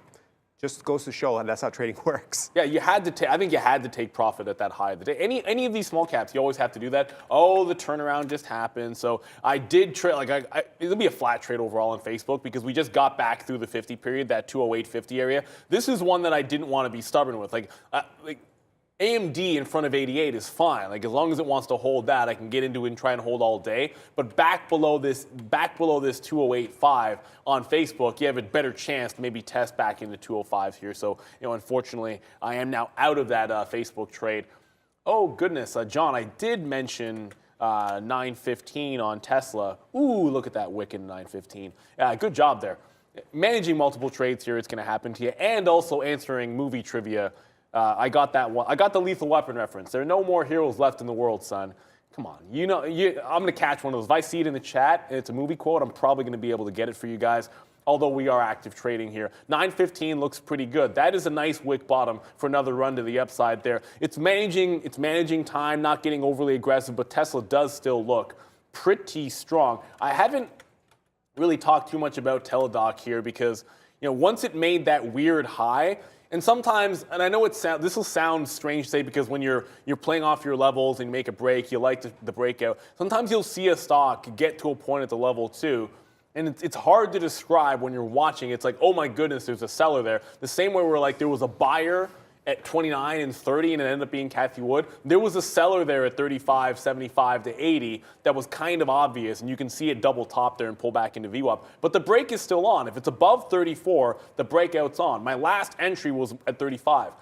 just goes to show that's how trading works. Yeah, you had to. I think you had to take profit at that high of the day. Any of these small caps, you always have to do that. Oh, the turnaround just happened. So I did trade. It'll be a flat trade overall on Facebook because we just got back through the 50 period, that 208.50 area. This is one that I didn't want to be stubborn with. AMD in front of 88 is fine. As long as it wants to hold that, I can get into it and try and hold all day. But back below this 208.5 on Facebook, you have a better chance to maybe test back into 205 here. So, unfortunately, I am now out of that Facebook trade. Oh goodness, John, I did mention 915 on Tesla. Ooh, look at that wicked 915. Good job there. Managing multiple trades here, it's going to happen to you, and also answering movie trivia. I got that one. I got the Lethal Weapon reference. There are no more heroes left in the world, son. Come on. I'm going to catch one of those. If I see it in the chat and it's a movie quote, I'm probably going to be able to get it for you guys, although we are active trading here. 915 looks pretty good. That is a nice wick bottom for another run to the upside there. It's managing time, not getting overly aggressive, but Tesla does still look pretty strong. I haven't really talk too much about Teladoc here because, once it made that weird high, and sometimes, and I know this will sound strange to say because when you're playing off your levels and you make a break, you like the breakout. Sometimes you'll see a stock get to a point at the level 2, and it's hard to describe when you're watching. It's like, oh my goodness, there's a seller there. The same way where like there was a buyer at 29 and 30 and it ended up being Kathy Wood. There was a seller there at 35, 75 to 80 that was kind of obvious, and you can see it double top there and pull back into VWAP. But the break is still on. If it's above 34, the breakout's on. My last entry was at 35.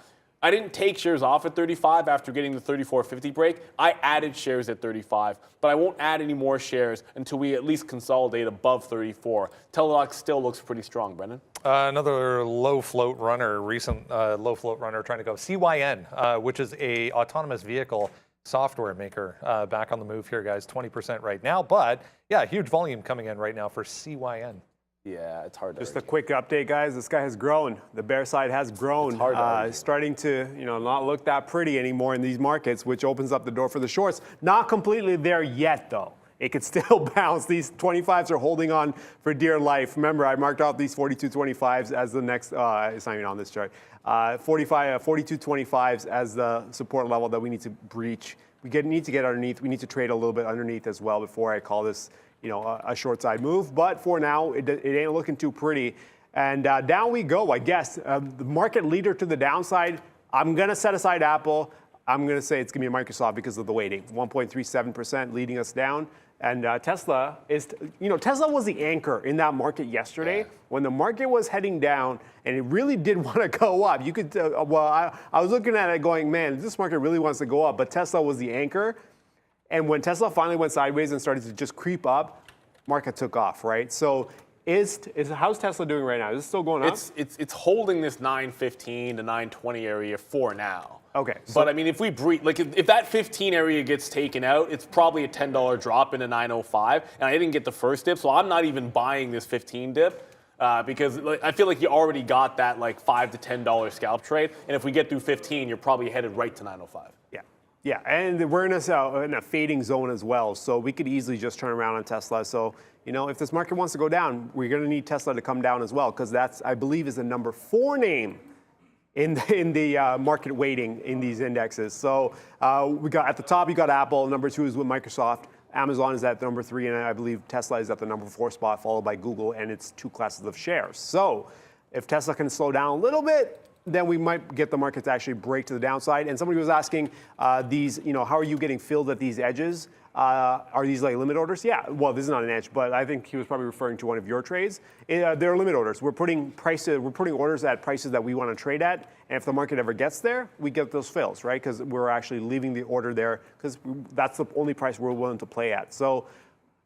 I didn't take shares off at 35 after getting the 34.50 break. I added shares at 35, but I won't add any more shares until we at least consolidate above 34. Teladoc still looks pretty strong, Brendan. Another low float runner, recent low float runner trying to go. CYN, which is a autonomous vehicle software maker, back on the move here, guys. 20% right now, but yeah, huge volume coming in right now for CYN. Yeah, it's hard to Just a quick update, guys. This guy has grown. The bear side has grown. It's starting to, not look that pretty anymore in these markets, which opens up the door for the shorts. Not completely there yet, though. It could still bounce. These 25s are holding on for dear life. Remember, I marked out these 42.25s as the next, it's not even on this chart, 42.25s as the support level that we need to breach. We need to get underneath. We need to trade a little bit underneath as well before I call this a short side move. But for now, it ain't looking too pretty. And down we go, I guess. The market leader to the downside, I'm going to set aside Apple. I'm going to say it's going to be Microsoft because of the weighting. 1.37% leading us down. And Tesla is, Tesla was the anchor in that market yesterday. When the market was heading down and it really did want to go up. You could, I was looking at it going, man, this market really wants to go up. But Tesla was the anchor. And when Tesla finally went sideways and started to just creep up, market took off, right? So how's Tesla doing right now? Is it still going up? It's holding this 915 to 920 area for now. Okay. But I mean, if we breach, like if that 15 area gets taken out, it's probably a $10 drop into 905. And I didn't get the first dip, so I'm not even buying this 15 dip. Because I feel like you already got that like $5 to $10 scalp trade. And if we get through 15, you're probably headed right to 905. Yeah, and we're in a fading zone as well, so we could easily just turn around on Tesla. So, if this market wants to go down, we're going to need Tesla to come down as well, because that's, I believe, is the number 4 name in the market weighting in these indexes. So we got at the top, you got Apple. Number 2 is with Microsoft. Amazon is at number 3, and I believe Tesla is at the number 4 spot, followed by Google, and it's 2 classes of shares. So if Tesla can slow down a little bit, then we might get the market to actually break to the downside. And somebody was asking these, how are you getting filled at these edges? Are these like limit orders? Yeah, well, this is not an edge, but I think he was probably referring to one of your trades. They're limit orders. We're putting orders at prices that we want to trade at. And if the market ever gets there, we get those fills, right? Because we're actually leaving the order there because that's the only price we're willing to play at. So,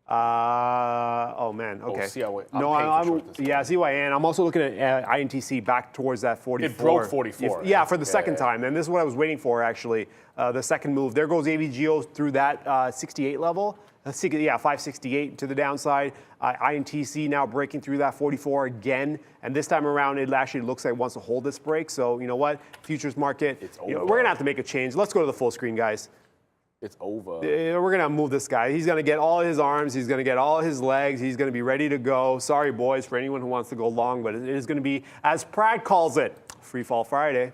oh man, okay. CYN. I'm also looking at INTC back towards that 44. It broke 44. For the second time. And this is what I was waiting for, actually. The second move. There goes AVGO through that 68 level. 568 to the downside. INTC now breaking through that 44 again. And this time around, it actually looks like it wants to hold this break. So, you know what? Futures market, we're going to have to make a change. Let's go to the full screen, guys. It's over. We're going to move this guy. He's going to get all his arms. He's going to get all his legs. He's going to be ready to go. Sorry, boys, for anyone who wants to go long, but it is going to be, as Prad calls it, Free Fall Friday.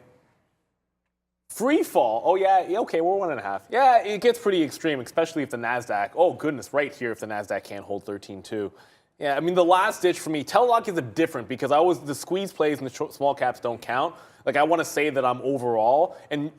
Free fall? Oh, yeah. Okay, we're 1.5. Yeah, it gets pretty extreme, especially if the NASDAQ, oh, goodness, right here if the NASDAQ can't hold 13.2. Yeah, I mean, the last ditch for me, Teladoc is a different because the squeeze plays and the small caps don't count. Like, I want to say that I'm overall. And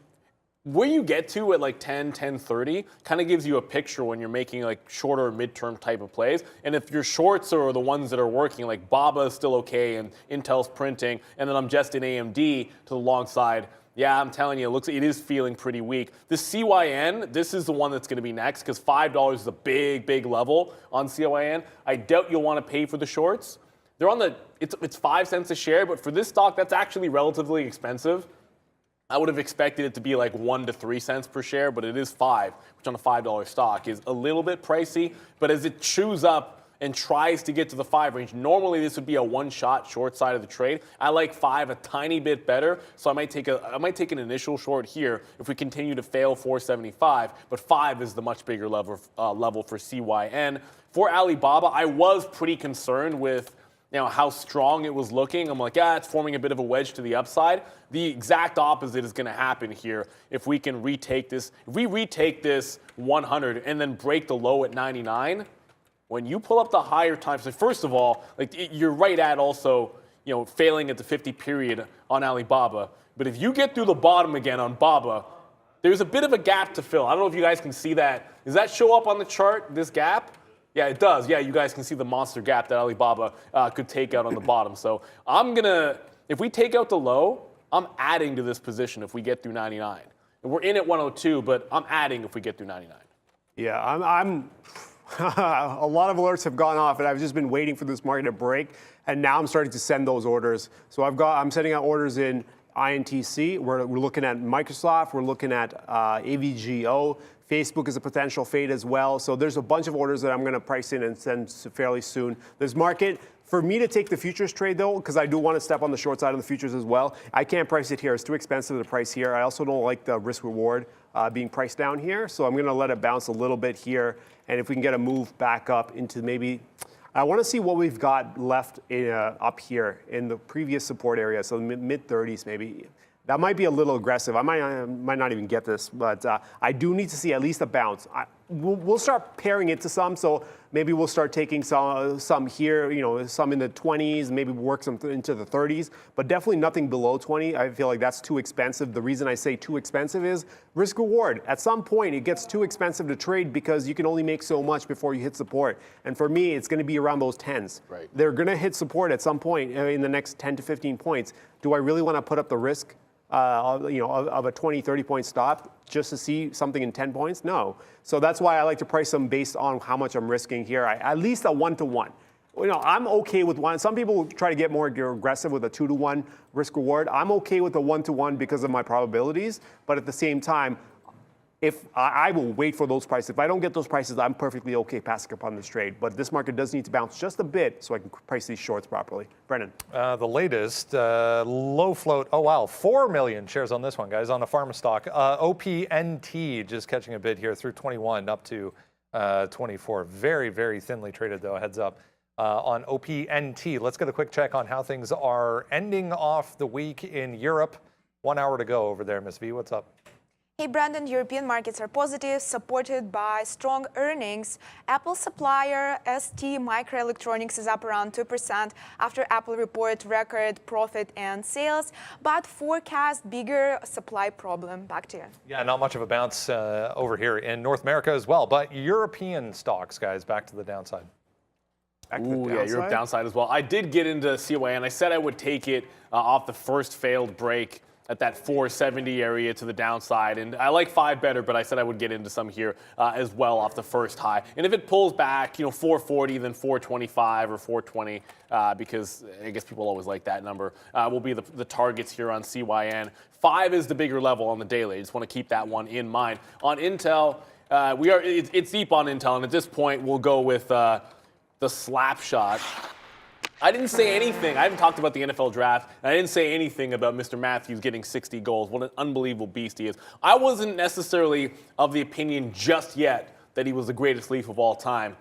where you get to at like 10, 10.30 kind of gives you a picture when you're making like shorter midterm type of plays. And if your shorts are the ones that are working, like BABA is still okay and Intel's printing, and then I'm just in AMD to the long side. Yeah, I'm telling you, it is feeling pretty weak. This CYN, this is the one that's going to be next because $5 is a big, big level on CYN. I doubt you'll want to pay for the shorts. They're on it's 5 cents a share, but for this stock, that's actually relatively expensive. I would have expected it to be like 1 to 3 cents per share, but it is 5, which on a $5 stock is a little bit pricey. But as it chews up and tries to get to the 5 range. Normally, this would be a one-shot short side of the trade. I like 5 a tiny bit better, so I might take an initial short here if we continue to fail 475. But 5 is the much bigger level for CYN. For Alibaba, I was pretty concerned with how strong it was looking. I'm like, it's forming a bit of a wedge to the upside. The exact opposite is going to happen here if we can retake this. If we retake this 100 and then break the low at 99, when you pull up the higher times, first of all, you're right at also, failing at the 50 period on Alibaba. But if you get through the bottom again on BABA, there's a bit of a gap to fill. I don't know if you guys can see that. Does that show up on the chart, this gap? Yeah, it does. Yeah, you guys can see the monster gap that Alibaba could take out on the bottom. So if we take out the low, I'm adding to this position if we get through 99. And we're in at 102, but I'm adding if we get through 99. Yeah, I'm a lot of alerts have gone off, and I've just been waiting for this market to break, and now I'm starting to send those orders. So I'm sending out orders in INTC. We're looking at Microsoft. We're looking at AVGO. Facebook is a potential fade as well. So there's a bunch of orders that I'm going to price in and send fairly soon. This market, for me to take the futures trade though, because I do want to step on the short side of the futures as well, I can't price it here. It's too expensive to price here. I also don't like the risk reward being priced down here. So I'm going to let it bounce a little bit here. And if we can get a move back up into maybe, I want to see what we've got left up here in the previous support area. So mid 30s maybe. That might be a little aggressive. I might not even get this, but I do need to see at least a bounce. We'll start pairing it to some, so maybe we'll start taking some here, some in the 20s, maybe work some into the 30s, but definitely nothing below 20. I feel like that's too expensive. The reason I say too expensive is risk reward. At some point, it gets too expensive to trade because you can only make so much before you hit support. And for me, it's going to be around those 10s. Right. They're going to hit support at some point in the next 10 to 15 points. Do I really want to put up the risk of a 20, 30 point stop just to see something in 10 points? No. So that's why I like to price them based on how much I'm risking here. At least a 1-to-1. I'm okay with one. Some people try to get more aggressive with a 2-to-1 risk reward. I'm okay with a 1-to-1 because of my probabilities. But at the same time, if I will wait for those prices. If I don't get those prices, I'm perfectly okay passing upon this trade. But this market does need to bounce just a bit so I can price these shorts properly. Brennan. The latest low float. Oh, wow. 4 million shares on this one, guys, on the pharma stock. OPNT just catching a bid here through 21 up to 24. Very, very thinly traded, though. Heads up on OPNT. Let's get a quick check on how things are ending off the week in Europe. 1 hour to go over there, Ms. V. What's up? Hey, Brandon, European markets are positive, supported by strong earnings. Apple supplier ST Microelectronics is up around 2% after Apple reported record profit and sales, but forecast bigger supply problem. Back to you. Yeah, not much of a bounce over here in North America as well, but European stocks, guys, back to the downside. Ooh, yeah, Europe downside as well. I did get into CYN. I said I would take it off the first failed break at that 470 area to the downside. And I like 5 better, but I said I would get into some here as well off the first high. And if it pulls back, 440, then 425 or 420, because I guess people always like that number, will be the targets here on CYN. 5 is the bigger level on the daily. I just want to keep that one in mind. On Intel, it's deep on Intel, and at this point, we'll go with the slap shot. I didn't say anything. I haven't talked about the NFL draft, and I didn't say anything about Mr. Matthews getting 60 goals. What an unbelievable beast he is. I wasn't necessarily of the opinion just yet that he was the greatest leaf of all time.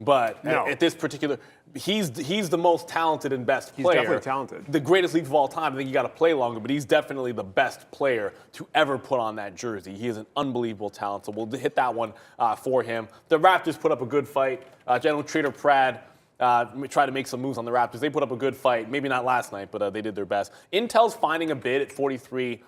But at this particular, he's the most talented and best player. He's definitely talented. The greatest leaf of all time. I think you got to play longer, but he's definitely the best player to ever put on that jersey. He is an unbelievable talent, so we'll hit that one for him. The Raptors put up a good fight. General Trader Prad try to make some moves on the Raptors. They put up a good fight. Maybe not last night, but they did their best. Intel's finding a bid at 43,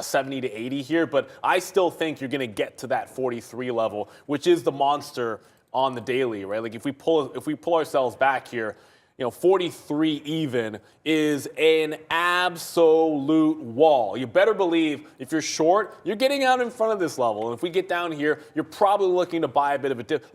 70 to 80 here, but I still think you're going to get to that 43 level, which is the monster on the daily, right? Like if we pull ourselves back here, 43 even is an absolute wall. You better believe if you're short, you're getting out in front of this level. And if we get down here, you're probably looking to buy a bit of a dip.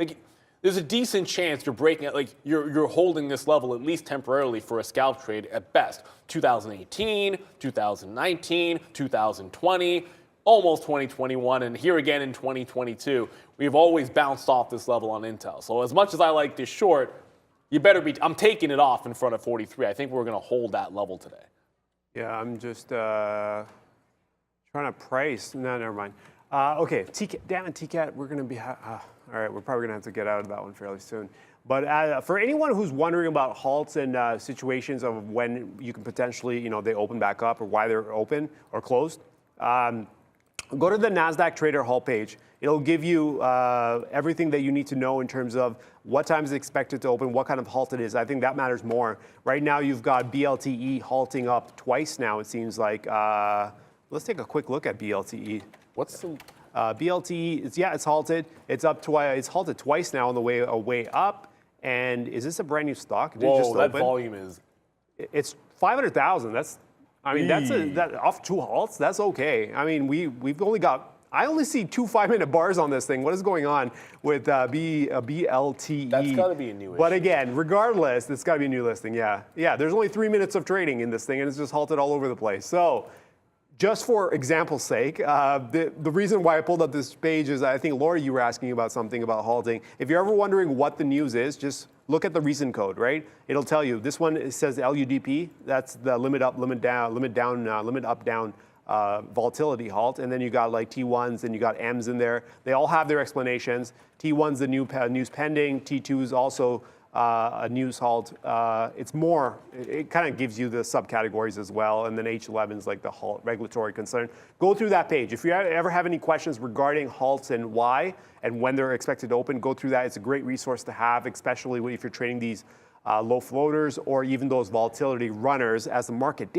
There's a decent chance you're breaking it, you're holding this level at least temporarily for a scalp trade at best. 2018, 2019, 2020, almost 2021, and here again in 2022, we've always bounced off this level on Intel. So as much as I like this short, you better be, I'm taking it off in front of 43. I think we're going to hold that level today. Yeah, I'm just trying to price. No, never mind. Okay, damn it, TCAT, we're going to be, all right, we're probably going to have to get out of that one fairly soon. But for anyone who's wondering about halts and situations of when you can potentially, they open back up or why they're open or closed, go to the NASDAQ Trader Halt page. It'll give you everything that you need to know in terms of what time is expected to open, what kind of halt it is. I think that matters more. Right now, you've got BLTE halting up twice now, it seems like. Let's take a quick look at BLTE. What's the... BLTE, it's halted. It's up twice. It's halted twice now on the way up. And is this a brand new stock? Did it just that open? volume is... It's 500,000. That's off 2 halts. That's okay. I mean, we've only got. I only see 2 5-minute bars on this thing. What is going on with BLTE? That's got to be a new issue. But again, regardless, it's got to be a new listing. Yeah. There's only 3 minutes of trading in this thing, and it's just halted all over the place. So, just for example's sake, the reason why I pulled up this page is I think, Laura, you were asking about something about halting. If you're ever wondering what the news is, just look at the recent code, right? It'll tell you. This one, it says LUDP. That's the limit up, limit down, limit up, down volatility halt. And then you got like T1s and you got M's in there. They all have their explanations. T1's the new news pending. T2 is also a news halt. It's more, it kind of gives you the subcategories as well. And then H11 is like the halt, regulatory concern. Go through that page. If you ever have any questions regarding halts and why and when they're expected to open, go through that. It's a great resource to have, especially if you're trading these low floaters or even those volatility runners as the market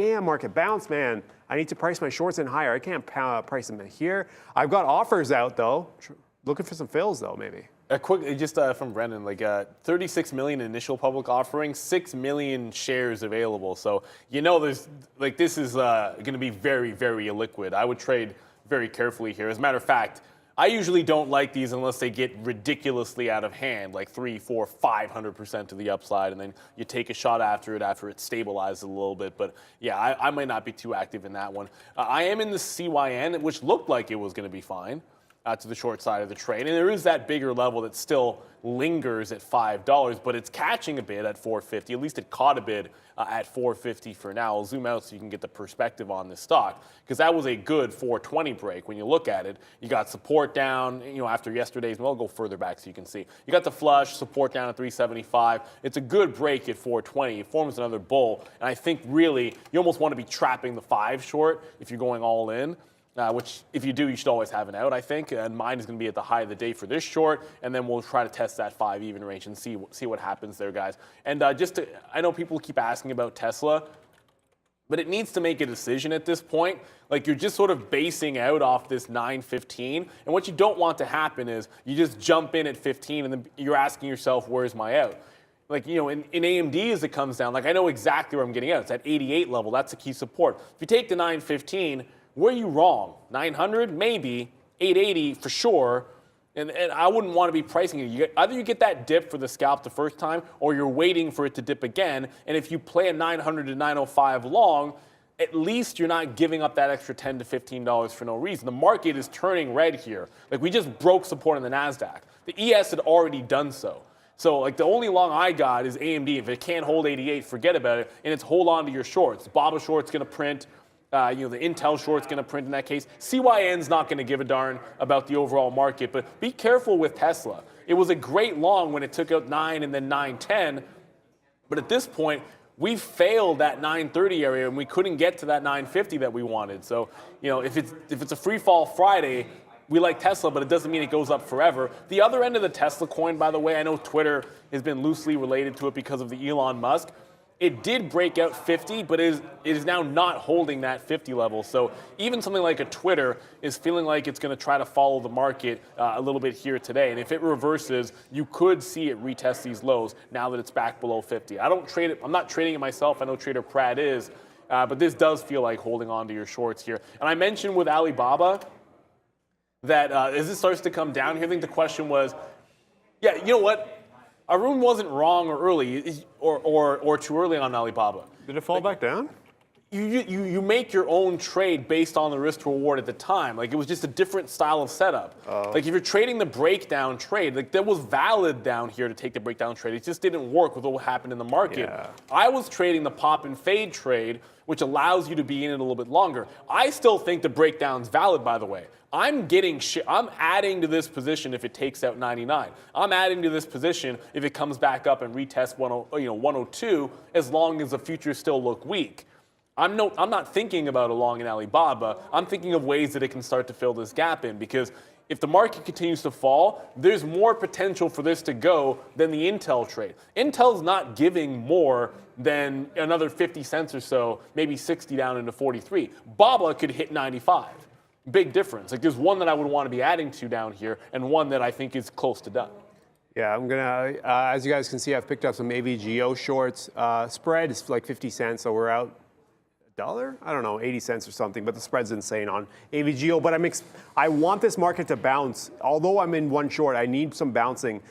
bounce, man. I need to price my shorts in higher. I can't price them in here. I've got offers out though. Looking for some fills though, maybe. A quick, just from Brendan, 36 million initial public offering, 6 million shares available. So there's this is going to be very, very illiquid. I would trade very carefully here. As a matter of fact, I usually don't like these unless they get ridiculously out of hand, like 300, 400, 500% to the upside, and then you take a shot after it stabilizes a little bit. But yeah, I might not be too active in that one. I am in the CYN, which looked like it was going to be fine. To the short side of the trade. And there is that bigger level that still lingers at $5, but it's catching a bid at 450. At least it caught a bid at 450 for now. I'll zoom out so you can get the perspective on this stock, because that was a good 420 break. When you look at it, you got support down, after yesterday's, I'll go further back so you can see. You got the flush, support down at 375. It's a good break at 420. It forms another bull. And I think really, you almost want to be trapping the 5 short if you're going all in. Which, if you do, you should always have an out, I think. And mine is going to be at the high of the day for this short, and then we'll try to test that 5 even range and see what happens there, guys. And I know people keep asking about Tesla, but it needs to make a decision at this point. You're just sort of basing out off this 915, and what you don't want to happen is you just jump in at 15, and then you're asking yourself, where's my out? In AMD as it comes down, I know exactly where I'm getting out. It's at 88 level. That's a key support. If you take the 915, were you wrong? 900, maybe. 880 for sure. And I wouldn't want to be pricing it. Either you get that dip for the scalp the first time, or you're waiting for it to dip again. And if you play a 900 to 905 long, at least you're not giving up that extra $10 to $15 for no reason. The market is turning red here. We just broke support in the NASDAQ. The ES had already done so. So the only long I got is AMD. If it can't hold 88, forget about it. And it's hold on to your shorts. BOVESPA short's going to print. The Intel short's going to print in that case. CYN's not going to give a darn about the overall market, but be careful with Tesla. It was a great long when it took out 9 and then 910, but at this point, we failed that 930 area and we couldn't get to that 950 that we wanted. So, if it's a free fall Friday, we like Tesla, but it doesn't mean it goes up forever. The other end of the Tesla coin, by the way, I know Twitter has been loosely related to it because of the Elon Musk. It did break out 50, but it is now not holding that 50 level. So even something like a Twitter is feeling like it's going to try to follow the market a little bit here today. And if it reverses, you could see it retest these lows now that it's back below 50. I don't trade it. I'm not trading it myself. I know Trader Pratt is. But this does feel like holding on to your shorts here. And I mentioned with Alibaba that as this starts to come down here, I think the question was, yeah, you know what? Arun wasn't wrong or early or too early on Alibaba. Did it fall back down? you make your own trade based on the risk to reward at the time. Like, it was just a different style of setup. Like, if you're trading the breakdown trade, like, that was valid down here to take the breakdown trade. It just didn't work with what happened in the market. Yeah. I was trading the pop and fade trade, which allows you to be in it a little bit longer. I still think the breakdown's valid, by the way. I'm adding to this position if it takes out 99. I'm adding to this position if it comes back up and retests 102, as long as the futures still look weak. I'm not thinking about a long in Alibaba. I'm thinking of ways that it can start to fill this gap in, because if the market continues to fall, there's more potential for this to go than the Intel trade. Intel's not giving more than another 50 cents or so, maybe 60 down into 43. BABA could hit 95. Big difference. Like, there's one that I would want to be adding to down here, and one that I think is close to done. Yeah, I'm gonna, as you guys can see, I've picked up some AVGO shorts. Spread is like 50 cents, so we're out $1? I don't know, 80 cents or something, but the spread's insane on AVGO. But I want this market to bounce. Although I'm in one short, I need some bouncing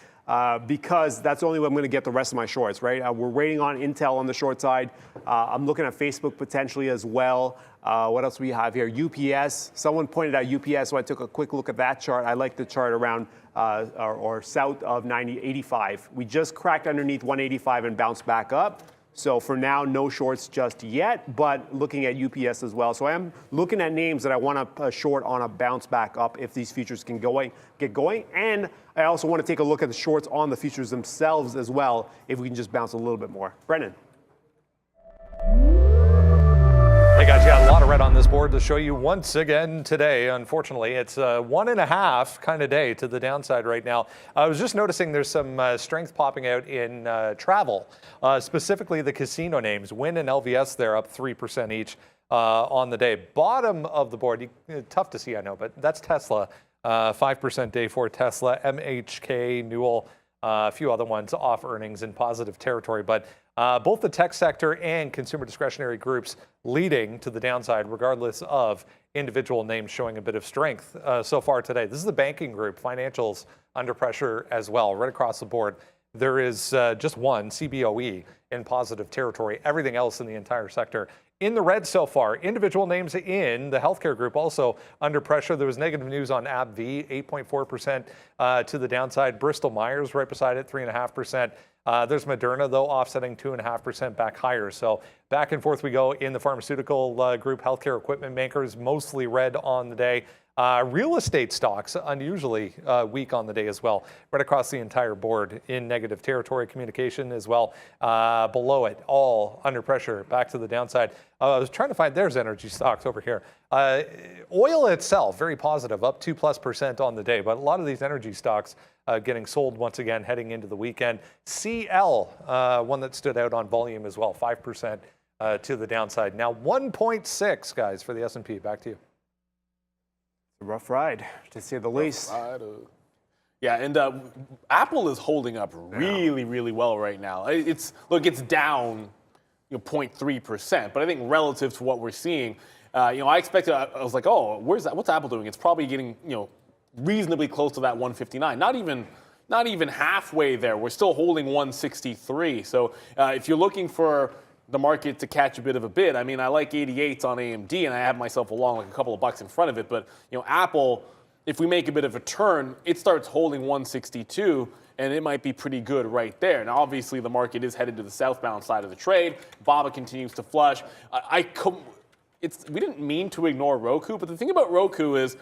because that's the only way I'm going to get the rest of my shorts, right? We're waiting on Intel on the short side. I'm looking at Facebook potentially as well. What else we have here? UPS. Someone pointed out UPS, so I took a quick look at that chart. I like the chart around or south of 85. We just cracked underneath 185 and bounced back up. So for now, no shorts just yet, but looking at UPS as well. So I am looking at names that I want to short on a bounce back up if these futures can get going. And I also want to take a look at the shorts on the futures themselves as well, if we can just bounce a little bit more. Brendan. Hey guys, got a lot of red on this board to show you once again today. Unfortunately, it's a 1.5 kind of day to the downside right now. I was just noticing there's some strength popping out in travel, specifically the casino names. Wynn and LVS, they're up 3% each on the day. Bottom of the board, tough to see, I know, but that's Tesla. 5% day for Tesla, MHK, Newell, a few other ones off earnings in positive territory. But both the tech sector and consumer discretionary groups leading to the downside, regardless of individual names showing a bit of strength so far today. This is the banking group, financials under pressure as well, right across the board. There is just one, CBOE, in positive territory. Everything else in the entire sector in the red so far. Individual names in the healthcare group also under pressure. There was negative news on AbbVie, 8.4% to the downside. Bristol Myers right beside it, 3.5%. There's Moderna, though, offsetting 2.5% back higher. So back and forth we go in the pharmaceutical group. Healthcare equipment makers mostly red on the day. Real estate stocks unusually weak on the day as well, right across the entire board in negative territory. Communication as well below it, all under pressure, back to the downside. I was trying to find, there's energy stocks over here. Oil itself, very positive, up 2+% on the day, but a lot of these energy stocks getting sold once again heading into the weekend. CL, one that stood out on volume as well, 5% to the downside. Now 1.6, guys, for the S&P. Back to you. A rough ride, to say the least. Yeah, and Apple is holding up really, really well right now. It's down 0.3%, but I think relative to what we're seeing, I expected. I was like, oh, what's Apple doing? It's probably getting reasonably close to that 159. Not even halfway there. We're still holding 163. So if you're looking for the market to catch a bit of a bid, I mean, I like 88s on AMD, and I have myself along like a couple of bucks in front of it. But Apple, if we make a bit of a turn, it starts holding 162, and it might be pretty good right there. Now, obviously, the market is headed to the southbound side of the trade. BABA continues to flush. We didn't mean to ignore Roku, but the thing about Roku is,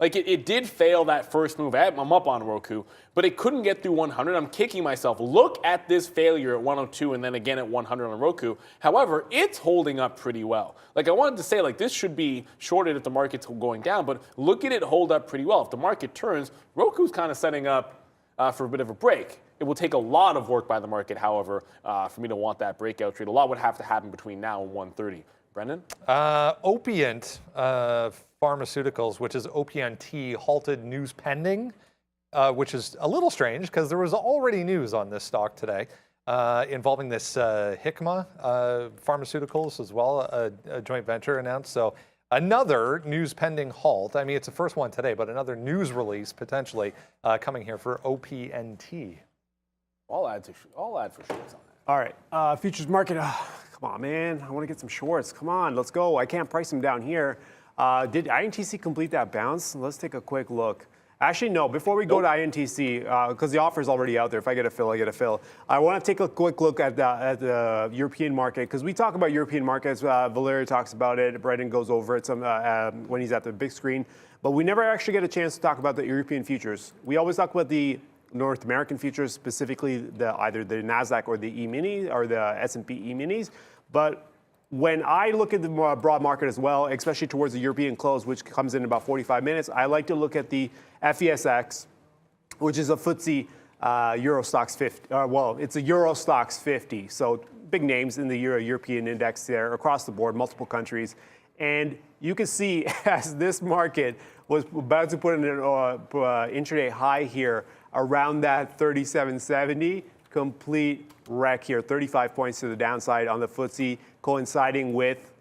it did fail that first move. I'm up on Roku, but it couldn't get through 100. I'm kicking myself. Look at this failure at 102 and then again at 100 on Roku. However, it's holding up pretty well. I wanted to say, this should be shorted if the market's going down, but look at it hold up pretty well. If the market turns, Roku's kind of setting up for a bit of a break. It will take a lot of work by the market, however, for me to want that breakout trade. A lot would have to happen between now and 130. Brendan? Opient Pharmaceuticals, which is OPNT, halted news pending, which is a little strange because there was already news on this stock today involving this Hikma Pharmaceuticals as well, a joint venture announced. So another news pending halt. I mean, it's the first one today, but another news release potentially coming here for OPNT. I'll add for shorts on that. All right, futures market. Come on, man. I want to get some shorts. Come on, let's go. I can't price them down here. Did INTC complete that bounce? Let's take a quick look. Actually, no. Before we go to INTC, because the offer is already out there. If I get a fill, I get a fill. I want to take a quick look at the European market, because we talk about European markets. Valeria talks about it. Brendan goes over it when he's at the big screen. But we never actually get a chance to talk about the European futures. We always talk about the North American futures, specifically either the NASDAQ or the E-mini or the S&P E-minis. But when I look at the broad market as well, especially towards the European close, which comes in about 45 minutes, I like to look at the FESX, which is a FTSE Euro Stoxx 50. Well, it's a Euro Stoxx 50. So big names in the European index there across the board, multiple countries. And you can see as this market was about to put in an intraday high here around that 3770, complete wreck here, 35 points to the downside on the FTSE, coinciding with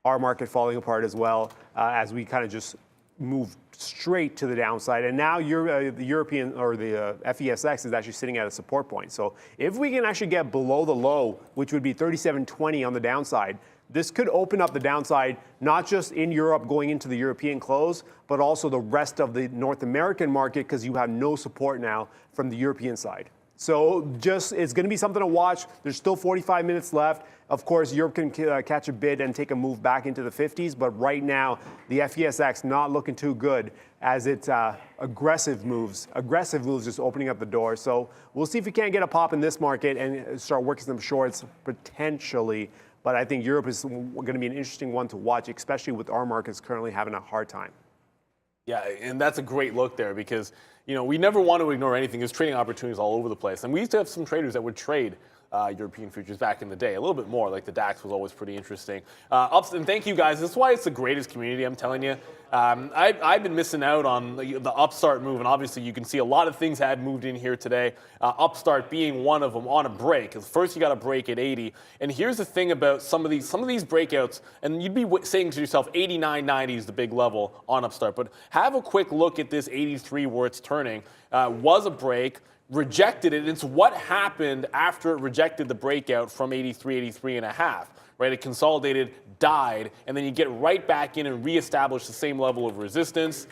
our market falling apart as well, as we kind of just move straight to the downside. And now the European or the FESX is actually sitting at a support point. So if we can actually get below the low, which would be 3720 on the downside, this could open up the downside, not just in Europe going into the European close, but also the rest of the North American market, because you have no support now from the European side. So it's going to be something to watch. There's still 45 minutes left. Of course, Europe can catch a bid and take a move back into the 50s. But right now, the FESX not looking too good as it's aggressive moves just opening up the door. So we'll see if we can't get a pop in this market and start working some shorts potentially. But I think Europe is going to be an interesting one to watch, especially with our markets currently having a hard time. Yeah, and that's a great look there because, we never want to ignore anything. There's trading opportunities all over the place. And we used to have some traders that would trade European futures back in the day, a little bit more, like the DAX was always pretty interesting. And thank you guys. This is why it's the greatest community, I'm telling you. I've been missing out on the Upstart move, and obviously you can see a lot of things had moved in here today. Upstart being one of them on a break. First you got to break at 80, and here's the thing about some of these breakouts, and you'd be saying to yourself 89.90 is the big level on Upstart, but have a quick look at this 83 where it's turning. Was a break. Rejected it, and it's what happened after it rejected the breakout from 83 and a half, right? It consolidated, died, and then you get right back in and reestablish the same level of resistance,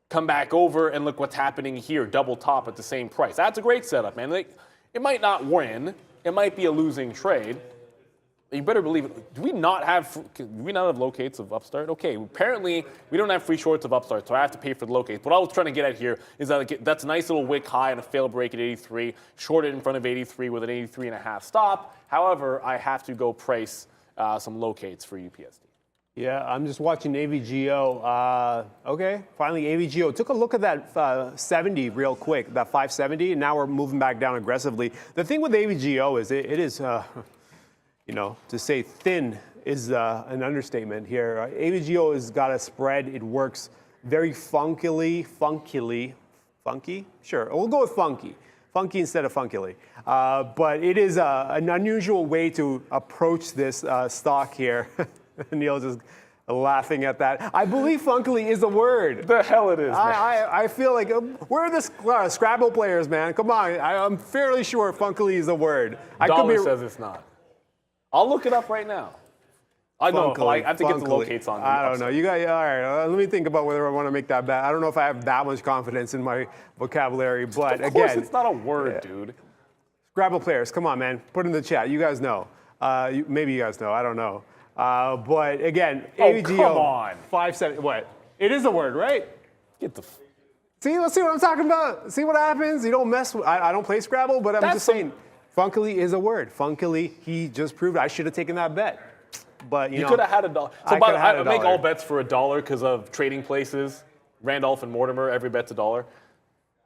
come back over, and look what's happening here, double top at the same price. That's a great setup, man. It might not win, it might be a losing trade. You better believe it. Do we not have locates of Upstart? Okay, apparently we don't have free shorts of Upstart, so I have to pay for the locates. What I was trying to get at here is that that's a nice little wick high and a fail break at 83, shorted in front of 83 with an 83 and a half stop. However, I have to go price some locates for UPSD. Yeah, I'm just watching AVGO. Okay, finally AVGO. Took a look at that 70 real quick, that 570, and now we're moving back down aggressively. The thing with AVGO is it is... to say thin is an understatement here. AVGO has got a spread. It works very funkily. Funky? Sure, we'll go with funky. Funky instead of funkily. But it is an unusual way to approach this stock here. Neil's just laughing at that. I believe funkily is a word. The hell it is, man. I feel like, where are the Scrabble players, man? Come on, I'm fairly sure funkily is a word. Dollar says it's not. I'll look it up right now. I know. I have to get the locates on. I don't know. You got all right. Let me think about whether I want to make that bet. I don't know if I have that much confidence in my vocabulary, but of course, it's not a word, dude. Scrabble players, come on, man. Put it in the chat. You guys know. Maybe you guys know. I don't know. But again, AVGO. Come on. 570. What? It is a word, right? Get the. See, let's see what I'm talking about. See what happens. You don't mess with. I don't play Scrabble, but I'm just saying. Funkily is a word. Funkily, he just proved I should have taken that bet. But you could have had $1. So I make all bets for $1 because of trading places. Randolph and Mortimer, every bet's $1.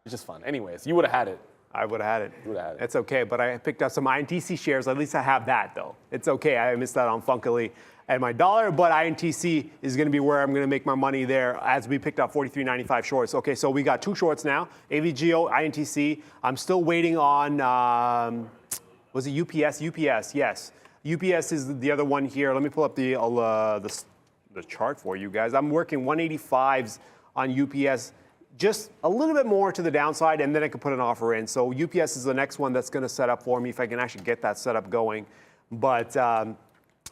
It's just fun. Anyways, you would have had it. I would have had it. You would have had it. It's okay, but I picked up some INTC shares. At least I have that, though. It's okay. I missed that on Funkily and my dollar, but INTC is going to be where I'm going to make my money there as we picked up 43.95 shorts. Okay, so we got two shorts now, AVGO, INTC. I'm still waiting on, was it UPS? UPS, yes. UPS is the other one here. Let me pull up the chart for you guys. I'm working 185s on UPS, just a little bit more to the downside, and then I can put an offer in. So UPS is the next one that's going to set up for me if I can actually get that setup going. But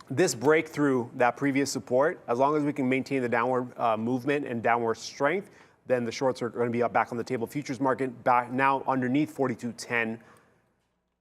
this breakthrough, that previous support, as long as we can maintain the downward movement and downward strength, then the shorts are going to be up back on the table. Futures market back now underneath 42.10.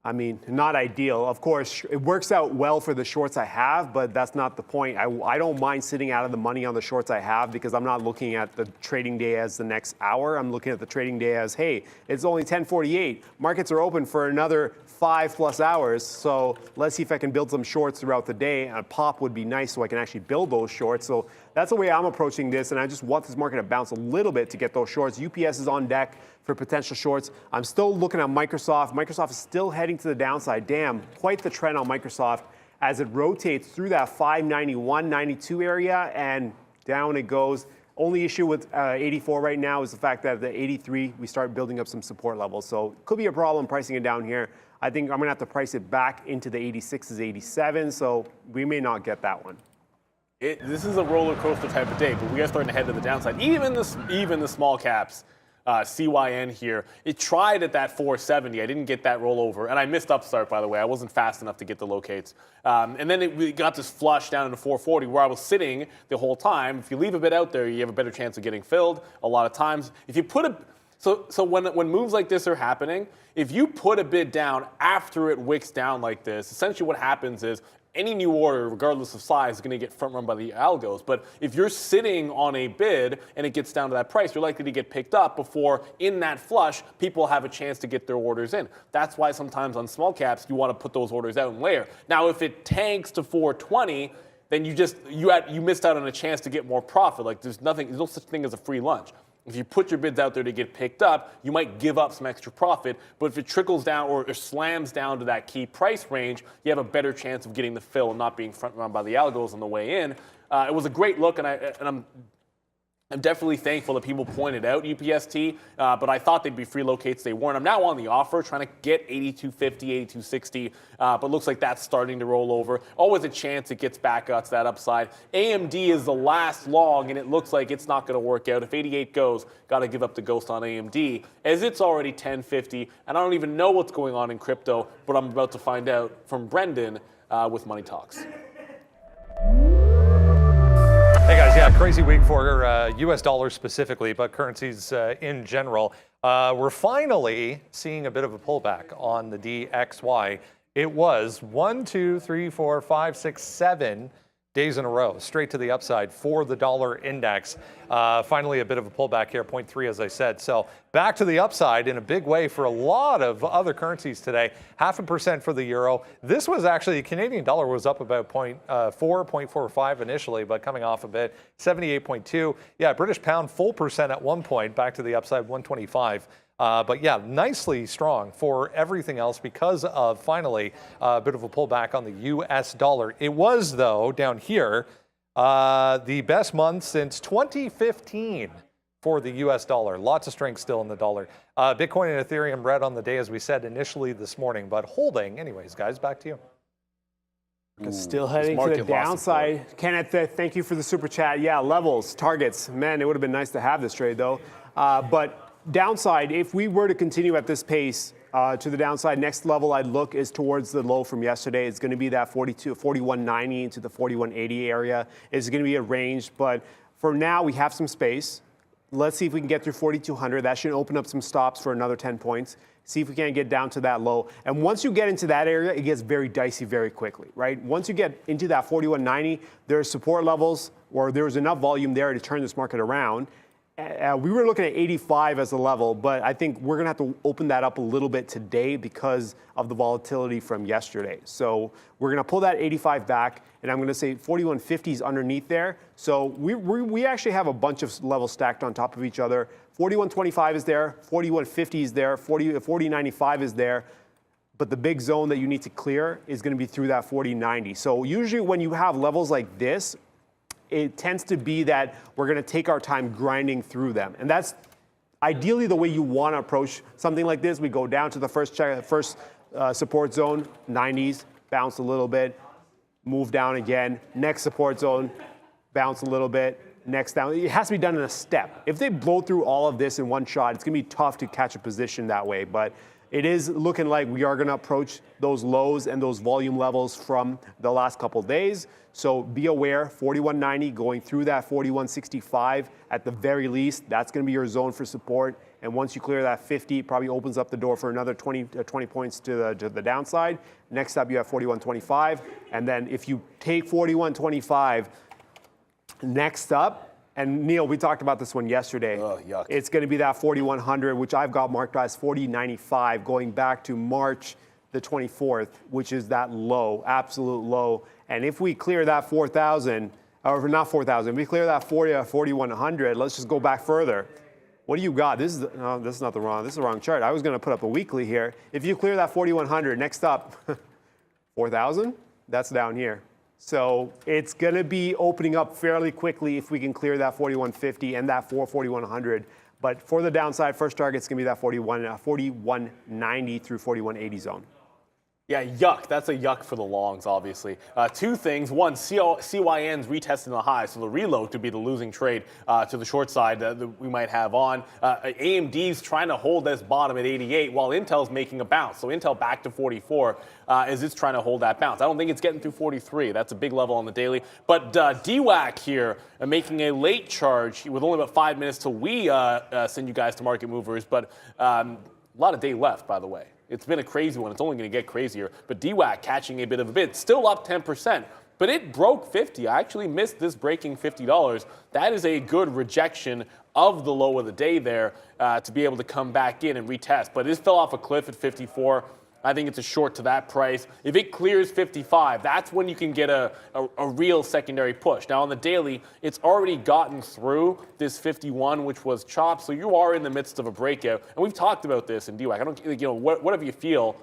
I mean, not ideal. Of course, it works out well for the shorts I have, but that's not the point. I don't mind sitting out of the money on the shorts I have because I'm not looking at the trading day as the next hour. I'm looking at the trading day as, hey, it's only 10:48. Markets are open for another 5+ hours. So let's see if I can build some shorts throughout the day. A pop would be nice so I can actually build those shorts. So that's the way I'm approaching this. And I just want this market to bounce a little bit to get those shorts. UPS is on deck for potential shorts. I'm still looking at Microsoft. Microsoft is still heading to the downside. Damn, quite the trend on Microsoft as it rotates through that 591, 92 area and down it goes. Only issue with 84 right now is the fact that the 83, we start building up some support levels. So could be a problem pricing it down here. I think I'm gonna have to price it back into the 86s, 87. So we may not get that one. This is a roller coaster type of day, but we are starting to head to the downside. Even the small caps, CYN here, it tried at that 470. I didn't get that rollover, and I missed upstart, by the way. I wasn't fast enough to get the locates. And then we got this flush down into 440 where I was sitting the whole time. If you leave a bit out there, you have a better chance of getting filled a lot of times. If you put so when moves like this are happening, if you put a bid down after it wicks down like this, essentially what happens is any new order, regardless of size, is going to get front run by the algos. But if you're sitting on a bid and it gets down to that price, you're likely to get picked up before in that flush, people have a chance to get their orders in. That's why sometimes on small caps, you want to put those orders out and layer. Now, if it tanks to 420, then you missed out on a chance to get more profit. Like there's no such thing as a free lunch. If you put your bids out there to get picked up, you might give up some extra profit. But if it trickles down or slams down to that key price range, you have a better chance of getting the fill and not being front run by the algos on the way in. It was a great look, and I'm definitely thankful that people pointed out UPST, but I thought they'd be free locates. They weren't. I'm now on the offer, trying to get 8250, 8260, but looks like that's starting to roll over. Always a chance it gets back up to that upside. AMD is the last long, and it looks like it's not going to work out. If 88 goes, got to give up the ghost on AMD, as it's already 1050, and I don't even know what's going on in crypto, but I'm about to find out from Brendan with Money Talks. Hey guys, yeah, crazy week for US dollars specifically, but currencies in general. We're finally seeing a bit of a pullback on the DXY. It was 1, 2, 3, 4, 5, 6, 7 days in a row, straight to the upside for the dollar index. Finally, a bit of a pullback here, 0.3 as I said. So back to the upside in a big way for a lot of other currencies today. 0.5% for the euro. This was actually, Canadian dollar was up about 0.45 initially, but coming off a bit, 78.2. Yeah, British pound full percent at one point, back to the upside, 125. But yeah, nicely strong for everything else because of finally a bit of a pullback on the US dollar. It was, though, down here, the best month since 2015 for the US dollar. Lots of strength still in the dollar. Bitcoin and Ethereum red on the day, as we said initially this morning, but holding. Anyways, guys, back to you. Still heading to the downside. Kenneth, thank you for the super chat. Yeah, levels, targets. Man, it would have been nice to have this trade, though. But downside, if we were to continue at this pace to the downside, next level I'd look is towards the low from yesterday. It's going to be that 4190 into the 4180 area. It's going to be a range, but for now we have some space. Let's see if we can get through 4200. That should open up some stops for another 10 points. See if we can't get down to that low. And once you get into that area, it gets very dicey very quickly, right? Once you get into that 4190, there's support levels or there's enough volume there to turn this market around. We were looking at 85 as a level, but I think we're going to have to open that up a little bit today because of the volatility from yesterday. So we're going to pull that 85 back, and I'm going to say 4150 is underneath there. So we actually have a bunch of levels stacked on top of each other. 4125 is there, 4150 is there, 4095 is there. But the big zone that you need to clear is going to be through that 4090. So usually when you have levels like this, it tends to be that we're going to take our time grinding through them. And that's ideally the way you want to approach something like this. We go down to the first support zone, 90s, bounce a little bit, move down again. Next support zone, bounce a little bit, next down. It has to be done in a step. If they blow through all of this in one shot, it's going to be tough to catch a position that way. But it is looking like we are going to approach those lows and those volume levels from the last couple of days. So be aware, 41.90 going through that 41.65 at the very least. That's going to be your zone for support. And once you clear that 50, it probably opens up the door for another 20 points to the downside. Next up, you have 41.25. And then if you take 41.25, next up, and Neil, we talked about this one yesterday. Oh, yuck. It's going to be that 4,100, which I've got marked as 40.95, going back to March the 24th, which is that low, absolute low. And if we clear that 4,000, or not 4,000, we clear that 4,100, let's just go back further. What do you got? This is not the wrong, this is the wrong chart. I was going to put up a weekly here. If you clear that 4,100, next up, 4,000, that's down here. So it's going to be opening up fairly quickly if we can clear that 4150 and that 4,100. But for the downside, first target's going to be that 4190 through 4180 zone. Yeah, yuck. That's a yuck for the longs, obviously. Two things. One, CYN's retesting the high, so the reload could be the losing trade to the short side that we might have on. AMD's trying to hold this bottom at 88 while Intel's making a bounce. So Intel back to 44 as it's trying to hold that bounce. I don't think it's getting through 43. That's a big level on the daily. But DWAC here making a late charge with only about 5 minutes till we send you guys to Market Movers. But a lot of day left, by the way. It's been a crazy one. It's only going to get crazier. But DWAC catching a bit of a bid, still up 10%. But it broke 50. I actually missed this breaking $50. That is a good rejection of the low of the day there to be able to come back in and retest. But it fell off a cliff at 54. I think it's a short to that price. If it clears 55, that's when you can get a real secondary push. Now on the daily, it's already gotten through this 51, which was chopped. So you are in the midst of a breakout. And we've talked about this in DWAC. I don't, whatever you feel,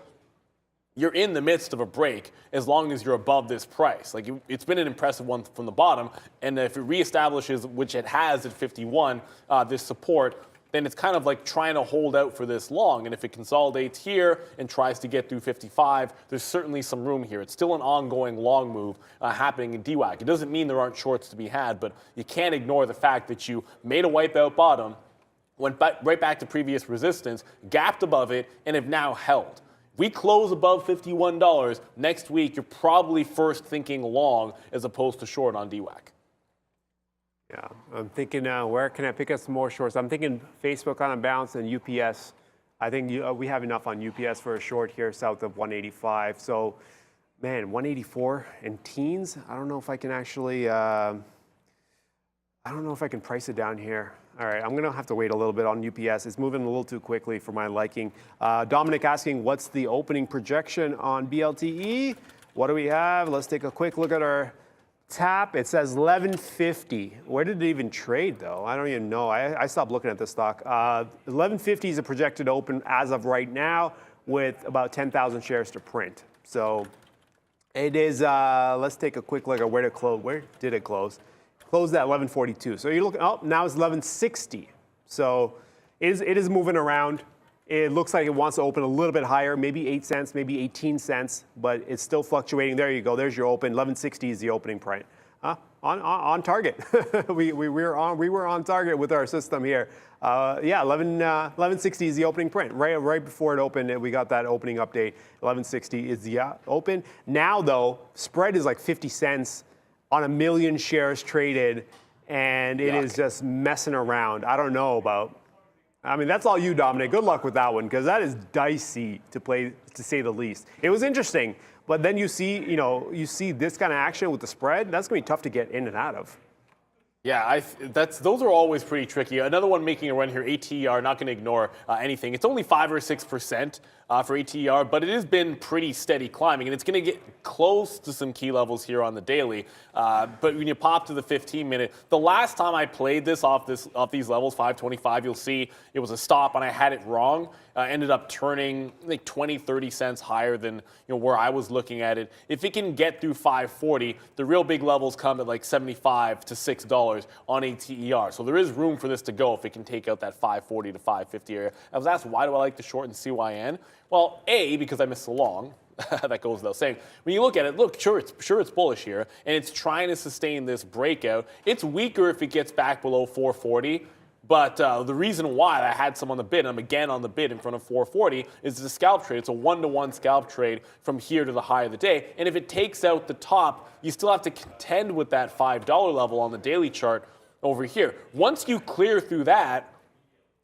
you're in the midst of a break as long as you're above this price. Like it's been an impressive one from the bottom. And if it reestablishes, which it has at 51, this support, then it's kind of like trying to hold out for this long. And if it consolidates here and tries to get through 55, there's certainly some room here. It's still an ongoing long move happening in DWAC. It doesn't mean there aren't shorts to be had, but you can't ignore the fact that you made a wipeout bottom, went right back to previous resistance, gapped above it, and have now held. If we close above $51 next week, you're probably first thinking long as opposed to short on DWAC. Yeah, I'm thinking where can I pick up some more shorts? I'm thinking Facebook on a bounce and UPS. I think we have enough on UPS for a short here south of 185. So, man, 184 and teens. I don't know if I can actually. I don't know if I can price it down here. All right, I'm going to have to wait a little bit on UPS. It's moving a little too quickly for my liking. Dominic asking, what's the opening projection on BLTE? What do we have? Let's take a quick look at our tap. It says 1150. Where did it even trade, though? I don't even know. I stopped looking at this stock. 1150 is a projected open as of right now with about 10,000 shares to print. So it is, let's take a quick look at where to close. Where did it close? Closed at 1142. So you're looking, oh, now it's 1160. So it is moving around. It looks like it wants to open a little bit higher, maybe 8 cents, maybe 18 cents, but it's still fluctuating. There you go. There's your open. 1160 is the opening price. On target. we were on target with our system here. Yeah, 1160 is the opening print. Right before it opened, we got that opening update. 1160 is the open. Now, though, spread is like 50 cents on 1 million shares traded, and it is just messing around. I don't know about. I mean, that's all you, Dominic. Good luck with that one, because that is dicey to play, to say the least. It was interesting, but then you see this kind of action with the spread. That's going to be tough to get in and out of. Yeah, those are always pretty tricky. Another one making a run here, ATR, not going to ignore anything. It's only 5 or 6% for ATR, but it has been pretty steady climbing, and it's going to get close to some key levels here on the daily. But when you pop to the 15-minute, the last time I played this off these levels, 525, you'll see it was a stop, and I had it wrong. Ended up turning like 20, 30 cents higher than where I was looking at it. If it can get through 540, the real big levels come at like 75 to $6 on ATER. So there is room for this to go if it can take out that 540 to 550 area. I was asked, why do I like to short in CYN? Well, A, because I missed the long. That goes without saying. When you look at it, look, sure it's bullish here, and it's trying to sustain this breakout. It's weaker if it gets back below 440. But the reason why I had some on the bid, and I'm again on the bid in front of 440, is it's a scalp trade. It's a 1-to-1 scalp trade from here to the high of the day. And if it takes out the top, you still have to contend with that $5 level on the daily chart over here. Once you clear through that,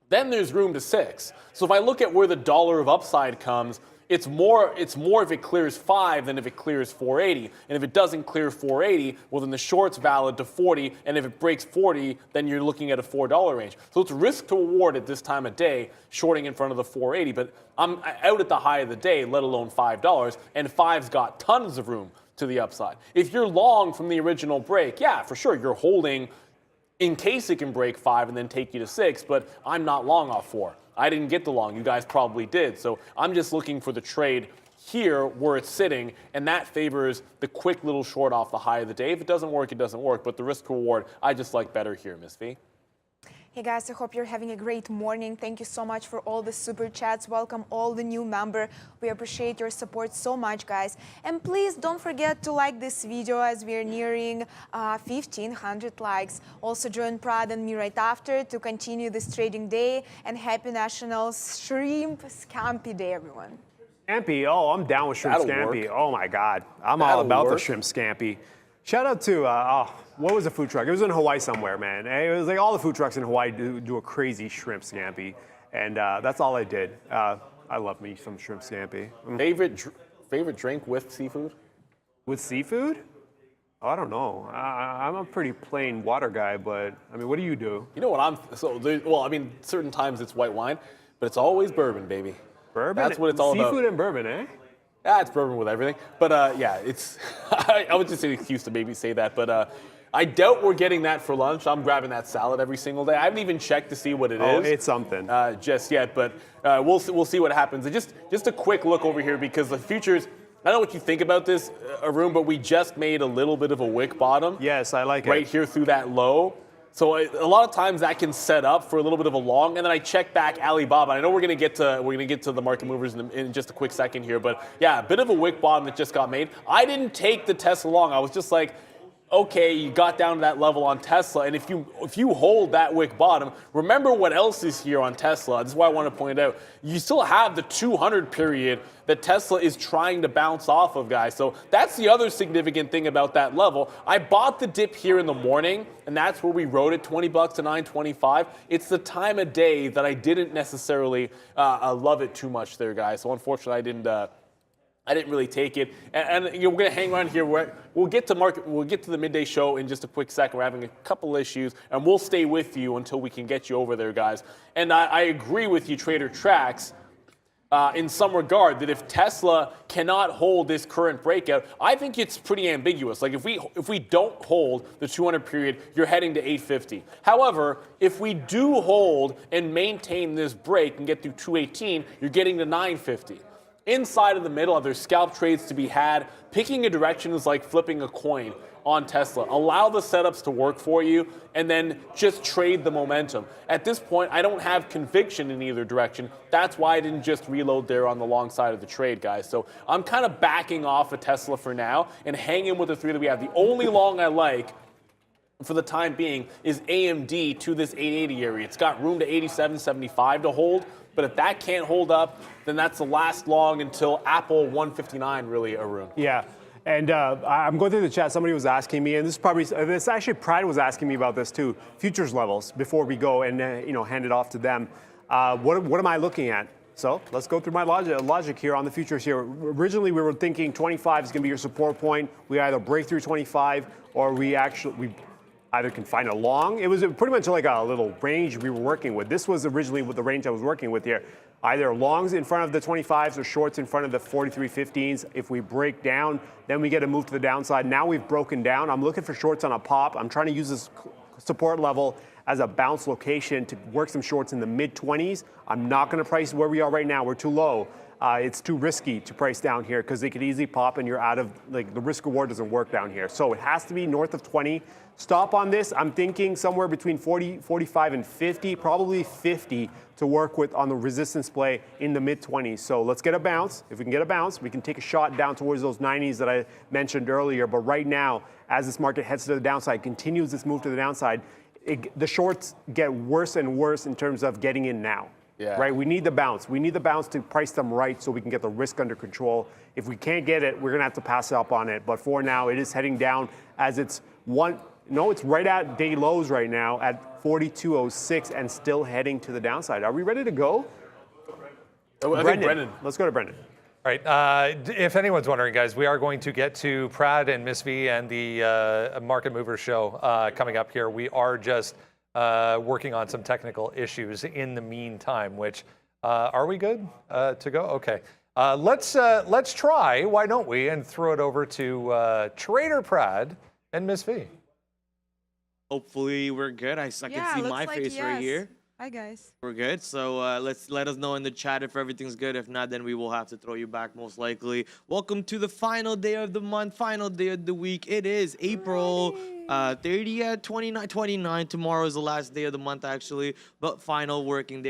then there's room to 6. So if I look at where the dollar of upside comes, it's more if it clears 5 than if it clears 480. And if it doesn't clear 480, well, then the short's valid to 40. And if it breaks 40, then you're looking at a $4 range. So it's risk to reward at this time of day, shorting in front of the 480. But I'm out at the high of the day, let alone $5. And 5's got tons of room to the upside. If you're long from the original break, yeah, for sure, you're holding in case it can break 5 and then take you to 6. But I'm not long off 4. I didn't get the long. You guys probably did. So I'm just looking for the trade here where it's sitting, and that favors the quick little short off the high of the day. If it doesn't work, it doesn't work. But the risk reward, I just like better here, Miss V. Hey guys, I hope you're having a great morning. Thank you so much for all the super chats. Welcome all the new members. We appreciate your support so much, guys. And please don't forget to like this video as we are nearing 1,500 likes. Also join Prad and me right after to continue this trading day. And happy National Shrimp Scampi Day, everyone. Scampi, oh, I'm down with shrimp That'll scampi. work. Oh my God, I'm all That'll about the work. shrimp scampi. Shout out to, what was the food truck? It was in Hawaii somewhere, man. It was like all the food trucks in Hawaii do a crazy shrimp scampi. And that's all I did. I love me some shrimp scampi. Favorite drink with seafood? With seafood? Oh, I don't know. I'm a pretty plain water guy, but I mean, what do you do? You know what well, I mean, certain times it's white wine, but it's always bourbon, baby. Bourbon? That's what it's all about. Seafood and bourbon, eh? Yeah, it's bourbon with everything. But yeah, it's, I would just say an excuse to maybe say that. But I doubt we're getting that for lunch. I'm grabbing that salad every single day. I haven't even checked to see what it is. Oh, it's something. Just yet, but we'll see what happens. And just a quick look over here because the futures, I don't know what you think about this, Arun, but we just made a little bit of a wick bottom. Yes, I like it. Right here through that low. So a lot of times that can set up for a little bit of a long, and then I check back Alibaba. I know we're gonna get to the market movers in just a quick second here, but yeah, a bit of a wick bottom that just got made. I didn't take the Tesla long. I was just like, okay, you got down to that level on Tesla, and if you hold that wick bottom, remember what else is here on Tesla. This is why I want to point out. You still have the 200 period that Tesla is trying to bounce off of, guys. So that's the other significant thing about that level. I bought the dip here in the morning, and that's where we wrote it, $20 to $9.25. It's the time of day that I didn't necessarily love it too much there, guys. So unfortunately, I didn't really take it, and you know, we're gonna hang around here. We'll get to the midday show in just a quick second. We're having a couple issues, and we'll stay with you until we can get you over there, guys. And I agree with you, Trader Tracks, in some regard that if Tesla cannot hold this current breakout, I think it's pretty ambiguous. Like if we don't hold the 200 period, you're heading to 850. However, if we do hold and maintain this break and get through 218, you're getting to 950. Inside of the middle, there's scalp trades to be had. Picking a direction is like flipping a coin on Tesla. Allow the setups to work for you and then just trade the momentum. At this point, I don't have conviction in either direction. That's why I didn't just reload there on the long side of the trade, guys. So I'm kind of backing off of Tesla for now and hanging with the three that we have. The only long I like for the time being is AMD to this 880 area. It's got room to 87.75 to hold. But if that can't hold up, then that's the last long until Apple 159, really, Arun. Yeah, and I'm going through the chat. Somebody was asking me, and this actually Pride was asking me about this too. Futures levels before we go and hand it off to them. What am I looking at? So let's go through my logic here on the futures here. Originally, we were thinking 25 is going to be your support point. We either break through 25 or we either can find a long. It was pretty much like a little range we were working with. This was originally the range I was working with here. Either longs in front of the 25s or shorts in front of the 43.15s. If we break down, then we get a move to the downside. Now we've broken down. I'm looking for shorts on a pop. I'm trying to use this support level as a bounce location to work some shorts in the mid-20s. I'm not going to price where we are right now. We're too low. It's too risky to price down here because they could easily pop and you're out of, like, the risk reward doesn't work down here. So it has to be north of 20. Stop on this. I'm thinking somewhere between 40, 45, and 50, probably 50 to work with on the resistance play in the mid-20s. So let's get a bounce. If we can get a bounce, we can take a shot down towards those 90s that I mentioned earlier. But right now, as this market heads to the downside, continues this move to the downside, the shorts get worse and worse in terms of getting in now. Yeah. Right? We need the bounce. We need the bounce to price them right so we can get the risk under control. If we can't get it, we're going to have to pass up on it. But for now, it is heading down as it's it's right at day lows right now at 42.06 and still heading to the downside. Are we ready to go? I think Brendan. Let's go to Brendan. All right. If anyone's wondering, guys, we are going to get to Prad and Miss V and the Market Movers show coming up here. We are just working on some technical issues in the meantime, which are we good to go? Okay. Let's try, why don't we, and throw it over to Trader Prad and Miss V. Hopefully we're good. I can see my face right here. Hi, guys. We're good. So let us know in the chat if everything's good. If not, then we will have to throw you back most likely. Welcome to the final day of the month, final day of the week. It is April 30th, 29. Tomorrow is the last day of the month, actually, but final working day.